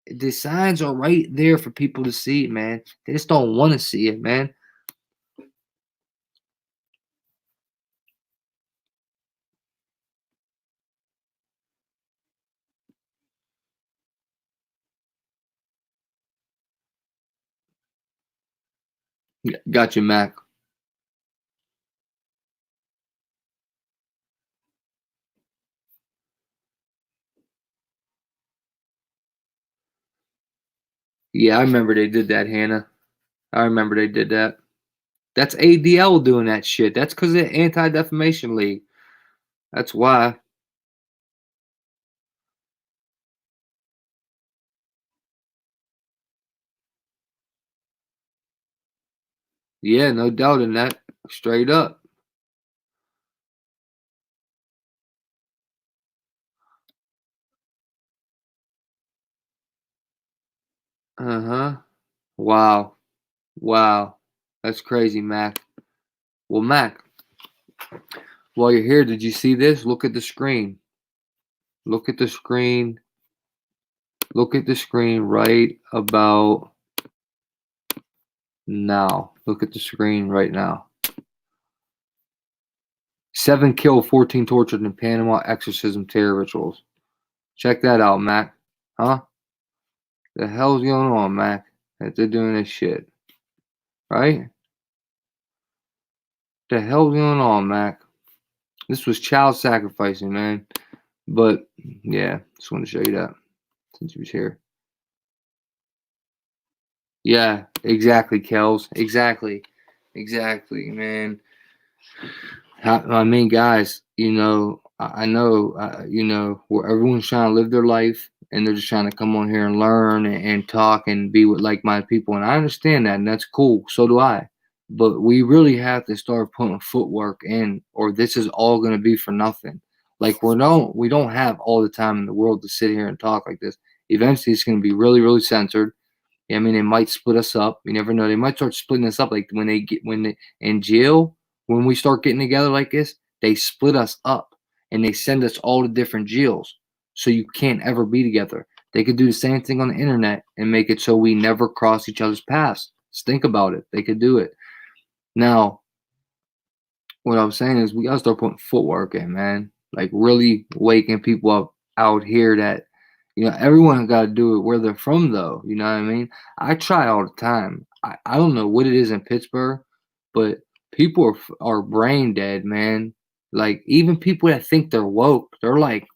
The signs are right there for people to see, man. They just don't want to see it, man. Got you, Mac. Yeah, I remember they did that, Hannah. I remember they did that. That's ADL doing that shit. That's because of the Anti-Defamation League. That's why. Yeah, no doubt in that. Straight up. Uh-huh. Wow. Wow. That's crazy, Mac. Well, Mac, while you're here, did you see this? Look at the screen. Look at the screen. Look at the screen right about now. Look at the screen right now. 7 killed, 14 tortured in Panama exorcism terror rituals. Check that out, Mac. Huh? The hell's going on, Mac? That they're doing this shit. Right? The hell's going on, Mac? This was child sacrificing, man. But, yeah, just wanted to show you that since he was here. Yeah, exactly, Kels. Exactly. Exactly, man. I mean, guys, I know, where everyone's trying to live their life and they're just trying to come on here and learn and talk and be with like-minded people. And I understand that, and that's cool. So do I. But we really have to start putting footwork in, or this is all going to be for nothing. Like, we don't have all the time in the world to sit here and talk like this. Eventually, it's going to be really, really censored. I mean, they might split us up. You never know. They might start splitting us up. Like when they in jail, when we start getting together like this, they split us up and they send us all to different jails. So you can't ever be together. They could do the same thing on the internet and make it so we never cross each other's paths. Just think about it. They could do it. Now, what I'm saying is we gotta start putting footwork in, man. Like really waking people up out here that, everyone got to do it where they're from, though. You know what I mean? I try all the time. I don't know what it is in Pittsburgh, but people are brain dead, man. Like, even people that think they're woke, they're like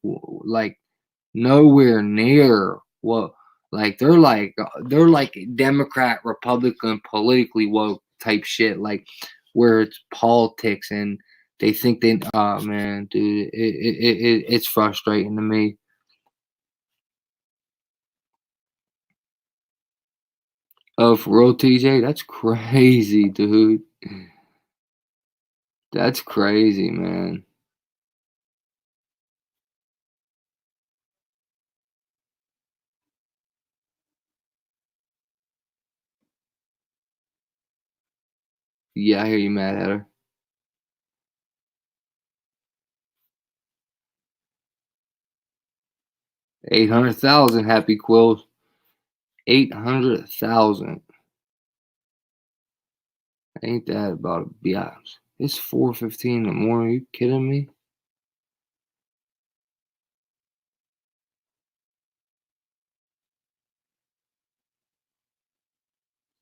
nowhere near what, like, they're like Democrat, Republican, politically woke. type shit, like where it's politics and they think they. Oh man, dude, it's frustrating to me. Oh, for real, TJ, that's crazy, dude. That's crazy, man. Yeah, I hear you, Mad Hatter. 800,000 happy quills. 800,000. Ain't that about a biatch? It's 4:15 in the morning. Are you kidding me?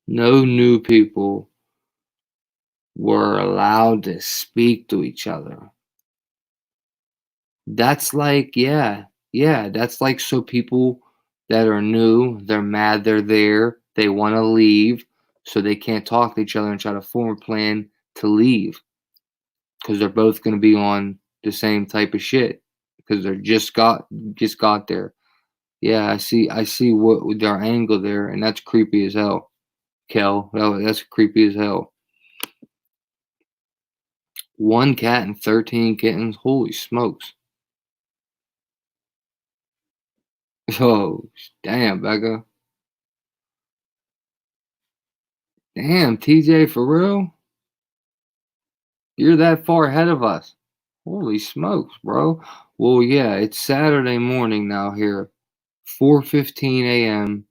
No new people were allowed to speak to each other. That's like, yeah, that's like so people that are new, they're mad they're there, they want to leave, so they can't talk to each other and try to form a plan to leave because they're both going to be on the same type of shit because they're just got there. Yeah, I see what their angle there, and that's creepy as hell. Kel, that's creepy as hell. 1 cat and 13 kittens. Holy smokes. Oh, damn, Becca. Damn, TJ, for real? You're that far ahead of us. Holy smokes, bro. Well, yeah, it's Saturday morning now here. 4:15 a.m.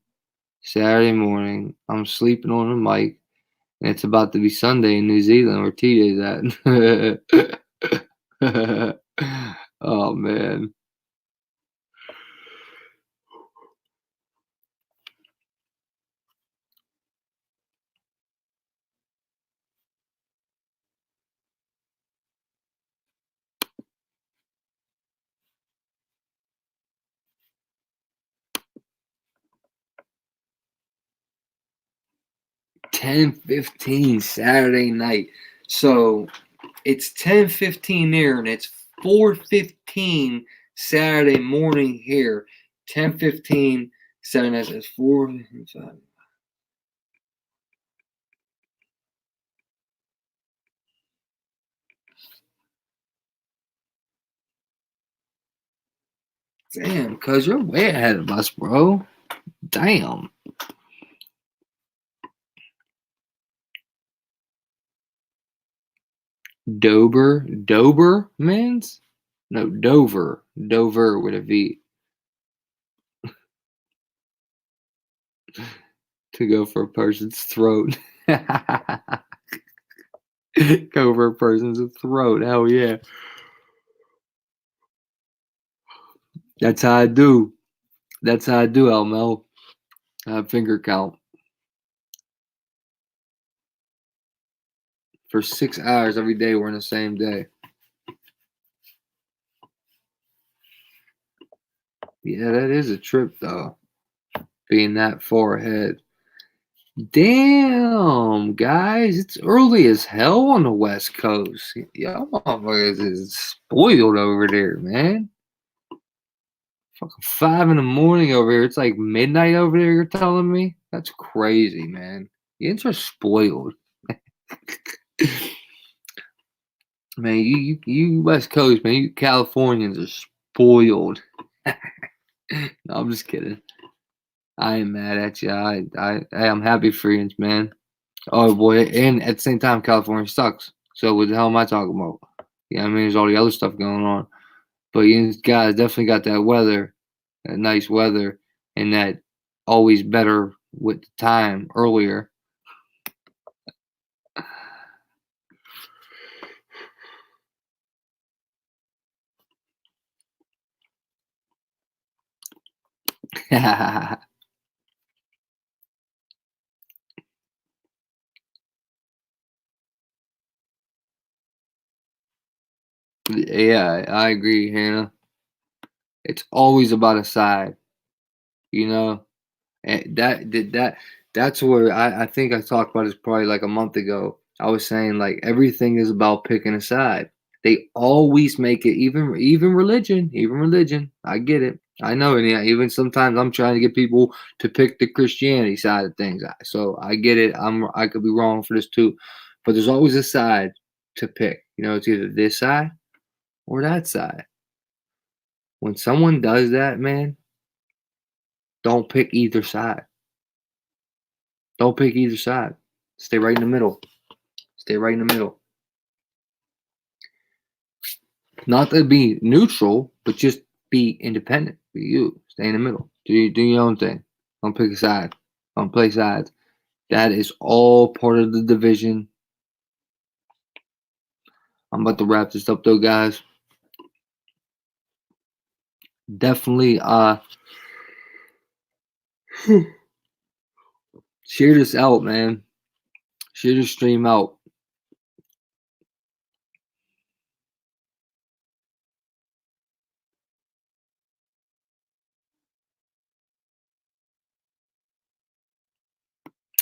Saturday morning. I'm sleeping on the mic. And it's about to be Sunday in New Zealand where TJ's at. Oh, man. $10:15 Saturday night. So it's 10:15 there, and it's 4:15 Saturday morning here. 10:15 Saturday night. It's 4:55. Damn, cuz you're way ahead of us, bro. Damn. Dobermans? No, Dover with a V. To go for a person's throat. Go for a person's throat. Hell yeah. That's how I do. That's how I do, Elmo. Finger count. For 6 hours every day, we're in the same day. Yeah, that is a trip, though. Being that far ahead. Damn, guys, it's early as hell on the West Coast. Y'all motherfuckers is spoiled over there, man. Fucking 5 in the morning over here. It's like midnight over there, you're telling me? That's crazy, man. Yins are spoiled. Man, you West Coast, man, you Californians are spoiled. No, I'm just kidding. I ain't mad at you. I'm happy for you, man. Oh boy, and at the same time, California sucks. So what the hell am I talking about? Yeah, I mean, there's all the other stuff going on, but you guys definitely got that weather, that nice weather, and that always better with the time earlier. Yeah, I agree, Hannah. It's always about a side, you know. And that That's where I think I talked about this probably like a month ago. I was saying like everything is about picking a side. They always make it, even religion. I get it. I know, and yeah, even sometimes I'm trying to get people to pick the Christianity side of things. So I get it. I could be wrong for this too, but there's always a side to pick. You know, it's either this side or that side. When someone does that, man, don't pick either side. Don't pick either side. Stay right in the middle. Stay right in the middle. Not to be neutral, but just be independent. Be you. Stay in the middle. Do your own thing. Don't pick a side. Don't play sides. That is all part of the division. I'm about to wrap this up though, guys. Definitely share this out, man. Share the stream out.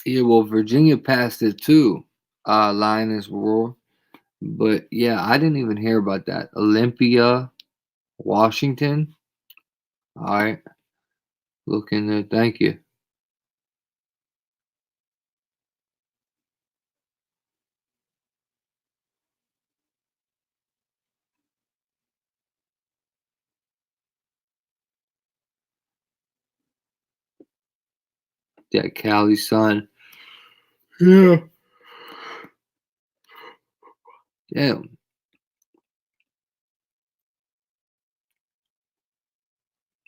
Yeah, well, Virginia passed it too. Lioness Roar. But yeah, I didn't even hear about that. Olympia, Washington. All right. Look in there. Thank you. That Cali son. Yeah. Damn.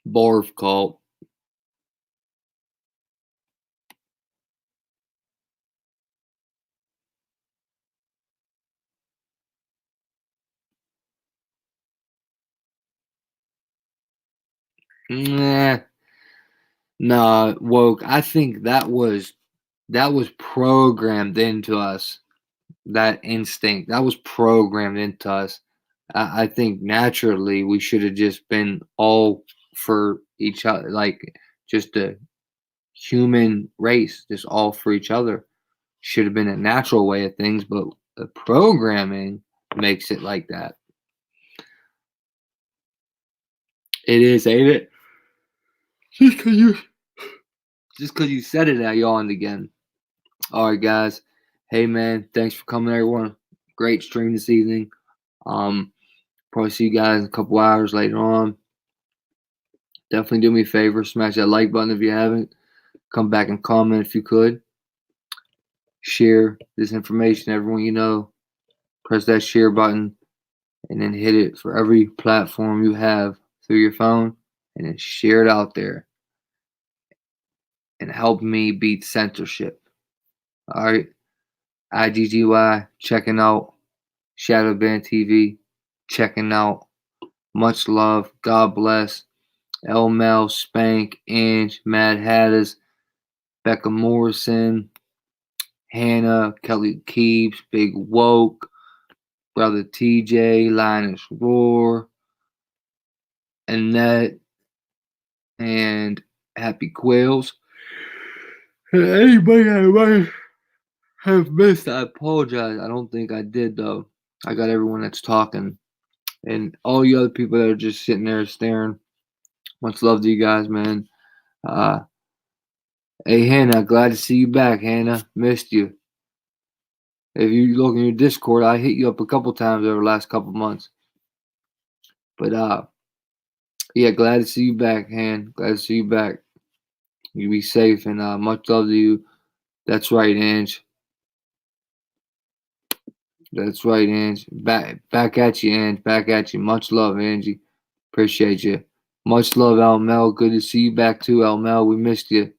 Barf cult. Nah. Nah, woke. I think that was programmed into us. That instinct. That was programmed into us. I think naturally we should have just been all for each other, like just a human race, just all for each other. Should have been a natural way of things, but the programming makes it like that. It is, ain't it? Just because you said it, I yawned again. All right, guys. Hey, man, thanks for coming, everyone. Great stream this evening. Probably see you guys in a couple hours later on. Definitely do me a favor, smash that like button if you haven't. Come back and comment if you could. Share this information, everyone you know. Press that share button and then hit it for every platform you have through your phone and then share it out there and help me beat censorship. All right. IGGY checking out. Shadowban TV checking out. Much love. God bless. L Mel, Spank, Ange, Mad Hatters, Becca Morrison, Hannah, Kelly Keeps, Big Woke, Brother TJ, Linus Roar, Annette, and Happy Quails. Anybody I might have missed, I apologize. I don't think I did, though. I got everyone that's talking. And all you other people that are just sitting there staring. Much love to you guys, man. Hey, Hannah, glad to see you back, Hannah. Missed you. If you look in your Discord, I hit you up a couple times over the last couple months. But yeah, glad to see you back, Han. Glad to see you back. You be safe and much love to you. That's right, Ange. That's right, Ange. Back at you, Ange. Back at you. Much love, Angie. Appreciate you. Much love, Al Mel. Good to see you back too, Al Mel. We missed you.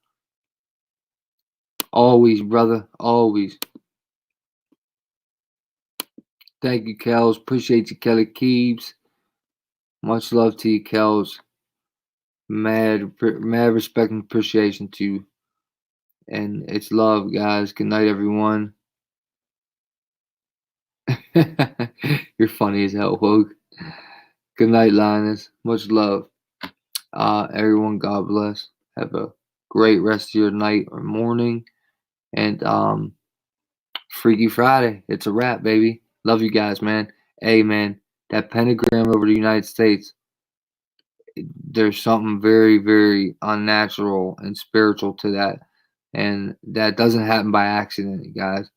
Always, brother. Always. Thank you, Kels. Appreciate you, Kelly Keeps. Much love to you, Kels. Mad respect and appreciation to you. And it's love, guys. Good night, everyone. You're funny as hell, Woke. Good night, Linus. Much love. Everyone, God bless. Have a great rest of your night or morning. And Freaky Friday. It's a wrap, baby. Love you guys, man. Hey, man, that pentagram over the United States, there's something very, very unnatural and spiritual to that. And that doesn't happen by accident, guys.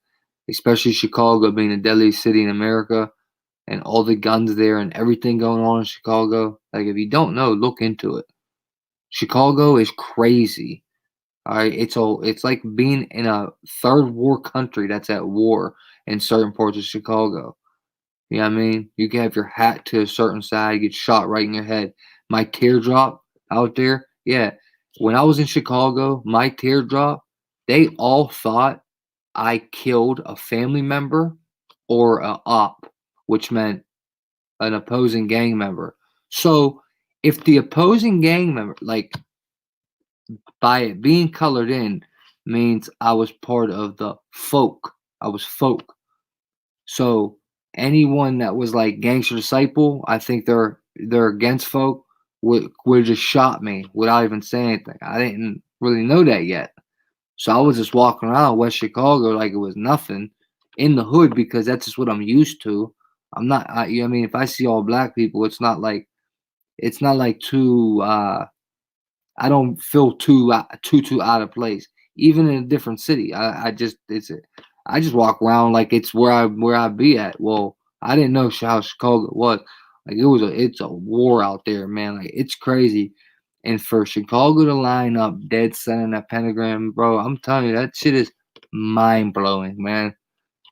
Especially Chicago being the deadliest city in America and all the guns there and everything going on in Chicago. Like, if you don't know, look into it. Chicago is crazy. All right, it's like being in a third war country that's at war in certain parts of Chicago. You know what I mean? You can have your hat to a certain side, get shot right in your head. My teardrop out there, yeah. When I was in Chicago, my teardrop, they all thought I killed a family member or a op, which meant an opposing gang member. So if the opposing gang member, like, by it being colored in, means I was part of the folk. I was folk. So anyone that was like gangster disciple, I think they're against folk, would just shot me without even saying anything. I didn't really know that yet. So I was just walking around West Chicago like it was nothing in the hood because that's just what I'm used to. I'm not, you know what I mean? If I see all black people, it's not like too, I don't feel too out of place, even in a different city. I just walk around like it's where I be at. Well, I didn't know how Chicago was. Like it's a war out there, man. Like it's crazy. And for Chicago to line up dead center in that pentagram, bro, I'm telling you, that shit is mind blowing, man.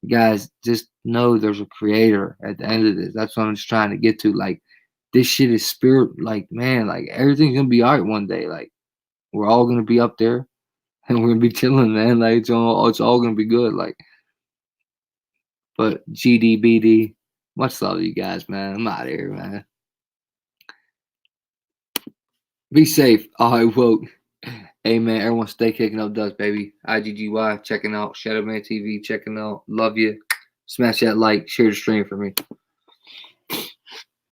Guys, just know there's a creator at the end of this. That's what I'm just trying to get to. Like, this shit is spirit. Like, man, like everything's gonna be alright one day. Like, we're all gonna be up there, and we're gonna be chilling, man. Like, it's all gonna be good. Like, but GDBD, much love to you guys, man. I'm out of here, man. Be safe. All right, well, hey, man, everyone stay kicking up dust, baby. IGGY, checking out. Shadowman TV, checking out. Love you. Smash that like, share the stream for me.